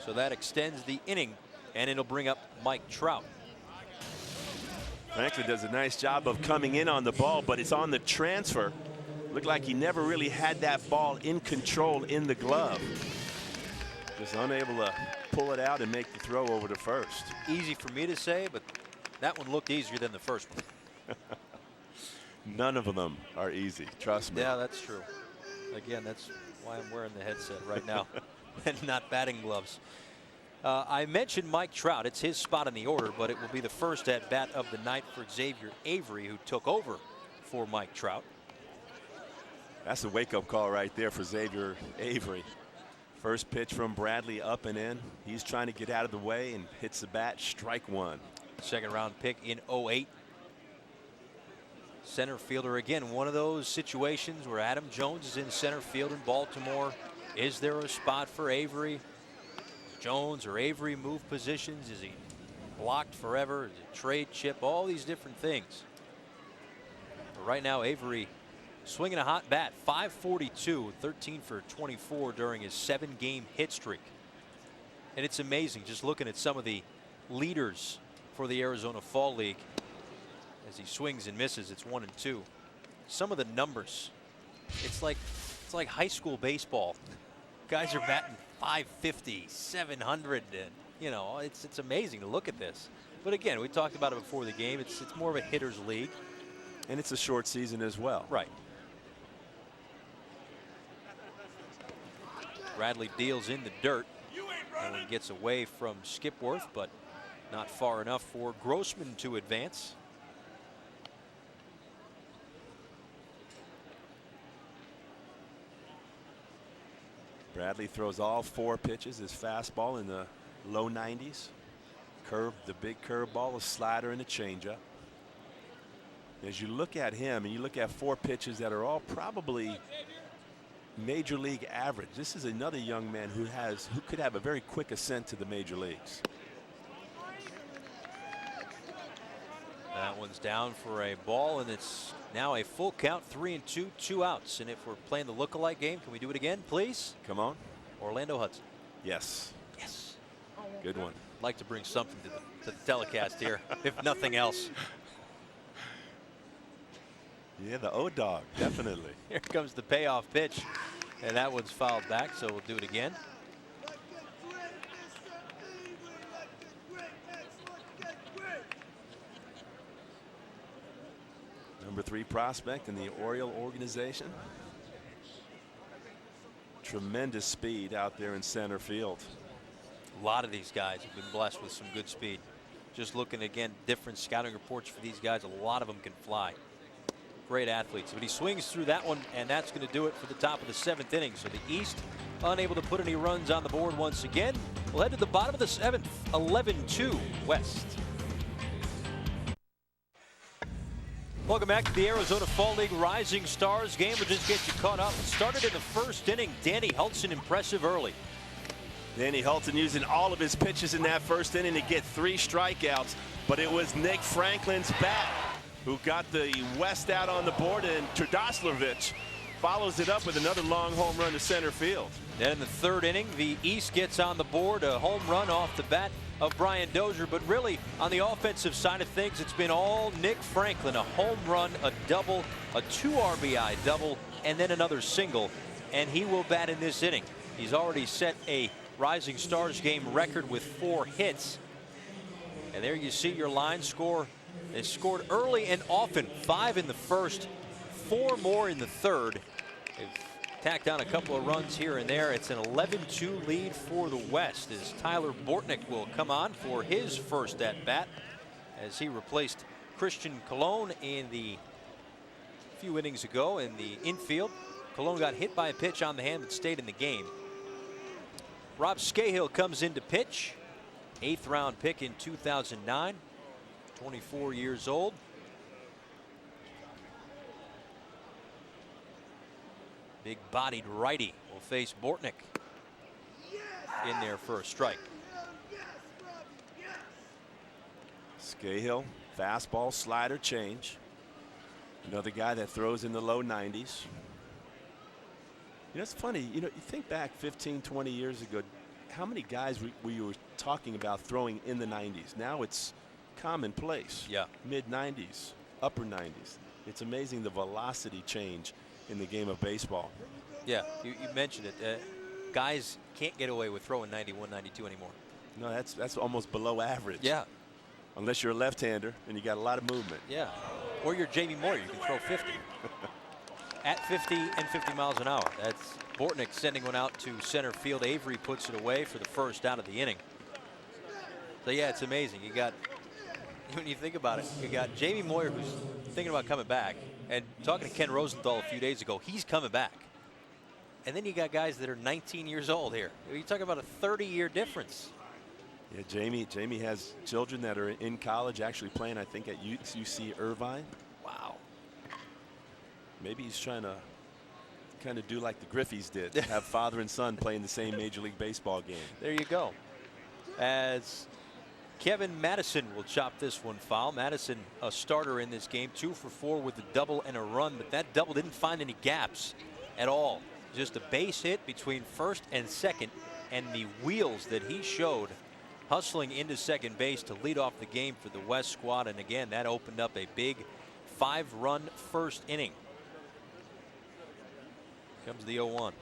So that extends the inning, and it'll bring up Mike Trout. Franklin does a nice job of coming in on the ball, but it's on the transfer. Looked like he never really had that ball in control in the glove. Just unable to pull it out and make the throw over to first. Easy for me to say, but that one looked easier than the first one. None of them are easy, trust me. Yeah, that's true. Again, that's why I'm wearing the headset right now and not batting gloves. I mentioned Mike Trout. It's his spot in the order, but it will be the first at bat of the night for Xavier Avery, who took over for Mike Trout. That's a wake-up call right there for Xavier Avery. First pitch from Bradley up and in. He's trying to get out of the way and hits the bat, strike 1. 2nd round pick in 08. Center fielder again, one of those situations where Adam Jones is in center field in Baltimore. Is there a spot for Avery? Jones or Avery move positions? Is he blocked forever? Is it trade chip? All these different things. But right now, Avery swinging a hot bat. 542, 13 for 24 during his 7-game hit streak. And it's amazing just looking at some of the leaders for the Arizona Fall League. As he swings and misses, it's 1 and 2. Some of the numbers, it's like high school baseball. Guys are batting 550, 700, and you know, it's amazing to look at this. But again, we talked about it before the game. It's more of a hitter's league, and it's a short season as well. Right. Bradley deals in the dirt. Nolan gets away from Skipworth, but not far enough for Grossman to advance. Bradley throws all 4 pitches. His fastball in the low 90s. Curve, the big curveball, a slider, and a changeup. As you look at him and you look at 4 pitches that are all probably major league average, this is another young man who could have a very quick ascent to the major leagues. That one's down for a ball, and it's now a full count, 3 and 2, 2 outs. And if we're playing the look-alike game, can we do it again, please? Come on. Orlando Hudson. Yes. Yes. Good one. I'd like to bring something to the telecast here, if nothing else. Yeah, the O-Dog, definitely. Here comes the payoff pitch, and that one's fouled back, so we'll do it again. Number 3 prospect in the Oriole organization. Tremendous speed out there in center field. A lot of these guys have been blessed with some good speed. Just looking again, different scouting reports for these guys. A lot of them can fly. Great athletes. But he swings through that one, and that's going to do it for the top of the 7th inning. So the East unable to put any runs on the board once again. We'll head to the bottom of the 7th, 11-2 West. Welcome back to the Arizona Fall League Rising Stars game. We'll just get you caught up. It started in the first inning. Danny Hultzen impressive early. Danny Hultzen using all of his pitches in that first inning to get 3 strikeouts, but it was Nick Franklin's bat who got the West out on the board, and Trdoslavich follows it up with another long home run to center field. Then in the 3rd inning, the East gets on the board, a home run off the bat of Brian Dozier. But really, on the offensive side of things, it's been all Nick Franklin. A home run, a double, a 2 RBI double, and then another single. And he will bat in this inning. He's already set a Rising Stars game record with 4 hits. And there you see your line score. They scored early and often. 5 in the first, 4 more in the 3rd. They've tacked on a couple of runs here and there. It's an 11-2 lead for the West as Tyler Bortnick will come on for his first at bat as he replaced Christian Colon in the few innings ago in the infield. Colon got hit by a pitch on the hand that stayed in the game. Rob Scahill comes in to pitch. 8th round pick in 2009. 24 years old. Big bodied righty will face Bortnick in there for a strike. Scahill, fastball, slider, change. Another guy that throws in the low 90s. You know, it's funny, you know, you think back 15, 20 years ago, how many guys we were talking about throwing in the 90s? Now it's commonplace. Yeah. Mid 90s, upper 90s. It's amazing the velocity change in the game of baseball. Yeah, you mentioned it. Guys can't get away with throwing 91, 92 anymore. No, that's almost below average. Yeah. Unless you're a left-hander and you got a lot of movement. Yeah. Or you're Jamie Moyer, you can throw 50. At 50 and 50 miles an hour. That's Bortnick sending one out to center field. Avery puts it away for the first out of the inning. So yeah, it's amazing. You got, when you think about it, you got Jamie Moyer who's thinking about coming back, and talking to Ken Rosenthal a few days ago, he's coming back. And then you got guys that are 19 years old here. You're talking about a 30-year difference. Yeah, Jamie has children that are in college, actually playing, I think, at UC Irvine. Wow. Maybe he's trying to kind of do like the Griffeys did, have father and son playing the same Major League Baseball game. There you go. As Kevin Madison will chop this one foul. Madison, a starter in this game, 2 for 4 with a double and a run, but that double didn't find any gaps at all. Just a base hit between first and second, and the wheels that he showed hustling into second base to lead off the game for the West squad. And again, that opened up a big 5-run first inning. Comes the 0-1.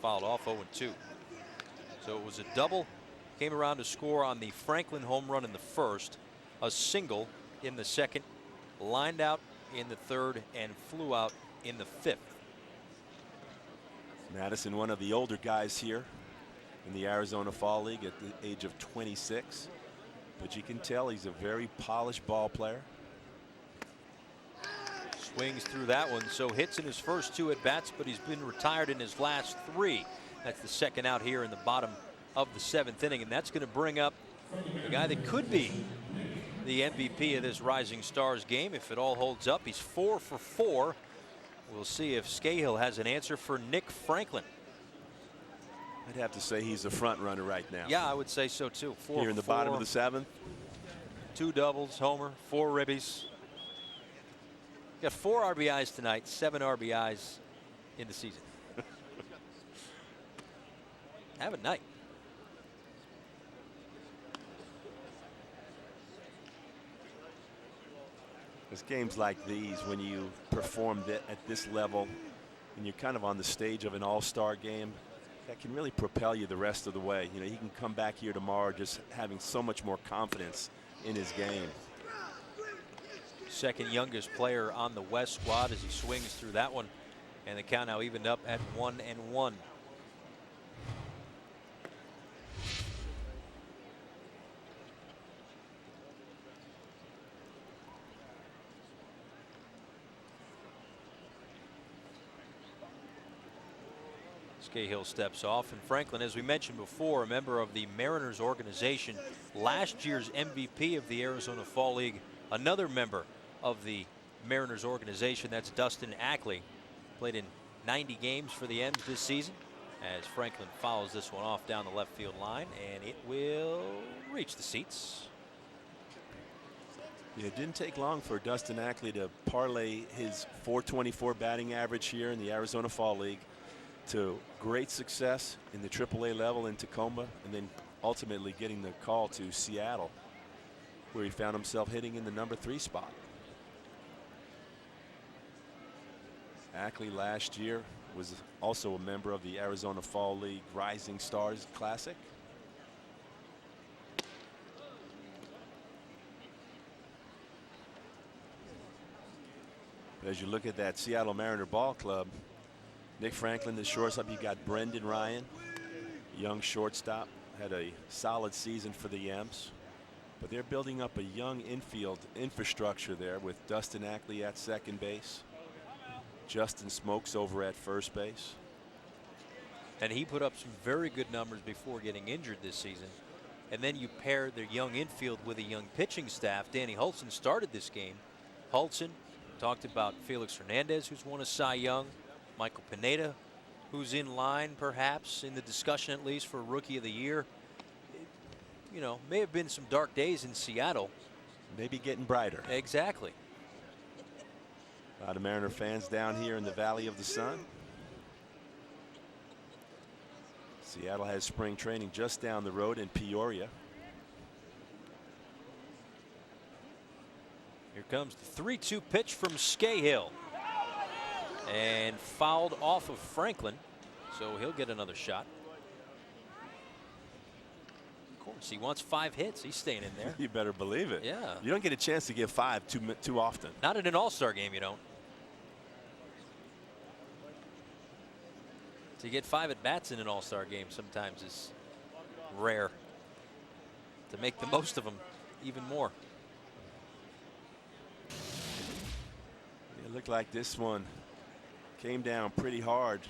Fouled off 0-2. So it was a double. Came around to score on the Franklin home run in the first, a single in the second, lined out in the third, and flew out in the 5th. Madison, one of the older guys here in the Arizona Fall League at the age of 26. But you can tell he's a very polished ball player. Swings through that one, so hits in his first 2 at bats, but he's been retired in his last 3. That's the second out here in the bottom of the 7th inning, and that's going to bring up the guy that could be the MVP of this Rising Stars game if it all holds up. He's 4 for 4. We'll see if Scahill has an answer for Nick Franklin. I'd have to say he's the front runner right now. Yeah, I would say so too. 4 here in the for 4, bottom of the 7th. 2 doubles, homer, 4 ribbies. Got 4 RBIs tonight, 7 RBIs in the season. Have a night. It's games like these when you perform at this level and you're kind of on the stage of an all-star game that can really propel you the rest of the way. You know, he can come back here tomorrow just having so much more confidence in his game. Second youngest player on the West squad as he swings through that one. And the count now evened up at 1-1. Cahill steps off, and Franklin, as we mentioned before, a member of the Mariners organization, last year's MVP of the Arizona Fall League, another member of the Mariners organization, that's Dustin Ackley, played in 90 games for the M's this season, as Franklin fouls this one off down the left field line, and it will reach the seats. Yeah, it didn't take long for Dustin Ackley to parlay his .424 batting average here in the Arizona Fall League to great success in the AAA level in Tacoma, and then ultimately getting the call to Seattle, where he found himself hitting in the #3 spot. Ackley last year was also a member of the Arizona Fall League Rising Stars Classic. But as you look at that Seattle Mariner ball club, Nick Franklin, the shortstop. You got Brendan Ryan, young shortstop, had a solid season for the M's. But they're building up a young infield infrastructure there with Dustin Ackley at second base, Justin Smokes over at first base. And he put up some very good numbers before getting injured this season. And then you pair their young infield with a young pitching staff. Danny Hultzen started this game. Hultzen talked about Felix Hernandez, who's won a Cy Young. Michael Pineda, who's in line perhaps in the discussion at least for Rookie of the Year. You know, may have been some dark days in Seattle. Maybe getting brighter. Exactly. A lot of Mariner fans down here in the Valley of the Sun. Seattle has spring training just down the road in Peoria. Here comes the 3-2 pitch from Scahill. And fouled off of Franklin, so he'll get another shot. Of course, he wants 5 hits. He's staying in there. You better believe it. Yeah. You don't get a chance to give 5 too often. Not in an all-star game, you don't. To get 5 at-bats in an all-star game sometimes is rare. To make the most of them even more. It looked like this one came down pretty hard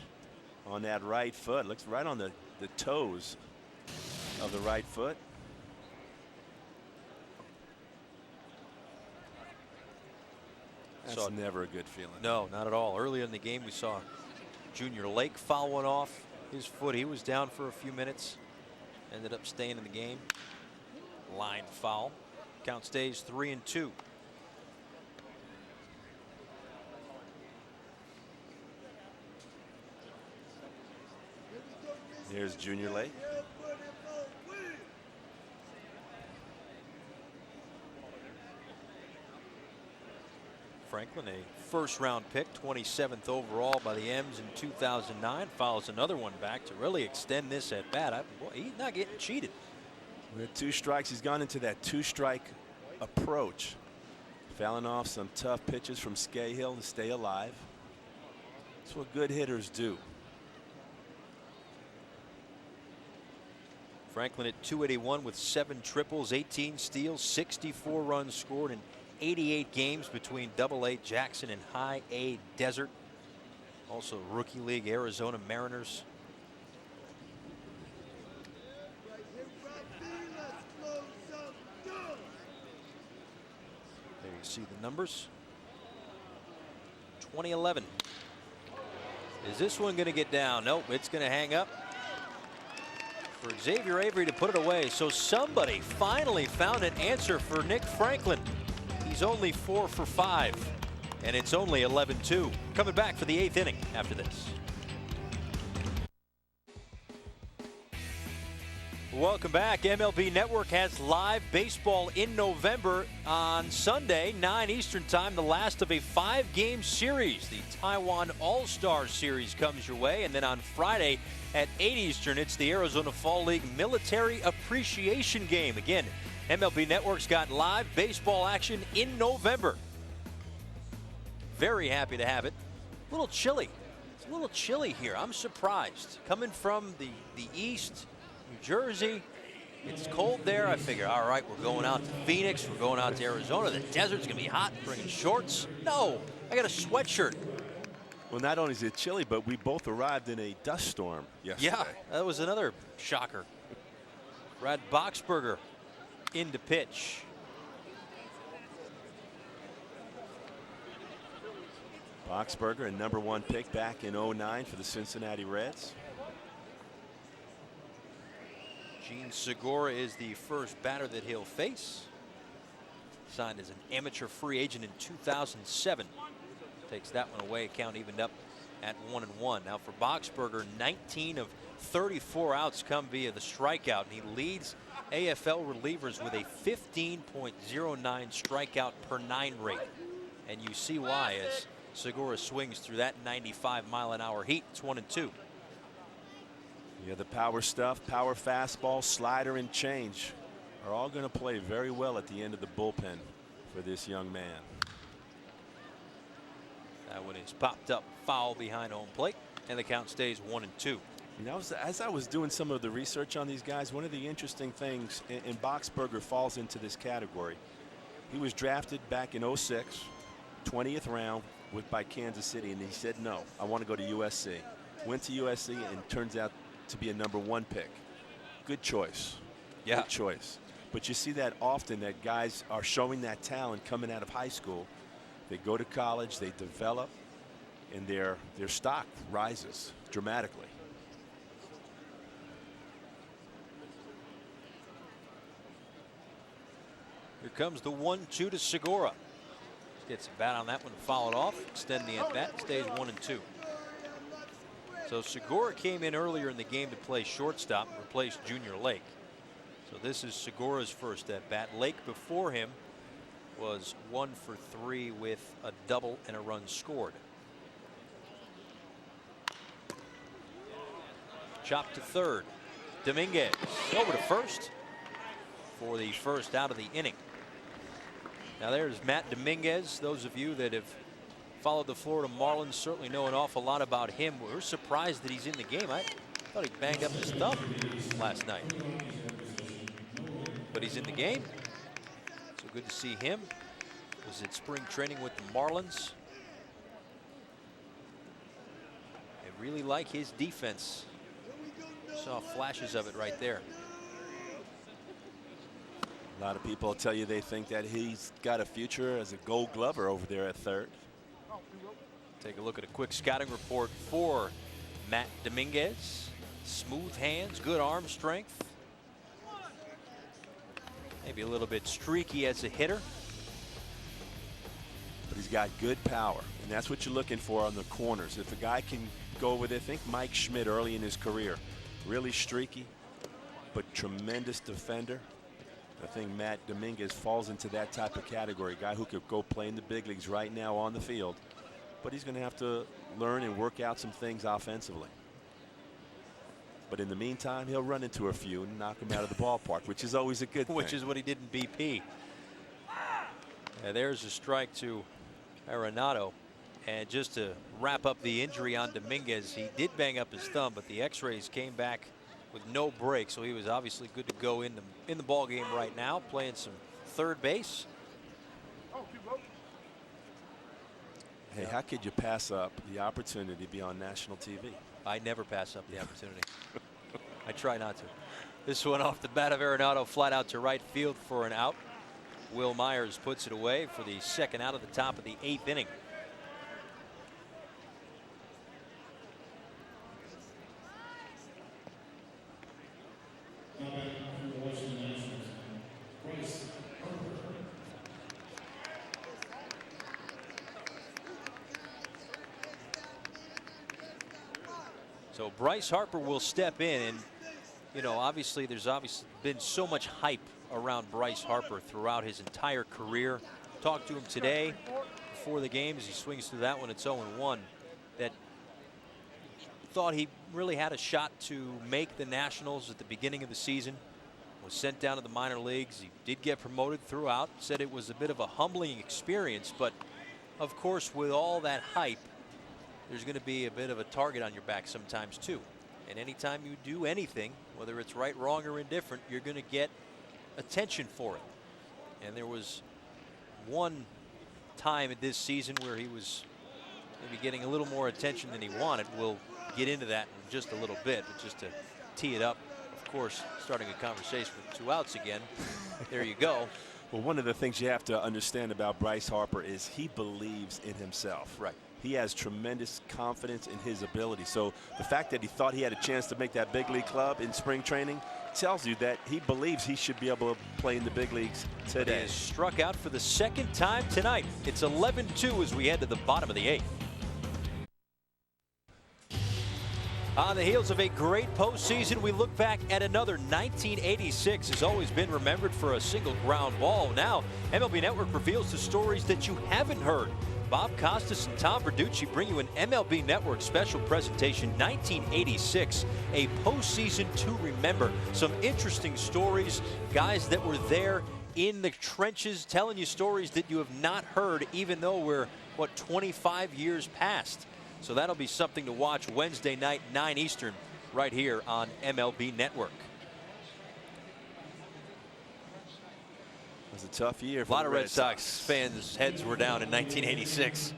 on that right foot. Looks right on the toes of the right foot. That's never a good feeling. No, not at all. Earlier in the game, we saw Junior Lake foul one off his foot. He was down for a few minutes. Ended up staying in the game. Line foul. Count stays 3-2. Here's Junior Lake. Franklin, a first-round pick, 27th overall by the M's in 2009, follows another one back to really extend this at bat. He's not getting cheated. With 2 strikes, he's gone into that 2-strike approach, fouling off some tough pitches from Scahill to stay alive. That's what good hitters do. Franklin at .281 with 7 triples, 18 steals, 64 runs scored in 88 games between Double-A Jackson and High-A Desert. Also Rookie League Arizona Mariners. There you see the numbers. 2011. Is this one going to get down? Nope, it's going to hang up for Xavier Avery to put it away. So somebody finally found an answer for Nick Franklin. He's only 4 for 5, and it's only 11-2. Coming back for the 8th inning after this. Welcome back. MLB Network has live baseball in November on Sunday, 9 Eastern time, the last of a 5-game series. The Taiwan All-Star Series comes your way, and then on Friday at 8 Eastern, it's the Arizona Fall League Military Appreciation Game. Again, MLB Network's got live baseball action in November. Very happy to have it. A little chilly It's a little chilly here. I'm surprised. Coming from the east, New Jersey, it's cold there. I figure, all right, we're going out to Phoenix. We're going out to Arizona. The desert's going to be hot. Bringing shorts. No, I got a sweatshirt. Well, not only is it chilly, but we both arrived in a dust storm yesterday. Yeah, that was another shocker. Brad Boxberger in to pitch. Boxberger, a #1 pick back in '09 for the Cincinnati Reds. Gene Segura is the first batter that he'll face. Signed as an amateur free agent in 2007. Takes that one away. Count evened up at 1-1. Now for Boxberger, 19 of 34 outs come via the strikeout, and he leads AFL relievers with a 15.09 strikeout per 9 rate. And you see why as Segura swings through that 95-mile-an-hour heat. It's 1-2. Yeah, the power stuff, power fastball, slider, and change are all going to play very well at the end of the bullpen for this young man. That one is popped up foul behind home plate, and the count stays 1-2. You know, as I was doing some of the research on these guys, one of the interesting things, and Boxberger falls into this category. He was drafted back in '06, 20th round by Kansas City, and he said, no, I want to go to USC. Went to USC and turns out to be a #1 pick. Good choice. Yeah. Good choice. But you see that often, that guys are showing that talent coming out of high school. They go to college, they develop, and their stock rises dramatically. Here comes the 1-2 to Segura. Gets a bat on that one, fouled off, extend the at bat, stays 1-2. So Segura came in earlier in the game to play shortstop, replaced Junior Lake. So this is Segura's first at bat. Lake before him was 1 for 3 with a double and a run scored. Chop to third. Dominguez over to first for the first out of the inning. Now there's Matt Dominguez. Those of you that have followed the Florida Marlins certainly know an awful lot about him. We're surprised that he's in the game. I thought he banged up his thumb last night. But he's in the game. So good to see him. Was at spring training with the Marlins. I really like his defense. Saw flashes of it right there. A lot of people will tell you they think that he's got a future as a Gold Glover over there at third. Take a look at a quick scouting report for Matt Dominguez. Smooth hands, good arm strength. Maybe a little bit streaky as a hitter. But he's got good power, and that's what you're looking for on the corners. If a guy can go with it, think Mike Schmidt early in his career. Really streaky, but tremendous defender. I think Matt Dominguez falls into that type of category. Guy who could go play in the big leagues right now on the field. But he's going to have to learn and work out some things offensively. But in the meantime, he'll run into a few and knock them out of the ballpark, which is always a good thing. Which is what he did in BP. There's a strike to Arenado. And just to wrap up the injury on Dominguez, he did bang up his thumb, but the x-rays came back with no break, so he was obviously good to go in the ball game right now, playing some third base. Hey, how could you pass up the opportunity to be on national TV? I never pass up the opportunity. I try not to. This one off the bat of Arenado, flat out to right field for an out. Will Myers puts it away for the second out of the top of the 8th inning. So Bryce Harper will step in, and you know, obviously there's been so much hype around Bryce Harper throughout his entire career. Talked to him today before the game as he swings through that one. It's 0-1. That thought he really had a shot to make the Nationals at the beginning of the season. Was sent down to the minor leagues. He did get promoted throughout. Said it was a bit of a humbling experience, but of course with all that hype, there's going to be a bit of a target on your back sometimes too. And anytime you do anything, whether it's right, wrong, or indifferent, you're going to get attention for it. And there was one time in this season where he was maybe getting a little more attention than he wanted. We'll get into that in just a little bit, but just to tee it up, of course, starting a conversation with 2 outs again. There you go. Well, one of the things you have to understand about Bryce Harper is he believes in himself. Right. He has tremendous confidence in his ability. So the fact that he thought he had a chance to make that big league club in spring training tells you that he believes he should be able to play in the big leagues today. He has struck out for the 2nd time tonight. It's 11-2 as we head to the bottom of the 8th. On the heels of a great postseason, we look back at another 1986 has always been remembered for a single ground ball. Now, MLB Network reveals the stories that you haven't heard. Bob Costas and Tom Verducci bring you an MLB Network special presentation, 1986, a postseason to remember. Some interesting stories, guys that were there in the trenches telling you stories that you have not heard, even though we're, 25 years past. So that'll be something to watch Wednesday night, 9 Eastern, right here on MLB Network. It was a tough year for a lot of Red Sox fans' heads were down in 1986.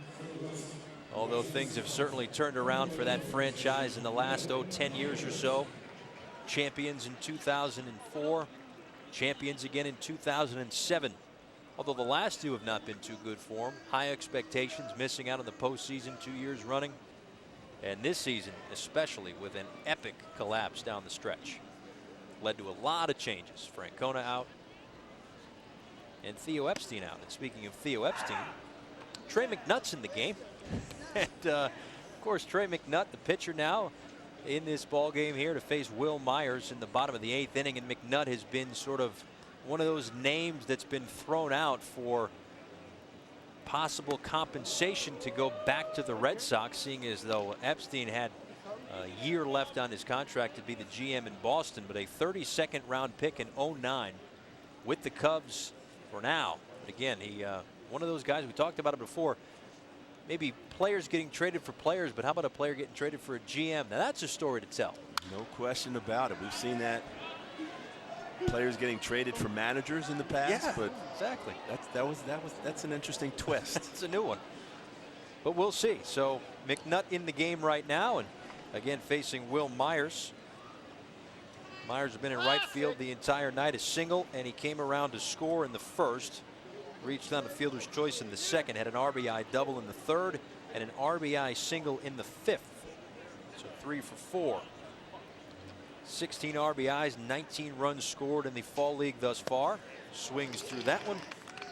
Although things have certainly turned around for that franchise in the last 10 years or so. Champions in 2004, champions again in 2007. Although the last 2 have not been too good for them. High expectations, missing out on the postseason 2 years running. And this season, especially with an epic collapse down the stretch. Led to a lot of changes. Francona out. And Theo Epstein out. And speaking of Theo Epstein, Trey McNutt's in the game. And of course, Trey McNutt, the pitcher now in this ball game here to face Will Myers in the bottom of the 8th inning. And McNutt has been sort of one of those names that's been thrown out for possible compensation to go back to the Red Sox, seeing as though Epstein had a year left on his contract to be the GM in Boston, but a 32nd round pick in 09 with the Cubs for now. But again, he one of those guys, we talked about it before, maybe players getting traded for players, but how about a player getting traded for a GM? Now that's a story to tell. No question about it. We've seen that. Players getting traded for managers in the past, but exactly. That's an interesting twist. It's a new one, but we'll see. So McNutt in the game right now, and again facing Will Myers. Myers has been in right field the entire night, a single, and he came around to score in the 1st. Reached on the fielder's choice in the 2nd, had an RBI double in the 3rd, and an RBI single in the 5th. So 3 for 4. 16 RBIs, 19 runs scored in the fall league thus far. Swings through that one,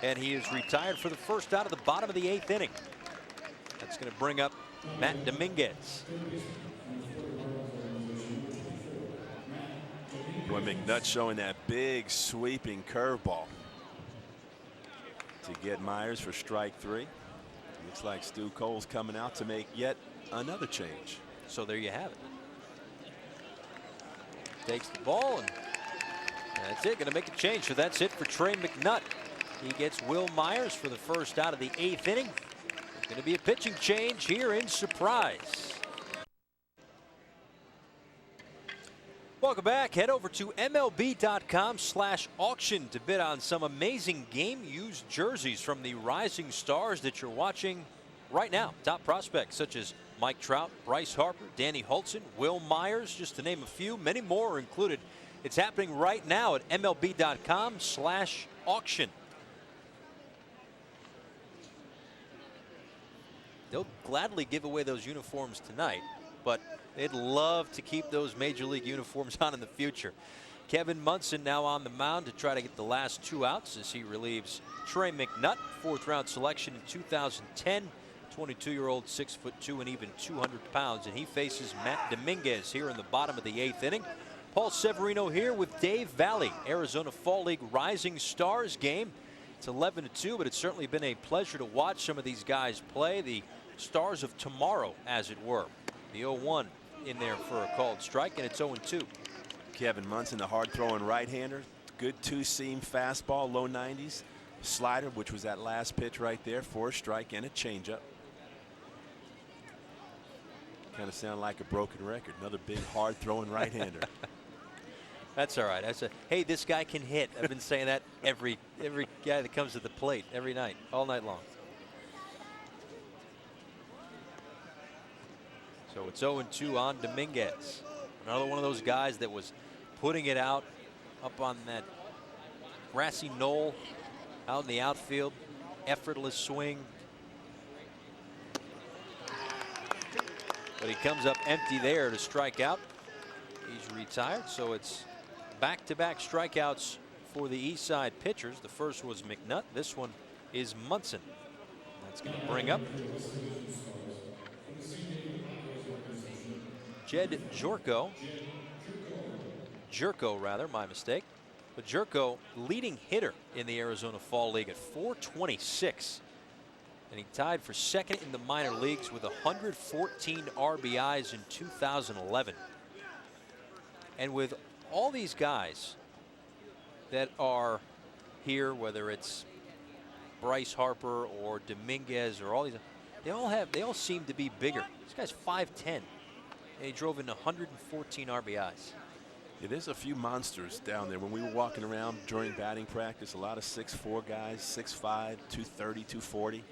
and he is retired for the 1st out of the bottom of the 8th inning. That's going to bring up Matt Dominguez. Boy, McNutt showing that big sweeping curveball to get Myers for strike 3. Looks like Stu Cole's coming out to make yet another change. So there you have it. Takes the ball, and that's it. Going to make a change. So that's it for Trey McNutt. He gets Will Myers for the 1st out of the 8th inning. It's going to be a pitching change here in Surprise. Welcome back. Head over to MLB.com/auction to bid on some amazing game-used jerseys from the rising stars that you're watching right now. Top prospects such as Mike Trout, Bryce Harper, Danny Hultzen, Will Myers, just to name a few. Many more are included. It's happening right now at MLB.com/auction. They'll gladly give away those uniforms tonight, but they'd love to keep those Major League uniforms on in the future. Kevin Munson now on the mound to try to get the last 2 outs as he relieves Trey McNutt, 4th round selection in 2010. 22-year-old, 6'2" and even 200 pounds, and he faces Matt Dominguez here in the bottom of the 8th inning. Paul Severino here with Dave Valley, Arizona Fall League Rising Stars game. It's 11-2, but it's certainly been a pleasure to watch some of these guys play. The stars of tomorrow, as it were. The 0-1 in there for a called strike, and it's 0-2. Kevin Munson, the hard-throwing right-hander. Good 2-seam fastball, low 90s. Slider, which was that last pitch right there, for a strike and a changeup. Kind of sound like a broken record. Another big, hard-throwing right-hander. That's all right. Hey, this guy can hit. I've been saying that every guy that comes to the plate every night, all night long. So it's 0-2 on Dominguez. Another one of those guys that was putting it out up on that grassy knoll out in the outfield. Effortless swing. But he comes up empty there to strike out. He's retired, so it's back-to-back strikeouts for the East Side pitchers. The first was McNutt. This one is Munson. That's going to bring up Jed Jerko. Jerko, rather, my mistake. But Jerko, leading hitter in the Arizona Fall League at 426. And he tied for second in the minor leagues with 114 RBIs in 2011. And with all these guys that are here, whether it's Bryce Harper or Dominguez or all these, they all seem to be bigger. This guy's 5'10", and he drove in 114 RBIs. Yeah, there's a few monsters down there. When we were walking around during batting practice, a lot of 6'4" guys, 6'5", 230, 240.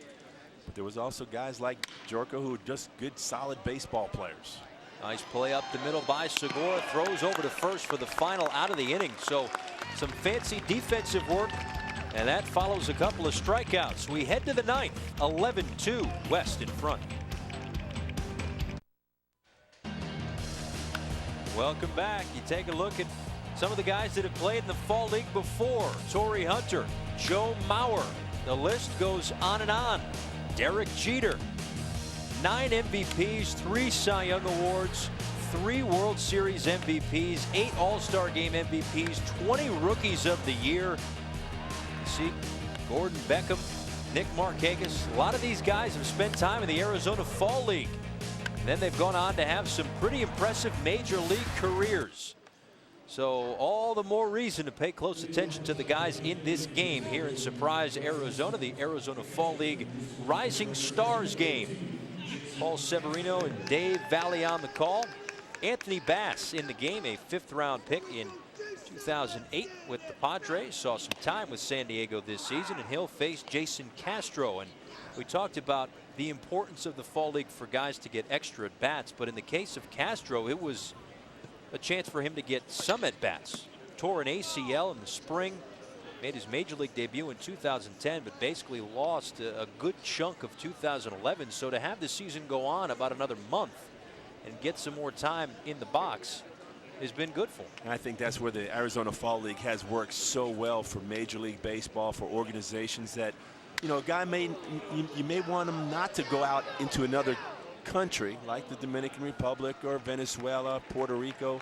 But there was also guys like Jerko who were just good, solid baseball players. Nice play up the middle by Segura. Throws over to first for the final out of the inning. So some fancy defensive work, and that follows a couple of strikeouts. We head to the ninth, 11-2, West in front. Welcome back. You take a look at some of the guys that have played in the Fall League before. Torrey Hunter, Joe Mauer. The list goes on and on. Derek Jeter. 9 MVPs, 3 Cy Young Awards, 3 World Series MVPs, 8 All-Star Game MVPs, 20 Rookies of the Year. You see Gordon Beckham, Nick Markakis. A lot of these guys have spent time in the Arizona Fall League. And then they've gone on to have some pretty impressive major league careers. So all the more reason to pay close attention to the guys in this game here in Surprise, Arizona, the Arizona Fall League Rising Stars game. Paul Severino and Dave Valley on the call. Anthony Bass in the game, a 5th-round pick in 2008 with the Padres. Saw some time with San Diego this season, and he'll face Jason Castro. And we talked about the importance of the Fall League for guys to get extra at-bats, but in the case of Castro, it was a chance for him to get some at-bats. Tore an ACL in the spring, made his major league debut in 2010, but basically lost a good chunk of 2011. So to have the season go on about another month and get some more time in the box has been good for him. And I think that's where the Arizona Fall League has worked so well for Major League Baseball, for organizations that, you know, a guy you may want him not to go out into another country like the Dominican Republic or Venezuela, Puerto Rico,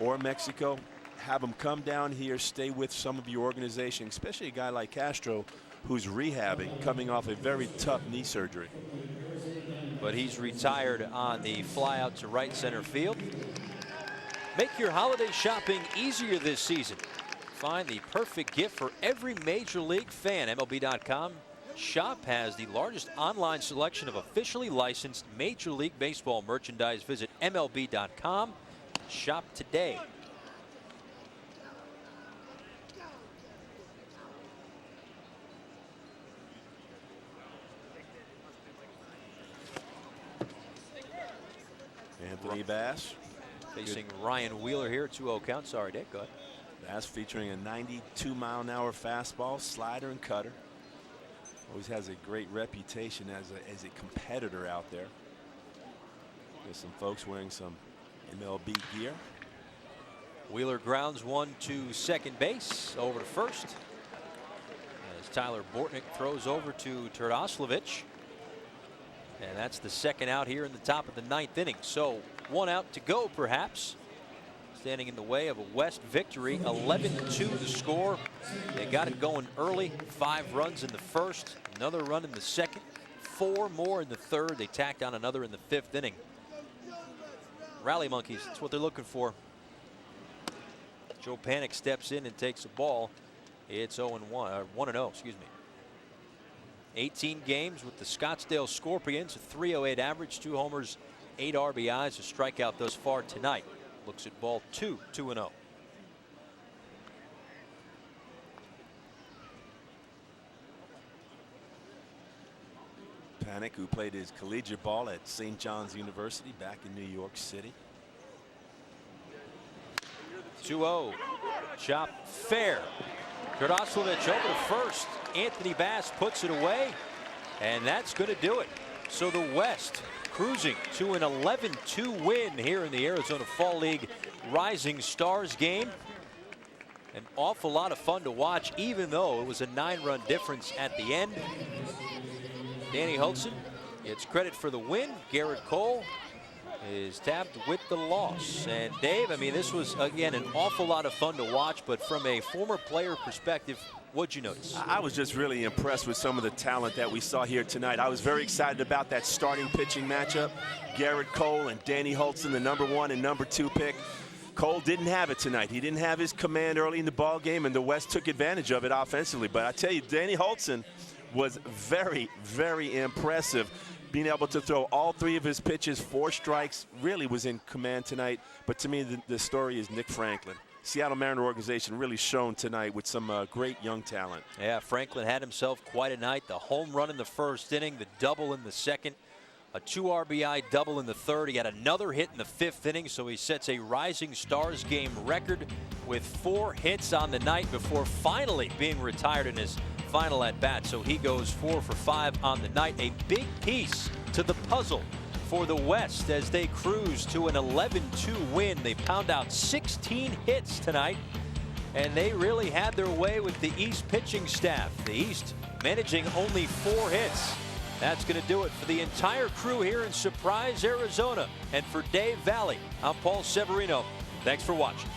or Mexico. Have him come down here, stay with some of your organization, especially a guy like Castro who's rehabbing, coming off a very tough knee surgery. But he's retired on the fly out to right center field. Make your holiday shopping easier this season. Find the perfect gift for every major league fan. MLB.com shop has the largest online selection of officially licensed Major League Baseball merchandise. Visit MLB.com. Shop today. Anthony Bass facing Ryan Wheeler here, 2-0 count. Sorry, Dick, go ahead. Bass featuring a 92-mile-an-hour fastball, slider, and cutter. Always has a great reputation as a competitor out there. There's some folks wearing some MLB gear. Wheeler grounds one to second base, over to first. As Tyler Bortnick throws over to Turdoslavich. And that's the second out here in the top of the 9th inning. So 1 out to go, perhaps. Standing in the way of a West victory. 11-2 the score. They got it going early. 5 runs in the first, another run in the second, 4 more in the third. They tacked on another in the 5th inning. Rally monkeys, that's what they're looking for. Joe Panik steps in and takes the ball. It's 1-0, excuse me. 18 games with the Scottsdale Scorpions, a .308 average, 2 homers 8 RBIs, a strikeout thus far tonight. Looks at ball 2, 2-0. Panik, who played his collegiate ball at St. John's University back in New York City. 2-0. Chop fair. Krasnovic over to first. Anthony Bass puts it away, and that's going to do it. So the West cruising to an 11-2 win here in the Arizona Fall League Rising Stars game. An awful lot of fun to watch, even though it was a 9-run difference at the end. Danny Hultzen gets credit for the win. Gerrit Cole is tabbed with the loss. And Dave, I mean, this was, again, an awful lot of fun to watch, but from a former player perspective, what'd you notice? I was just really impressed with some of the talent that we saw here tonight. I was very excited about that starting pitching matchup. Gerrit Cole and Danny Hultzen, the #1 and #2 pick. Cole didn't have it tonight. He didn't have his command early in the ball game, and the West took advantage of it offensively. But I tell you, Danny Hultzen was very, very impressive. Being able to throw all 3 of his pitches, 4 strikes, really was in command tonight. But to me, the story is Nick Franklin. Seattle Mariner organization really shown tonight with some great young talent. Yeah, Franklin had himself quite a night. The home run in the first inning, the double in the second, a 2 RBI double in the third. He got another hit in the 5th inning, so he sets a Rising Stars game record with 4 hits on the night before finally being retired in his final at bat. So he goes 4 for 5 on the night. A big piece to the puzzle for the West as they cruise to an 11-2 win. They pound out 16 hits tonight, and they really had their way with the East pitching staff. The East managing only 4 hits. That's going to do it for the entire crew here in Surprise, Arizona. And for Dave Valley, I'm Paul Severino. Thanks for watching.